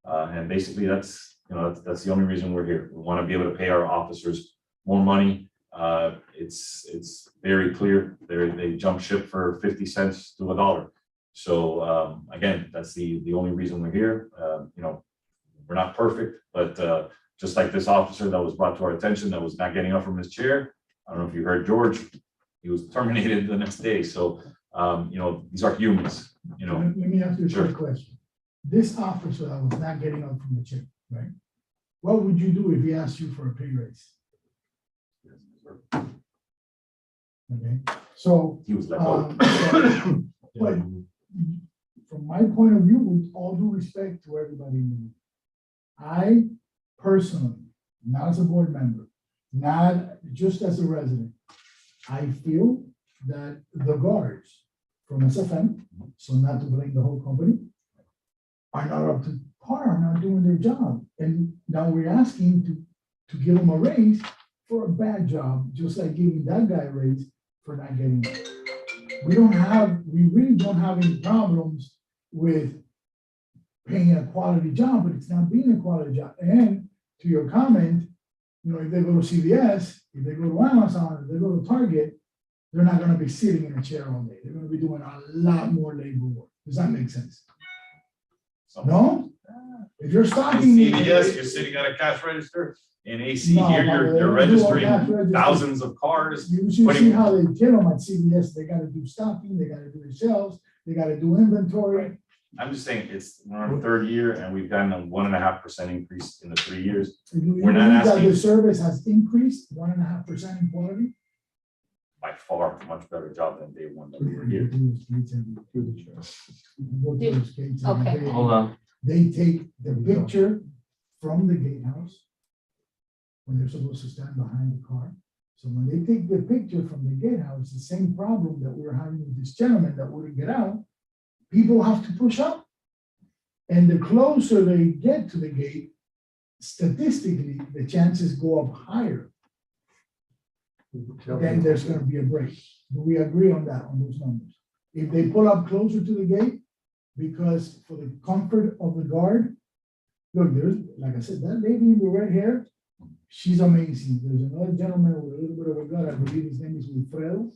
And basically that's, you know, that's the only reason we're here. We want to be able to pay our officers more money. It's very clear. They jump ship for 50 cents to $1. So again, that's the only reason we're here. You know, we're not perfect, but just like this officer that was brought to our attention that was not getting up from his chair. I don't know if you heard George, he was terminated the next day. So, you know, these are humans, you know. Let me ask you a Sure. quick question. This officer that was not getting up from the chair, right? What would you do if he asked you for a pay raise? Okay, so. He was let go. But from my point of view, with all due respect to everybody in the room, I personally, not as a board member, not just as a resident, I feel that the guards from SFM, so not to blame the whole company, are not up to par, are not doing their job. And now we're asking to give them a raise for a bad job, just like giving that guy a raise for not getting it. We really don't have any problems with paying a quality job, but it's not being a quality job. And to your comment, you know, if they go to CVS, if they go to Amazon, if they go to Target, they're not going to be sitting in a chair all day. They're going to be doing a lot more labor work. Does that make sense? No? If you're stocking. CVS, you're sitting at a cash register. In AC No, here, but you're they do all registering cash registers. thousands of cars. You should see how they get them at CVS. They got to do stocking, they got to do the shelves, they got to do inventory. I'm just saying, we're on the third year and we've gotten a 1.5% increase in the 3 years. Do you We're not believe that asking- the service has increased 1.5% in quality? By far, much better job than day one that we were here. Okay. Hold on. They take the picture from the gatehouse when they're supposed to stand behind the car. So when they take the picture from the gatehouse, the same problem that we were having with this gentleman that wouldn't get out, people have to push up. And the closer they get to the gate, statistically, the chances go up higher. Then there's going to be a break. Do we agree on that, on those numbers? If they pull up closer to the gate, because for the comfort of the guard, look, there's, like I said, that lady in the red hair, she's amazing. There's another gentleman with a little bit of a gun, I believe his name is Wilfredo.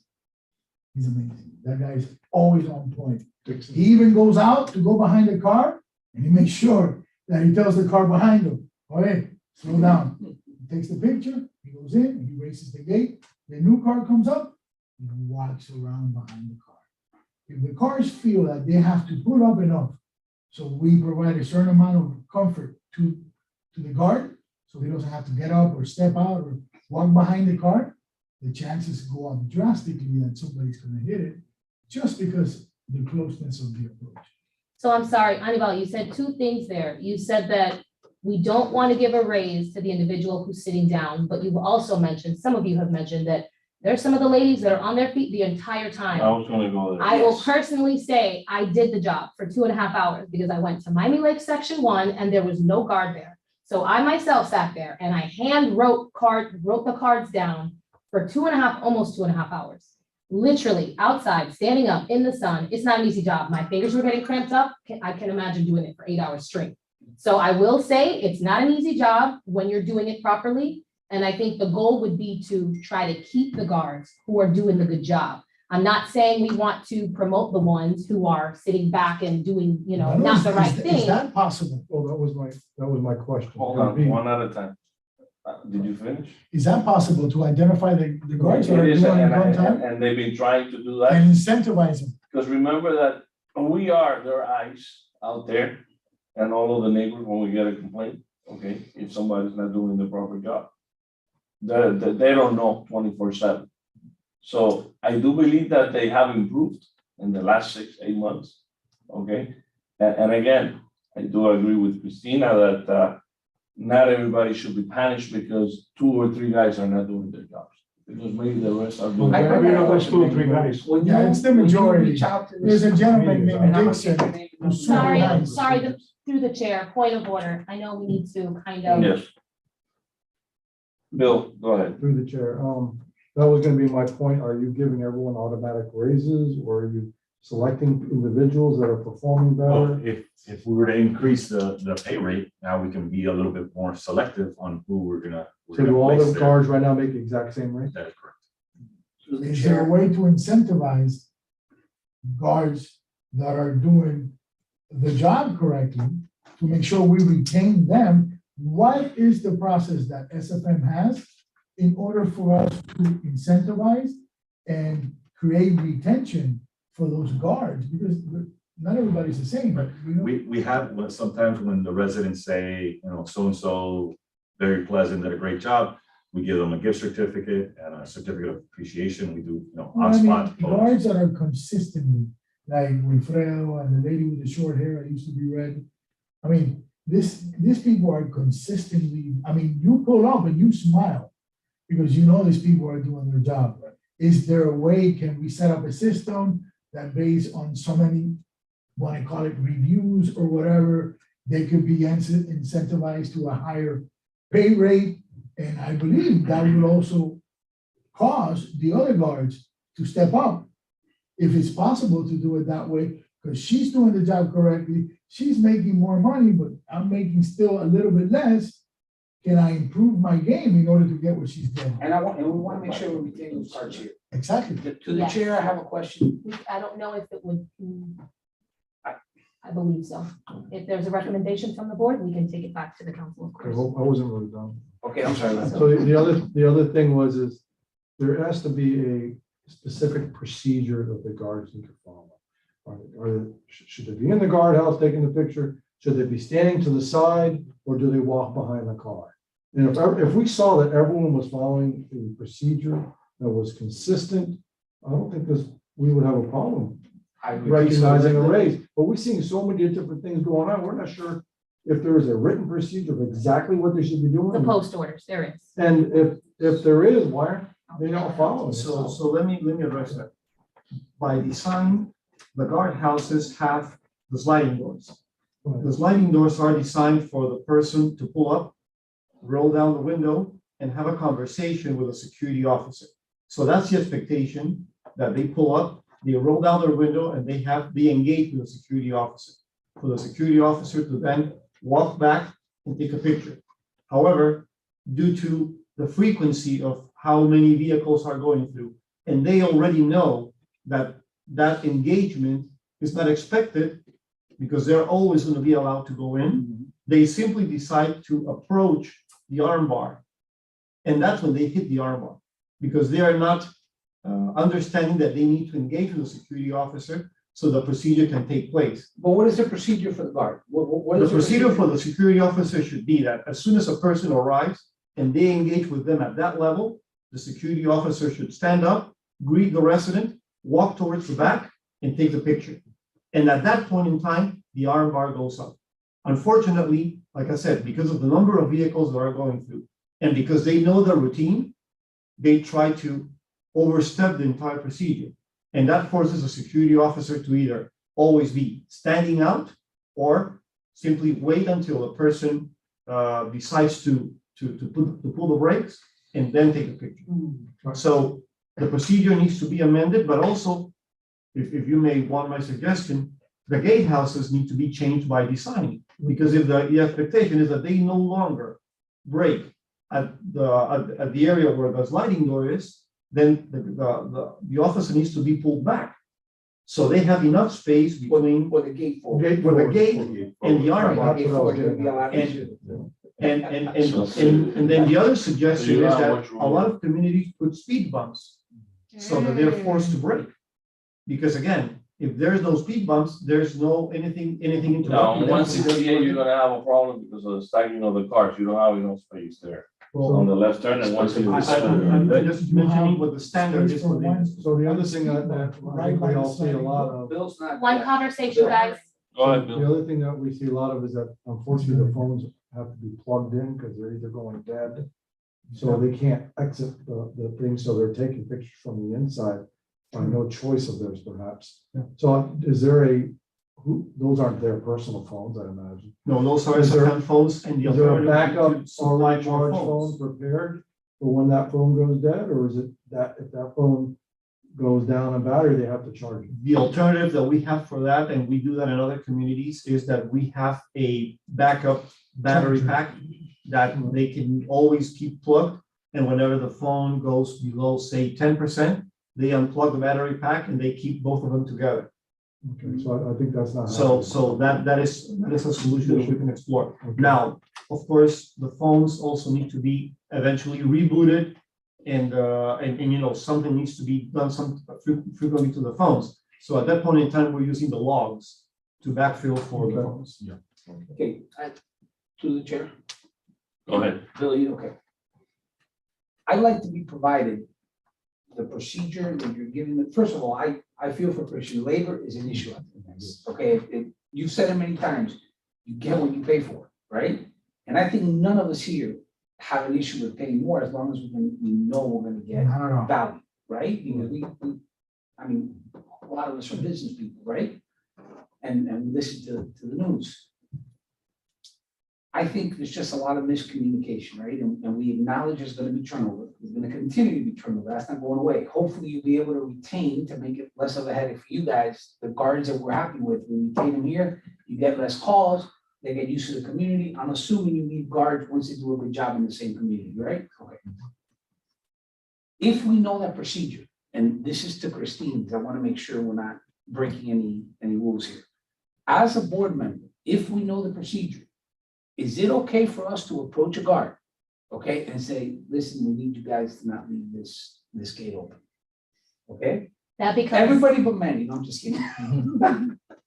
He's amazing. That guy's always on point. He even goes out to go behind the car and he makes sure that he tells the car behind him, oh, hey, slow down. He takes the picture, he goes in, he races the gate, the new car comes up, he walks around behind the car. If the cars feel that they have to pull up enough, so we provide a certain amount of comfort to the guard, so he doesn't have to get up or step out or walk behind the car, the chances go up drastically that somebody's going to hit it just because the closeness of the approach. So I'm sorry, Anibal, you said two things there. You said that we don't want to give a raise to the individual who's sitting down, but you've also mentioned, some of you have mentioned that There's some of the ladies that are on their feet the entire time. I was gonna go there. I will personally say I did the job for 2.5 hours because I went to Miami Lake Section 1 and there was no guard there. So I myself sat there and I wrote the cards down for 2.5, almost 2.5 hours. Literally outside, standing up in the sun. It's not an easy job. My fingers were getting cramped up. I can imagine doing it for 8 hours straight. So I will say it's not an easy job when you're doing it properly. And I think the goal would be to try to keep the guards who are doing the good job. I'm not saying we want to promote the ones who are sitting back and doing, not the right Is thing. that possible? Well, that was my question. Hold on, one at a time. Did you finish? Is that possible to identify the guards that It are is, doing it and on time and they've been trying to do that. and incentivize them? Because remember that we are their eyes out there and all of the neighbors when we get a complaint, okay, if somebody's not doing the proper job. They don't know 24/7. So I do believe that they have improved in the last 6-8 months, okay? And again, I do agree with Christina that not everybody should be punished because 2 or 3 guys are not doing their jobs. Because maybe the rest are doing. I it. know those 2 or 3 guys. When Yeah, you- it's the when you majority. reach out to There's a this gentleman community, named and I'm gonna Dixon get your name and who's number. Sorry, through the chair, point of order. I know we need to kind of. Yes. Bill, go ahead. Through the chair, that was gonna be my point. Are you giving everyone automatic raises, or are you selecting individuals that are performing Well, better? if we were to increase the pay rate, now we can be a little bit more selective on who we're gonna. So do all the guards right now make the exact same rate? That is correct. Is there a way to incentivize guards that are doing the job correctly to make sure we retain them? What is the process that SFM has in order for us to incentivize and create retention for those guards? Because not everybody's the same, but We have, sometimes when the residents say, so-and-so, very pleasant, did a great job, we give them a gift certificate and a certificate of appreciation. We do, on-spot. guards that are consistently, like Wilfredo and the lady with the short hair, I used to be red. I mean, these people are consistently, you pull up and you smile because you know these people are doing their job. Is there a way, can we set up a system that based on so many, want to call it reviews or whatever, they could be incentivized to a higher pay rate? And I believe that would also cause the other guards to step up. If it's possible to do it that way, because she's doing the job correctly, she's making more money, but I'm making still a little bit less. Can I improve my game in order to get what she's doing? And we want to make sure we retain those cards here. Exactly. To the chair, I have a question. I don't know if it would. I believe so. If there's a recommendation from the board, we can take it back to the council, of I course. wasn't really done. Okay, I'm sorry. So the other thing is there has to be a specific procedure that the guards need to follow. Should they be in the guardhouse taking the picture? Should they be standing to the side, or do they walk behind the car? And if we saw that everyone was following the procedure that was consistent, I don't think we would have a problem recognizing a raise. But we're seeing so many different things going on. We're not sure if there is a written procedure of exactly what they should be doing. The post orders, there is. And if there is, why aren't they not following it? So let me address that. By design, the guardhouses have the sliding doors. The sliding doors are designed for the person to pull up, roll down the window, and have a conversation with a security officer. So that's the expectation, that they pull up, they roll down their window, and they engage with a security officer. For the security officer to then walk back and take a picture. However, due to the frequency of how many vehicles are going through, and they already know that that engagement is not expected because they're always going to be allowed to go in, they simply decide to approach the armbar. And that's when they hit the armbar because they are not understanding that they need to engage with a security officer so the procedure can take place. But what is the procedure for the guard? What The is procedure for the security officer should be that as soon as a person arrives and they engage with them at that level, the security officer should stand up, greet the resident, walk towards the back, and take the picture. And at that point in time, the armbar goes up. Unfortunately, like I said, because of the number of vehicles that are going through, and because they know the routine, they try to overstep the entire procedure. And that forces a security officer to either always be standing out or simply wait until a person decides to pull the brakes and then take a picture. So the procedure needs to be amended, but also, if you may want my suggestion, the gatehouses need to be changed by design. Because if the expectation is that they no longer brake at the area where the sliding door is, then the officer needs to be pulled back. So they have enough space between Or the gate forward. where the gate and the arm bar. Gate forward is gonna be a lot easier. And then the other suggestion is that a lot of communities put speed bumps so that they're forced to brake. Because again, if there's no speed bumps, there's no anything Now, interrupting. on them. 168, you're gonna have a problem because of the stacking of the cars. You don't have enough space there. On the left turn and I'm just mentioning what the standard is for this. So the other thing that I think we all see a lot of. Bill's not. One conversation, guys. Go ahead, Bill. The other thing that we see a lot of is that unfortunately the phones have to be plugged in because they're either going dead. So they can't exit the thing, so they're taking pictures from the inside by no choice of theirs perhaps. So is there those aren't their personal phones, I imagine. No, those are Is there- SFM phones and the Is there a alternative backup to supply already more charged phones. phone prepared for when that phone goes dead, or is it that if that phone goes down in battery, they have to charge it? The alternative that we have for that, and we do that in other communities, is that we have a backup battery pack that they can always keep plugged. And whenever the phone goes below, say, 10%, they unplug the battery pack and they keep both of them together. Okay, so I think that's not. So that is a solution that we can explore. Now, of course, the phones also need to be eventually rebooted and you know, something needs to be done frequently to the phones. So at that point in time, we're using the logs to backfill for the phones. Okay, to the chair. Go ahead. Billy, okay. I'd like to be provided the procedure that you're giving me. First of all, I feel for Christian labor is an issue. I think that's, okay, you've said it many times, you get what you pay for, right? And I think none of us here have an issue with paying more as long as we know we're gonna get value, right? Because I mean, a lot of us are business people, right? And we listen to the news. I think there's just a lot of miscommunication, right? And we acknowledge there's gonna be turnover. There's gonna continue to be turnover. That's not going away. Hopefully you'll be able to retain, to make it less of a headache for you guys, the guards that we're happy with. We retain them here, you get less calls, they get used to the community. I'm assuming you need guards once they do a good job in the same community, right? Okay. If we know that procedure, and this is to Christine, because I wanna make sure we're not breaking any rules here. As a board member, if we know the procedure, is it okay for us to approach a guard, okay, and say, listen, we need you guys to not leave this gate open? Okay? That becomes. Everybody but Manny, no, I'm just kidding.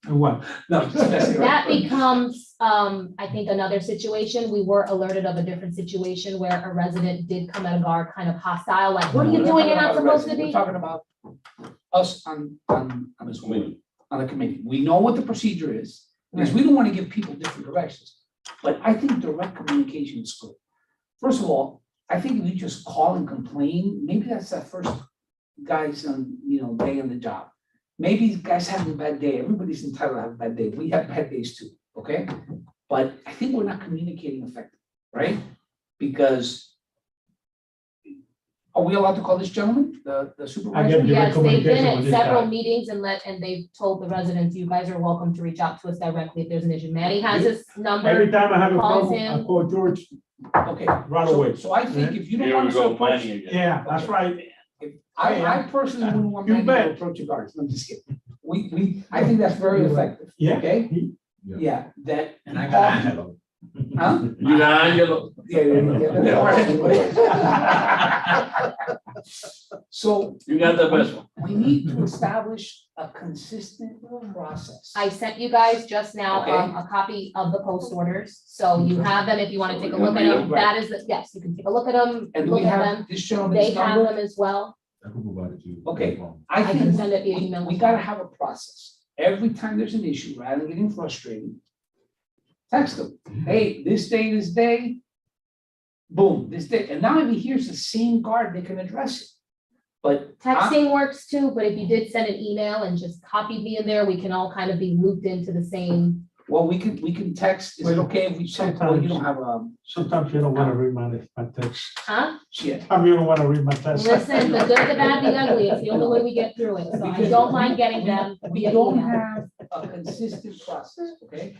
What? No, just messing around. That becomes, I think, another situation. We were alerted of a different situation where a resident did come at a guard kind of hostile, like, what are you doing? You're not supposed to We're be. talking about us on this committee, on the committee. We know what the procedure is, because we don't want to give people different directions. But I think direct communication is good. First of all, I think if you just call and complain, maybe that's that first guy's on, day on the job. Maybe the guy's having a bad day. Everybody's entitled to have a bad day. We have bad days too, okay? But I think we're not communicating effectively, right? Because are we allowed to call this gentleman, the supervisor? Yes, they've been at several meetings and they've told the residents, you guys are welcome to reach out to us directly if there's an issue. Manny has his number. Every time I have a calls problem, I him. call George Okay. right away. So I think if you don't Here want we us to go, approach. Manny again. Yeah, that's right. I personally wouldn't want You Manny to bet. approach your guards. I'm just kidding. I think that's very effective. Yeah. Okay? Yeah, that. And I got Angelo. Huh? You got Angelo. So. You got the best one. We need to establish a consistent process. I sent you guys just now, Okay. a copy of the post orders, so you have them if you want to take a we look can at read them. them, That is, yes, you can take a look at them, And look we at have them. this They gentleman's have number. them as well. I can provide it to you. Okay. I I can think send it via email. we gotta have a process. Every time there's an issue, rather than getting frustrated, text them, hey, this day, boom, this day. And now if he hears the same guard, they can address it. But Texting works too, but if you did send an email and just copied me in there, we can all kind of be looped into the same. well, we can text. Is it okay if we send, well, you don't have Sometimes you don't want to read my text. Huh? shit. Sometimes you don't want to read my text. Listen, the good, the bad, the ugly, it's the only way we get through it, so I don't mind getting them We via don't email. have a consistent process, okay?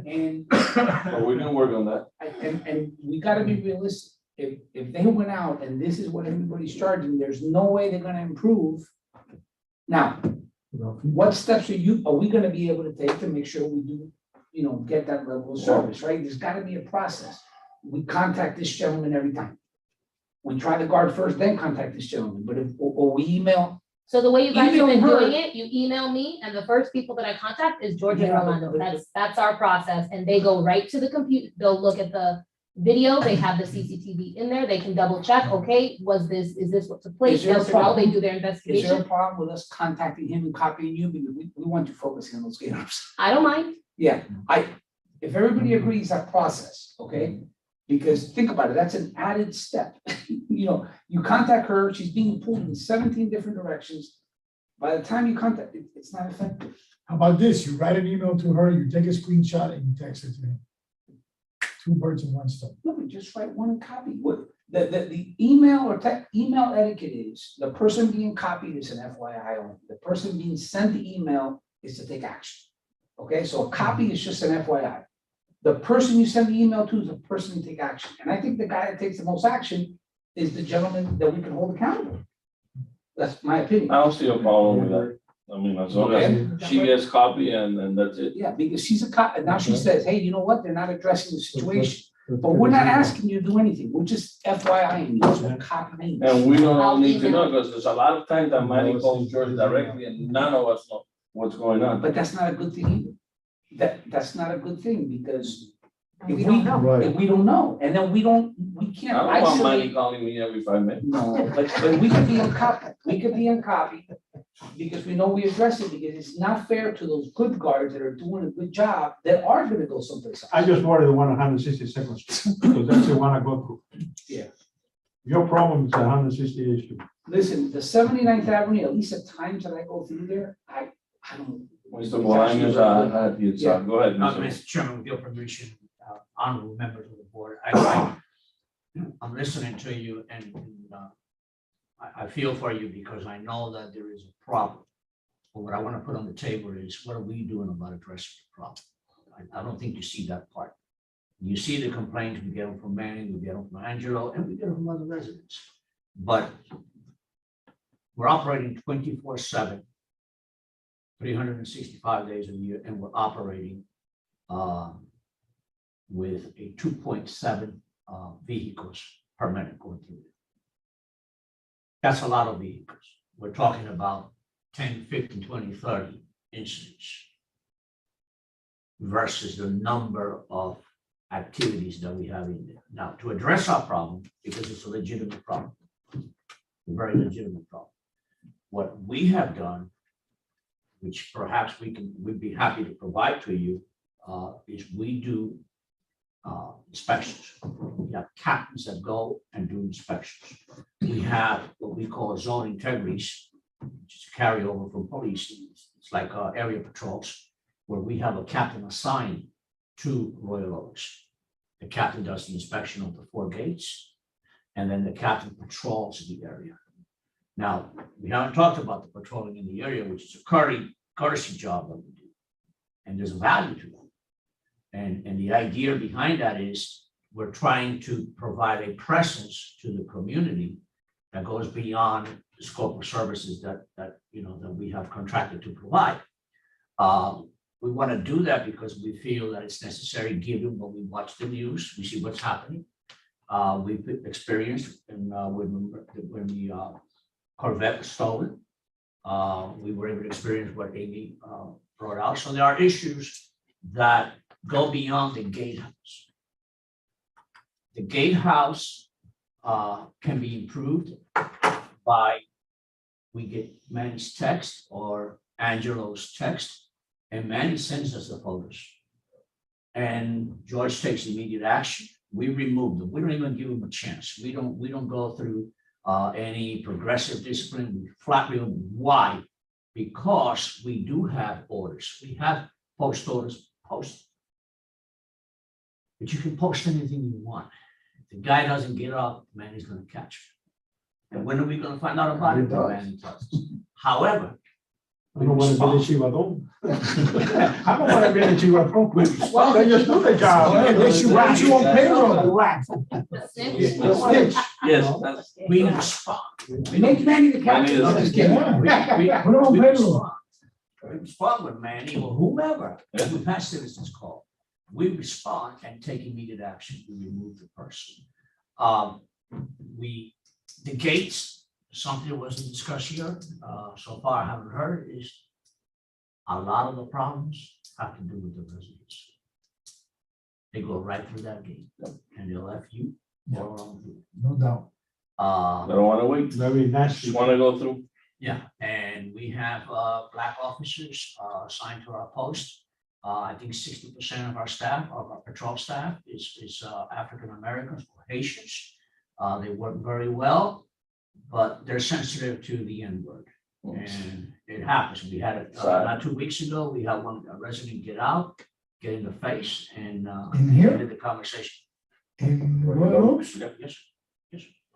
And But we can work on that. And we gotta be realistic. If they went out and this is what everybody's charging, there's no way they're gonna improve. Now, what steps are we gonna be able to take to make sure we do, get that level of service, right? There's gotta be a process. We contact this gentleman every time. We try the guard first, then contact this gentleman, but or we email. So the way you guys have Email been her. doing it, you email me, and the first people that I contact is Georgia and Yeah, Orlando. but- That's our process, and they go right to the computer, they'll look at the video, they have the CCTV in there, they can double check, okay, is this what took place? Is there a They'll call, they problem? do their Is there a investigation. problem with us contacting him and copying you? Because we want you focusing on those gators. I don't mind. Yeah, if everybody agrees that process, okay? Because think about it, that's an added step. You contact her, she's being pulled in 17 different directions. By the time you contact, it's not effective. How about this? You write an email to her, you take a screenshot and you text it to him. Two birds in one stone. No, but just write one copy. What, the email or email etiquette is, the person being copied is an FYI only. The person being sent the email is to take action. Okay, so a copy is just an FYI. The person you send the email to is the person to take action. And I think the guy that takes the most action is the gentleman that we can hold accountable. That's my opinion. I don't see a problem with that. I mean, as long as Okay. she gets copy and that's it. Yeah, because she's a cop, and now she says, hey, you know what? They're not addressing the situation. But we're not asking you to do anything. We're just FYI, you just copy names. And we don't all I'll need to email. know, because there's a lot of times that Manny calls George directly and none of us know what's going on. But that's not a good thing either. That's not a good thing, because if We don't know. if we don't know, and then we I can't don't want Manny isolate. calling me every 5 minutes. No, but we could be in copy, because we know we address it, because it's not fair to those good guards that are doing a good job, that are gonna go someplace else. I just worry the one on 162nd Street, because that's the one I go through. Yeah. Your problem is 168th Street. Listen, the 79th Avenue, at least at times that I go through there, I don't. Mr. Bolaños, go ahead. Mr. Mr. Chairman, with your permission, honorable members of the board, I'm listening to you and I feel for you because I know that there is a problem. But what I want to put on the table is, what are we doing about addressing the problem? I don't think you see that part. You see the complaints, we get them from Manning, we get them from Angelo, and we get them from other residents. But we're operating 24/7. 365 days a year, and we're operating with a 2.7 vehicles per minute going through it. That's a lot of vehicles. We're talking about 10, 15, 20, 30 incidents versus the number of activities that we have in there. Now, to address our problem, because it's a legitimate problem, a very legitimate problem, what we have done, which perhaps we'd be happy to provide to you, is we do inspections. We have captains that go and do inspections. We have what we call zone integrities, which is a carryover from police. It's like area patrols, where we have a captain assigned to Royal Oaks. The captain does the inspection of the 4 gates, and then the captain patrols the area. Now, we haven't talked about the patrolling in the area, which is a courtesy job that we do. And there's value to that. And the idea behind that is we're trying to provide a presence to the community that goes beyond the scope of services that we have contracted to provide. We want to do that because we feel that it's necessary, given what we watch the news, we see what's happening. We've experienced when the Corvette was stolen. We were able to experience what Amy brought out. So there are issues that go beyond the gatehouse. The gatehouse can be improved by, we get Manny's text or Angelo's text, and Manny sends us the photos. And George takes immediate action. We remove them. We don't even give them a chance. We don't go through any progressive discipline, we flat review. Why? Because we do have orders. We have post orders, post. But you can post anything you want. If the guy doesn't get up, man, he's gonna catch you. And when are we gonna find out about it? When man does. However, I don't want to be the chivadón. I don't want to be the chivadón. Well, they just do the job. They should write you on payroll. yes, we respond. Make Manny the captain. No, just kidding. We Put it on payroll. respond. We respond with Manny or whomever, we've had citizens call. We respond and take immediate action. We remove the person. The gates, something that wasn't discussed here, so far I haven't heard, is a lot of the problems have to do with the residents. They go right through that gate and they'll left you. No doubt. I don't want to wait. Very nasty. Just want to go through. Yeah, and we have black officers assigned to our post. I think 60% of our staff, of our patrol staff, is African Americans or Haitians. They work very well, but they're sensitive to the N-word. And it happens. We had it not 2 weeks ago. We had a resident get out, get in the face, and In here? ended the conversation. In Royal Oaks? Yes.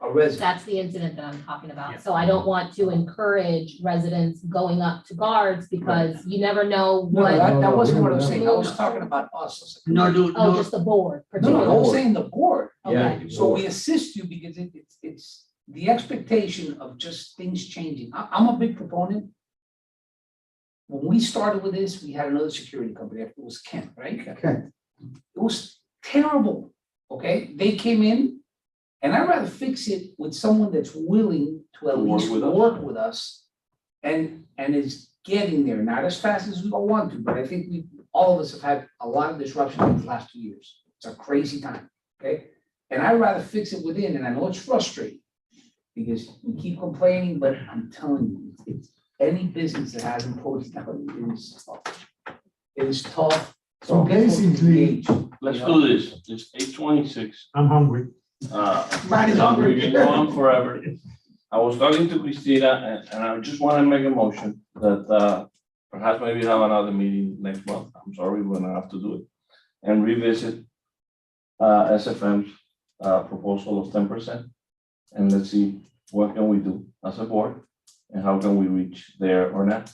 A resident. That's the incident that I'm talking Yeah. about. So I don't want to encourage residents going up to guards because you never know No, what, that wasn't what I was saying. I was talking about us. as a No, community. oh, just the board. No, I was saying the board. Okay. So we assist you because it's the expectation of just things changing. I'm a big proponent. When we started with this, we had another security company. It was Kent, right? Kent. It was terrible, okay? They came in, and I'd rather fix it with someone that's willing to at least work with us and is getting there, not as fast as we all want to, but I think all of us have had a lot of disruption in the last 2 years. It's a crazy time, okay? And I'd rather fix it within, and I know it's frustrating because we keep complaining, but I'm telling you, it's any business that has employees now, it is tough. It is tough. So basically, Let's do this. It's 8:26. I'm hungry. Manny's hungry. We've been going forever. I was talking to Christina and I just want to make a motion that perhaps maybe have another meeting next month. I'm sorry, we're gonna have to do it. And revisit SFM's proposal of 10%. And let's see what can we do as a board and how can we reach there or not.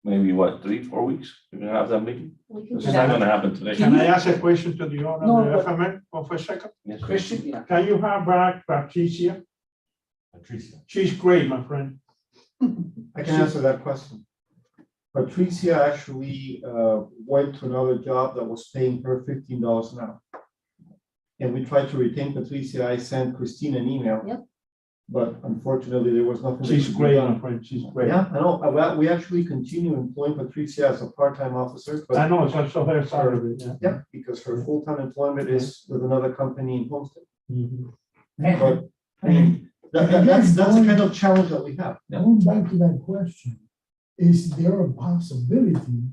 Maybe what, 3-4 weeks? We're gonna have that meeting. This is not gonna happen today. Can I ask a question to the owner No, of the but- FMN for a second? Yes. Christian, yeah. Can you have back Patricia? She's great, my friend. I can answer that question. Patricia actually went to another job that was paying her $15 an hour. And we tried to retain Patricia. I sent Christine an email. Yep. But unfortunately, there was nothing. that She's could be great, done. my friend. She's great. Yeah, I know. Well, we actually continue employing Patricia as a part-time officer. But I know, it's also very sorry of it, yeah. yeah, because her full-time employment is with another company in Homestead. Mhm. But I mean, that's the kind of challenge that we have. going back to that question, is there a possibility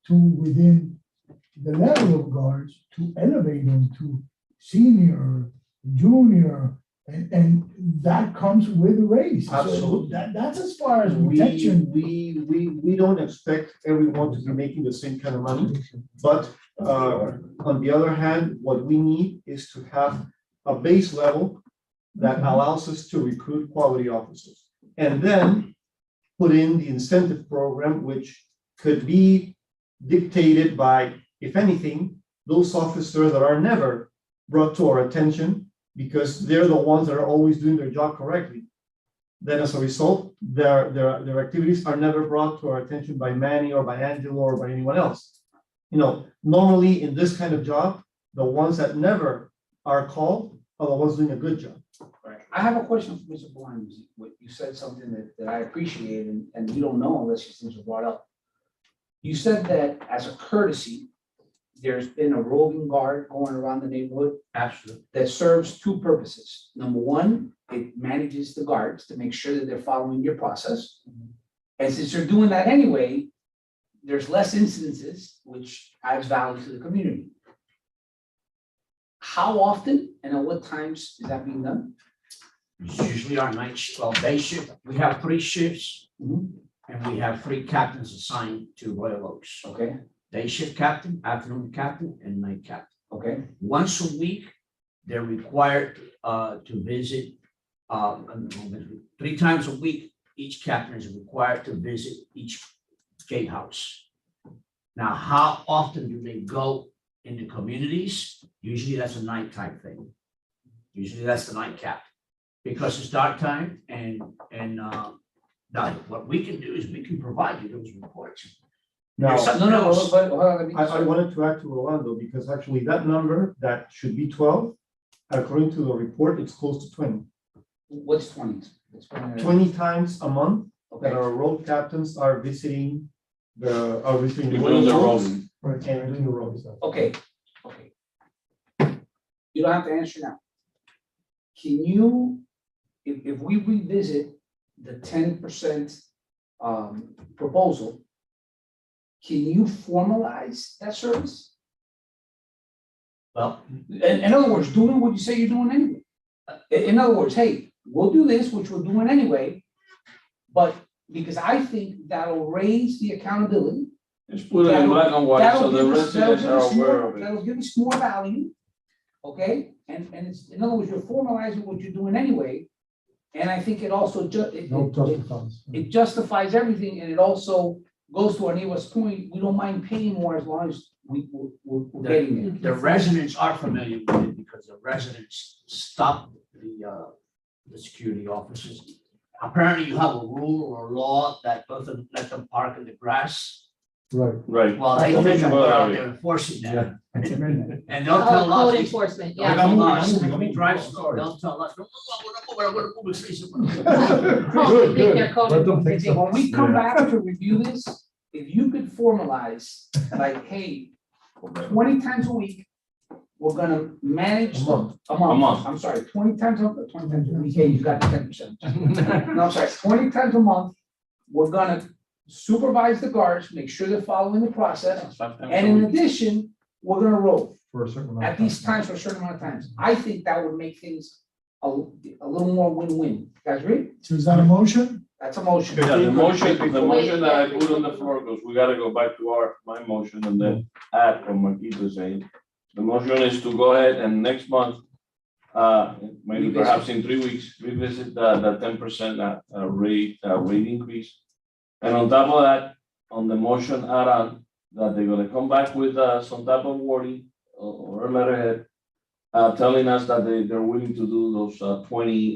to, within the level of guards, to elevate them to senior, junior, and that comes with a raise? So Absolutely. that's as far as We retention. don't expect everyone to be making the same kind of money, but on the other hand, what we need is to have a base level that allows us to recruit quality officers. And then put in the incentive program, which could be dictated by, if anything, those officers that are never brought to our attention because they're the ones that are always doing their job correctly. Then as a result, their activities are never brought to our attention by Manny or by Angelo or by anyone else. You know, normally in this kind of job, the ones that never are called are the ones doing a good job. Right. I have a question for Mr. Blind. You said something that I appreciate and you don't know unless these things are brought up. You said that as a courtesy, there's been a roving guard going around the neighborhood. Absolutely. That serves two purposes. Number one, it manages the guards to make sure that they're following your process. And since they're doing that anyway, there's less incidences, which adds value to the community. How often and at what times is that being done? It's usually our day shift. We have 3 shifts. And we have 3 captains assigned to Royal Oaks. Okay, Day shift captain, afternoon captain, and night captain. okay, Once a week, they're required to visit, 3 times a week, each captain is required to visit each gatehouse. Now, how often do they go into communities? Usually that's a nighttime thing. Usually that's the night captain. Because it's dark time now, what we can do is we can provide you those reports. Now, There's something else. but hold on, let me. I wanted to add to Rolando, because actually that number that should be 12, according to the report, it's close to 20. What's 20? 20 times a month Okay. that our road captains are visiting the People on the road. and doing the roads. Okay, okay. You don't have to answer now. Can you, if we revisit the 10% proposal, can you formalize that service? Well, In other words, doing what you say you're doing anyway. In other words, hey, we'll do this, which we're doing anyway, but because I think that'll raise the accountability. Just put it in black and white so the residents are aware of it. That'll give us more value, okay? And it's, in other words, you're formalizing what you're doing anyway. And I think it also it justifies everything, and it also goes to Aniva's point, we don't mind paying more as long as we're getting it. The residents are familiar with it because the residents stop the security officers. Apparently you have a rule or law that doesn't let them park in the grass. Right. Well, they think we're out there enforcing that. And they'll tell us. Code enforcement, They'll yeah. tell us, when we drive slow, they'll tell us, no, we're gonna move it, say something. Oh, they think they're code enforcement. When we come back to review this, if you could formalize, like, hey, 20 times a week, we're gonna manage a month. A month. I'm sorry, 20 times a week, hey, you got the 10%. No, I'm sorry, 20 times a month, we're gonna supervise the guards, make sure they're following the process. And in addition, we're gonna roll For a certain amount. at these times for a certain amount of times. I think that would make things a little more win-win. You guys agree? So is that a motion? That's a motion. Yeah, the motion that I put on the floor, because we gotta go back to my motion and then add what Marquito is saying. The motion is to go ahead and next month, maybe perhaps in 3 weeks, revisit the 10% rate increase. And on top of that, on the motion add on, that they're gonna come back with some type of wording or a letterhead telling us that they're willing to do those 20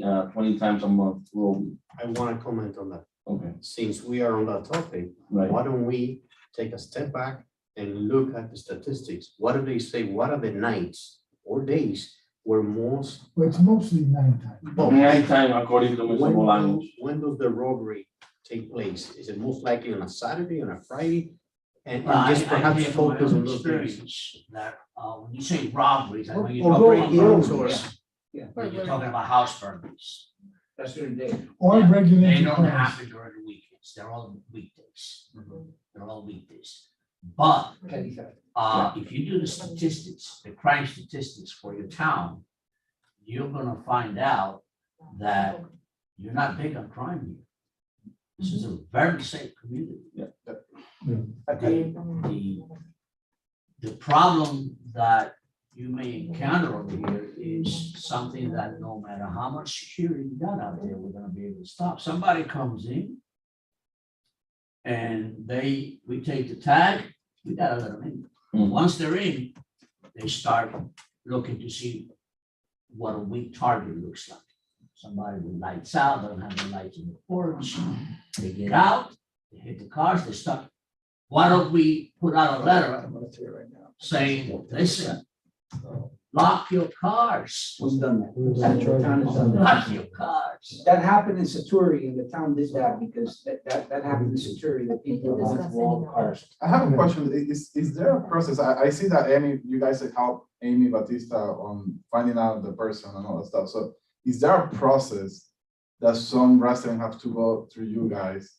times a month rolling. I want to comment on that. Okay. Since we are on that topic, Right. why don't we take a step back and look at the statistics? What do they say? What are the nights or days where most? Well, it's mostly nighttime. Nighttime, according to Mr. Bolaños. When does the robbery take place? Is it most likely on a Saturday, on a Friday? And Well, just I perhaps hear from my focus own on those days. experience that, when you say robberies, I know you're Or talking about break-ins or- burglaries. Yeah. But you're talking about house burglaries. That's during the day. Or Yeah, They regulated don't cars. happen during the weekends, they're all weekdays. They're all weekdays. But, Petty theft. if you do the statistics, the crime statistics for your town, you're gonna find out that you're not big on crime here. This is a very safe community. The problem that you may encounter over here is something that no matter how much security you got out there, we're gonna be able to stop. Somebody comes in and we take the tag, we gotta let them in. Once they're in, they start looking to see what a weak target looks like. Somebody with lights out, doesn't have the lights in the porch, they get out, they hit the cars, they stop. Why don't we put out a letter saying, listen, lock your cars. Who's done that? The town has done that. Lock your cars. That happened in Saturi, and the town did that because that happened in Saturi, that people wanted to wall cars. I have a question. Is there a process? I see that you guys have helped Amy Batista on finding out the person and all that stuff. So is there a process that some residents have to go through you guys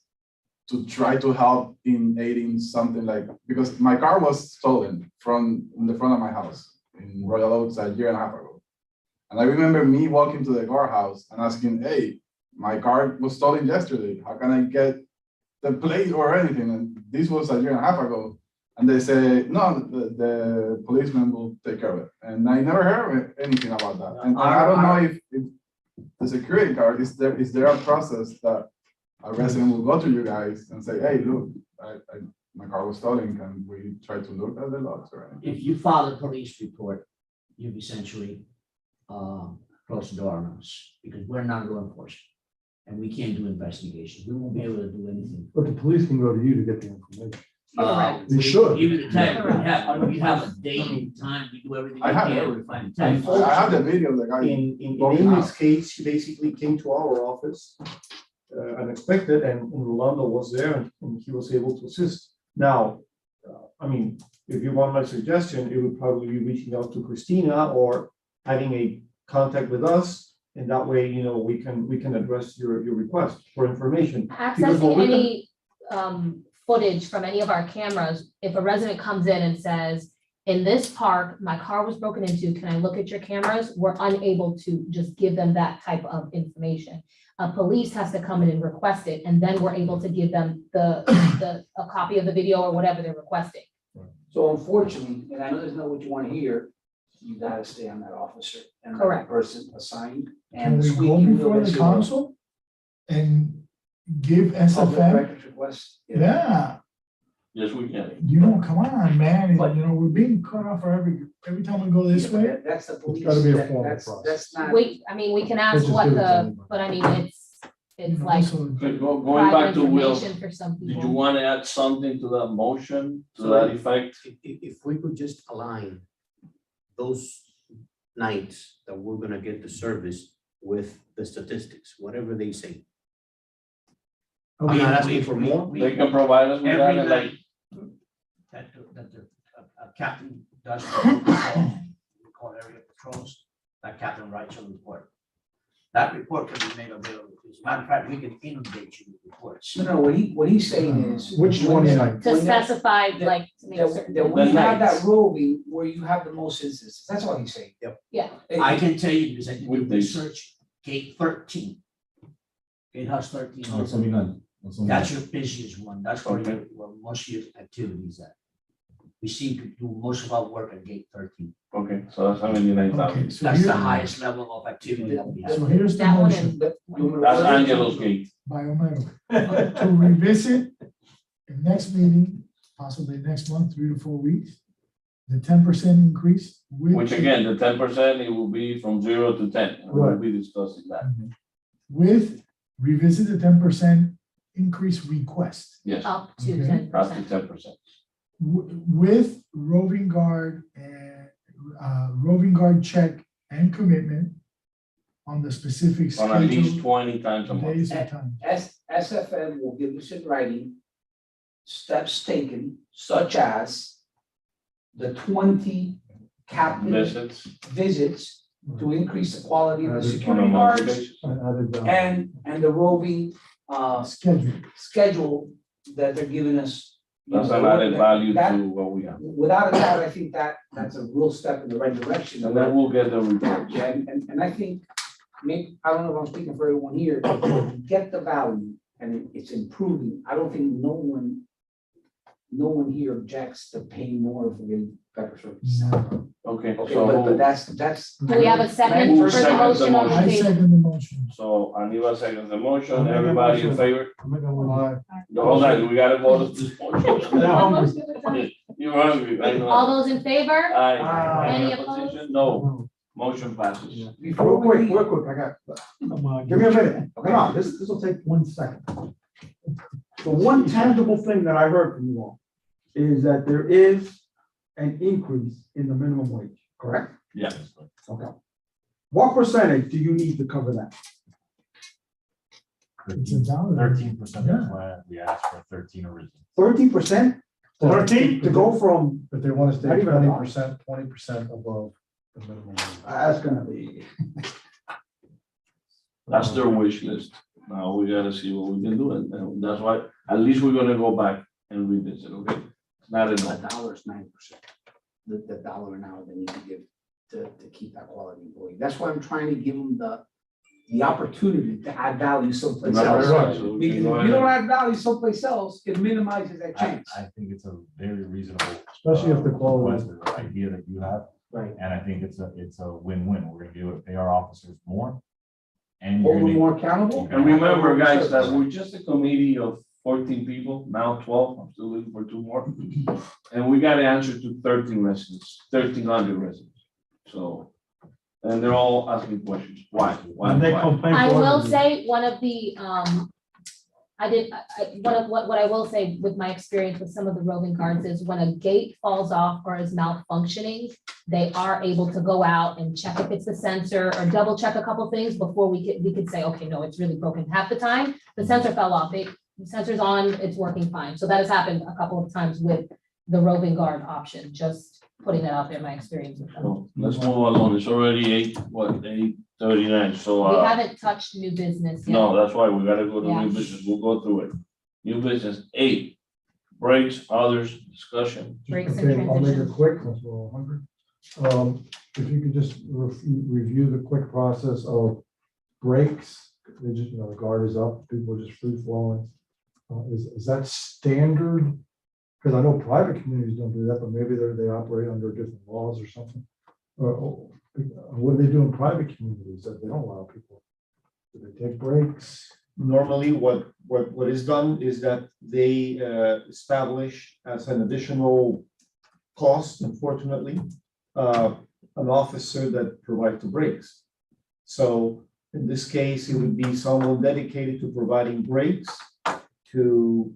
to try to help in aiding something like, because my car was stolen from in the front of my house in Royal Oaks a year and a half ago. And I remember me walking to the guardhouse and asking, hey, my car was stolen yesterday. How can I get the plate or anything? And this was a year and a half ago. And they say, no, the policeman will take care of it. And I never heard anything about that. And I don't know if the security guard, is there a process that a resident will go to you guys and say, hey, look, my car was stolen. Can we try to look at the logs or anything? If you file a police report, you've essentially closed the door on us, because we're not law enforcement. And we can't do investigations. We won't be able to do anything. But the police can go to you to get the information. They We should. give you the time, we have a date and time, we do everything we I have can to everything. find the time. I have the video of the guy. In walking Amy's out. case, she basically came to our office unexpected, and Rolando was there, and he was able to assist. Now, I mean, if you want my suggestion, it would probably be reaching out to Christina or having a contact with us, and that way, you know, we can address your request for information. Because what Accessing we're gonna- any footage from any of our cameras, if a resident comes in and says, in this park, my car was broken into, can I look at your cameras? We're unable to just give them that type of information. Police has to come in and request it, and then we're able to give them a copy of the video or whatever they're requesting. So unfortunately, and I know there's not what you want to hear, you gotta stay on that officer and that Correct. person assigned. Can And we squeaky go wheel before is the your council and give public SFM? records request. Yeah, Yes, we can. you know, come on, man, you know, we're being cut off for every time we go this Yeah, but way. That's the police. gotta be a that- formal that's- process. That's not. I mean, we can ask just what give it to the, anybody. but I mean, You it's know, like so- Okay, going private back to Will, information for some did you people. want to add something to that motion to So that effect? If we could just align those nights that we're gonna get the service with the statistics, whatever they say. I'm not asking for more. They can provide us with that, Every and like, night that the captain does, we call area patrols, that captain writes a report. That report can be made available. As a matter of fact, we can inundate you with reports. No, what he's saying is. Which when 29? To when that- specify, that- like, to make certain. That we The have nights. that roving where you have the most instances, that's all he's saying. Yeah, I can tell you, because I did the With this. research, gate 13. Gatehouse 13. Oh, That's your busiest one. That's where most of your activities at. We seem to do most of our work at gate 13. okay, so that's 79,000. Okay, so That's the here, highest level of activity that we have. so here's the That one motion That's Angelo's gate. by Omero to revisit in next meeting, possibly next month, 3 to 4 weeks, the 10% increase with. Which again, the 10%, it will be from 0 to 10. and We'll Right. be discussing that. With revisit the 10% increase request. Yes, Up to Okay. 10%. up to 10%. With roving guard and roving guard check and commitment on the specific On at least schedule, 20 times a month. days and times. SFM will give us in writing steps taken such as the 20 captain Visits visits to increase the quality of the On a on a security monthly guards basis. Added, and the roving Schedule. schedule that they're giving us. You That's know, an added value that- to what we have. Without a doubt, I think that's a real step in the right direction. And then we'll get the reports. Yeah, and I think, maybe, I don't know if I'm speaking for everyone here, if you get the value and it's improving, I don't think no one here objects to paying more for getting better service. No. Okay, Okay, so, but that's. Do we have a second Who for the seconds the motion on the I table? second the motion. so Aniva seconds the I'll motion, make a everybody in motion. favor? I'm not gonna lie. Hold on, we gotta vote on this motion. No. You're hungry, I know. All those in favor? Aye. Any opposition? No, motion passes. Before Real quick, we, real quick, I got, give me a minute, come on, this will take 1 second. The one tangible thing that I heard from you all is that there is an increase in the minimum wage, correct? Yes. Okay. What percentage do you need to cover that? It's $1. 13% Yeah. is why we asked for 13 originally. 13%? 13? To go from, But they want to Not stay even a dollar. 20% above the minimum wage. that's gonna be, That's their wish list. Now we gotta see what we can do, and that's why, at least we're gonna go back and revisit, okay? It's not enough. $1 is 9%. The dollar an hour they need to give to keep that quality employee. That's why I'm trying to give them the opportunity to add value someplace else. Right, so we Because can if go you don't ahead. add value someplace else, it minimizes that chance. I think it's a very reasonable. Especially if the quality- request or idea that you have, Right. and I think it's a win-win. We're gonna be able to pay our officers more. And Hold you're them gonna more accountable. And remember, guys, that we're just a committee of 14 people, now 12, I'm still looking for 2 more. And we got to answer to 13 residents, 1,300 residents. So, and they're all asking questions. Why? Why? And they Why? complain. I for will everything. say, one of the, one of what I will say with my experience with some of the roving guards is when a gate falls off or is malfunctioning, they are able to go out and check if it's the sensor or double check a couple things before we could say, okay, no, it's really broken. Half the time, the sensor fell off, the sensor's on, it's working fine. So that has happened a couple of times with the roving guard option, just putting that out there, my experience with them. So let's move along. It's already 8:39, so, We haven't touched new business yet. no, that's why we gotta go to Yeah. new business. We'll go through it. New business 8, breaks, others, discussion. Breaks and Okay, I'll make it transitions. quick, since we're all hungry. If you could just review the quick process of breaks, they just, the guard is up, people are just free flowing. Is that standard? Because I know private communities don't do that, but maybe they operate under different laws or something. What do they do in private communities that they don't allow people? Do they take breaks? Normally, what is done is that they establish as an additional cost, unfortunately, an officer that provides the breaks. So in this case, it would be someone dedicated to providing breaks to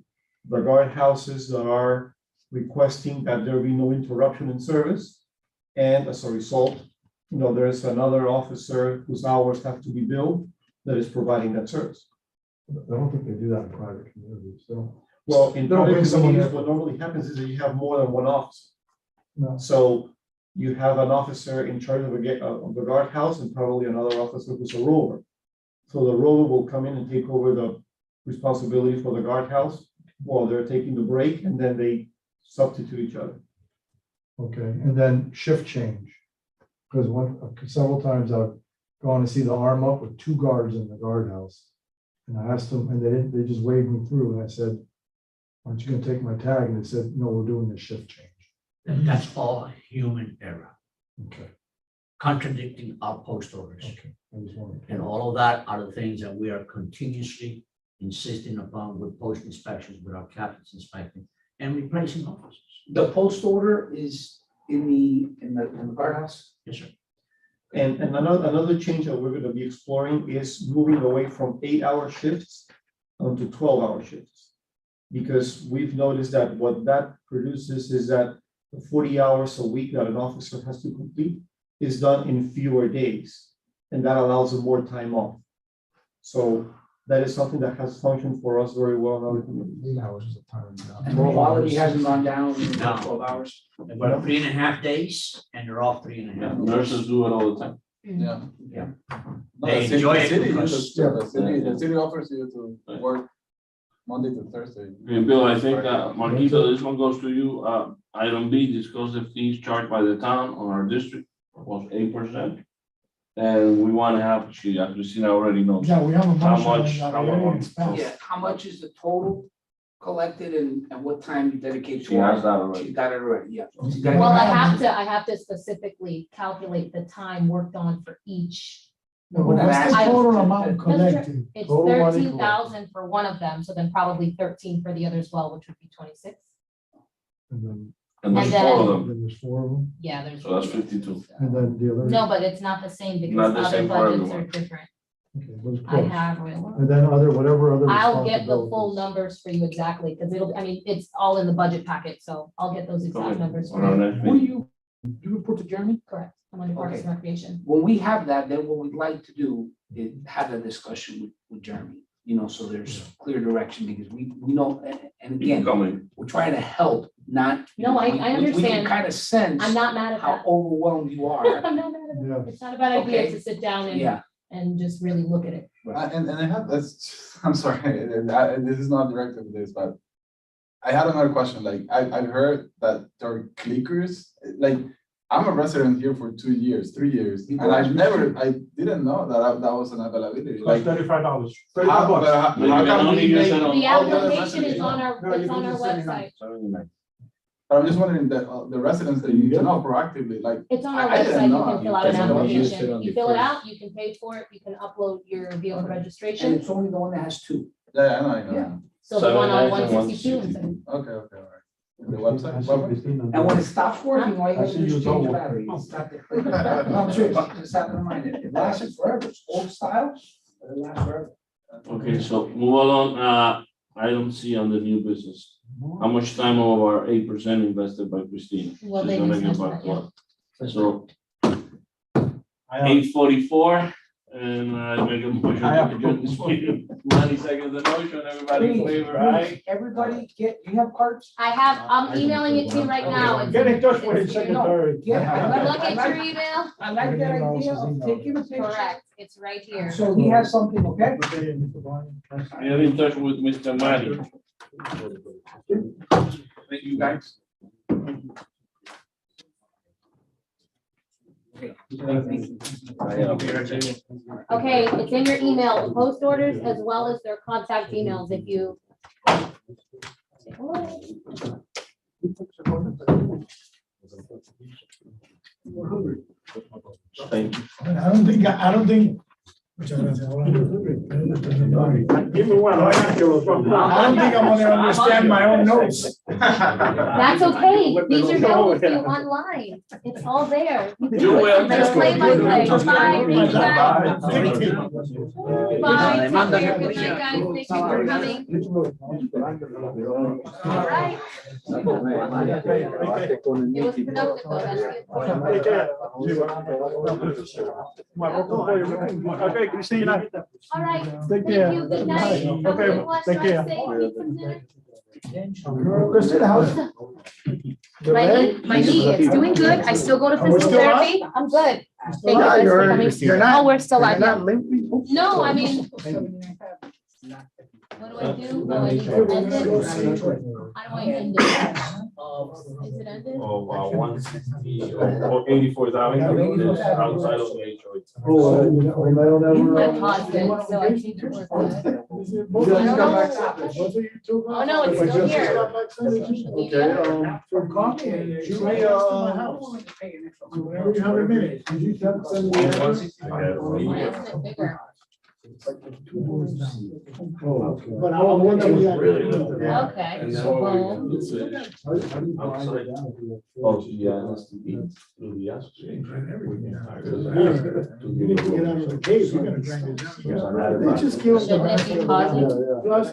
the guard houses that are requesting that there be no interruption in service. And as a result, there's another officer whose hours have to be billed that is providing that service. I don't think they do that in private communities, so. Well, in They'll private bring someone communities, there. what normally happens is that you have more than one officer. No. So you have an officer in charge of the guard house and probably another officer who's a rover. So the rover will come in and take over the responsibility for the guard house while they're taking the break, and then they substitute each other. Okay, and then shift change. Because several times I've gone to see the arm up with 2 guards in the guardhouse. And I asked them, and they just waved me through, and I said, aren't you gonna take my tag? And they said, no, we're doing a shift change. That's all human error, Okay, contradicting our post orders. okay. I just wanted to- And all of that are the things that we are continuously insisting upon with post inspections, with our captains inspecting and replacing officers. The post order is in the guardhouse? Yes, sir. And another change that we're gonna be exploring is moving away from 8-hour shifts onto 12-hour shifts. Because we've noticed that what that produces is that the 40 hours a week that an officer has to complete is done in fewer days, and that allows them more time off. So that is something that has functioned for us very well in other communities. 8 hours is a tiring job. And quality hasn't gone down in No. 12 hours? They've got 3.5 days and they're off 3.5 days. Nurses do it all the time. Yeah. Yeah. No, They the city- enjoy the it city because- uses- yeah, the city offers you to work Monday to Thursday. Hey, Bill, I think, Marquita, this one goes to you. Item B, discuss the fees charged by the town on our district was 8%. And we want to have, Christina already knows. Yeah, we have a How motion on much- that how already, much- it's passed. Yeah, how much is the total collected and what time you dedicate to? She has that already. She got it already, yeah. She got Well, it. I have to specifically calculate the time worked on for each. No, but what's the I- total amount Mr. collected? It's Total money 13,000 for one of them, so then probably 13 for the other as well, which would be 26. And then And there's And then- 4 of them, then there's 4 of them, Yeah, there's. so that's 52. and then the other. No, but it's not the same because Not the other same for budgets are everyone. different. Okay, but it's I close. have, And then whatever other. I'll get the full responsibilities. numbers for you exactly, because it's all in the budget packet, so I'll get those exact Okay. numbers On for our you. next Who do meeting. you report to Jeremy? Correct, I'm on Parks Okay. and Recreation. When we have that, then what we'd like to do is have a discussion with Jeremy, so there's clear direction, because we know, and Keep again, coming. we're trying to help, not. No, I we can understand. kind of sense I'm not mad at how that. overwhelmed you are. I'm not mad at Yeah. that. It's not a bad idea Okay. to sit down Yeah. and just really look at it. And I have, I'm sorry, this is not directed to this, but I had another question, like, I've heard that there are clickers, like, I'm a resident here for 2 years, 3 years, and I didn't know that was an availability, like. $35. How, but how You can come only we use make it on- The all the other application is residents? on our website. But I'm just wondering that the residents that you need to know proactively, like. It's on our I didn't website, you know. can fill out an can only use it application, on you the fill it first. out, you can pay for it, you can upload your vehicle And registration. it's only the one that has two. Yeah, I know. Yeah. So the one on 79 and 162. Okay, all right. The website? And when it stops working, all you I have to see do you is told change the me. battery. It's not the- No, I'm serious, just have to remind it. It lasts forever. It's old style, but it lasts forever. Okay, so move along, item C on the new business. How much time of our 8% invested by Christina? Well, She's they gonna just get mentioned back that, to yeah. us. So I have- 8:44, and I make a motion I have to a adjourn this meeting. 90 seconds the motion, everybody in favor, aye? Everybody get, you have cards? I'm emailing it to you right now. It's- Get in touch with his it's- secretary. Look at your email. I like that idea of taking a picture. Correct, it's right here. So he has something, okay? I am in touch with Mr. Mari. Thank you, guys. Okay, it's in your email, post orders as well as their contact emails if you. Take a look. Thank you. I don't think. Muchas gracias. Give me one. I don't think I'm gonna understand my own notes. That's okay, these are available to you online, it's all there. You will. Let's play by play. Bye, thank you guys. Thank you. Bye, take care, good night, guys, thank you for coming. All right. It was productive though, that's good. Okay, Christina. All right, Take thank care. you, good night. Okay, God bless, take care. drive safe, eat some dinner. Christina, how's? My knee, it's doing good. I still go to we're physical still on? therapy. I'm good. Thank you Yeah, guys for you're coming. not- Oh, we're still live. You're yeah. not limping? No, I mean, what do I do? Oh, I need to end it. How do I end it? Is it ended? Oh, wow, 160 or 84,000 is outside of the HOA. I paused it, so I think we're good. Oh, no, it's still here. Okay, for coffee, every 100 minutes. Did you send me? Why isn't it bigger? But I wonder. Okay. And So, now it's outside of the NSD through the association. We can hire them to give you- Get out of the cave, you're gonna grind it down. Because I'm not- They just killed. Shouldn't it be pausing? Plus,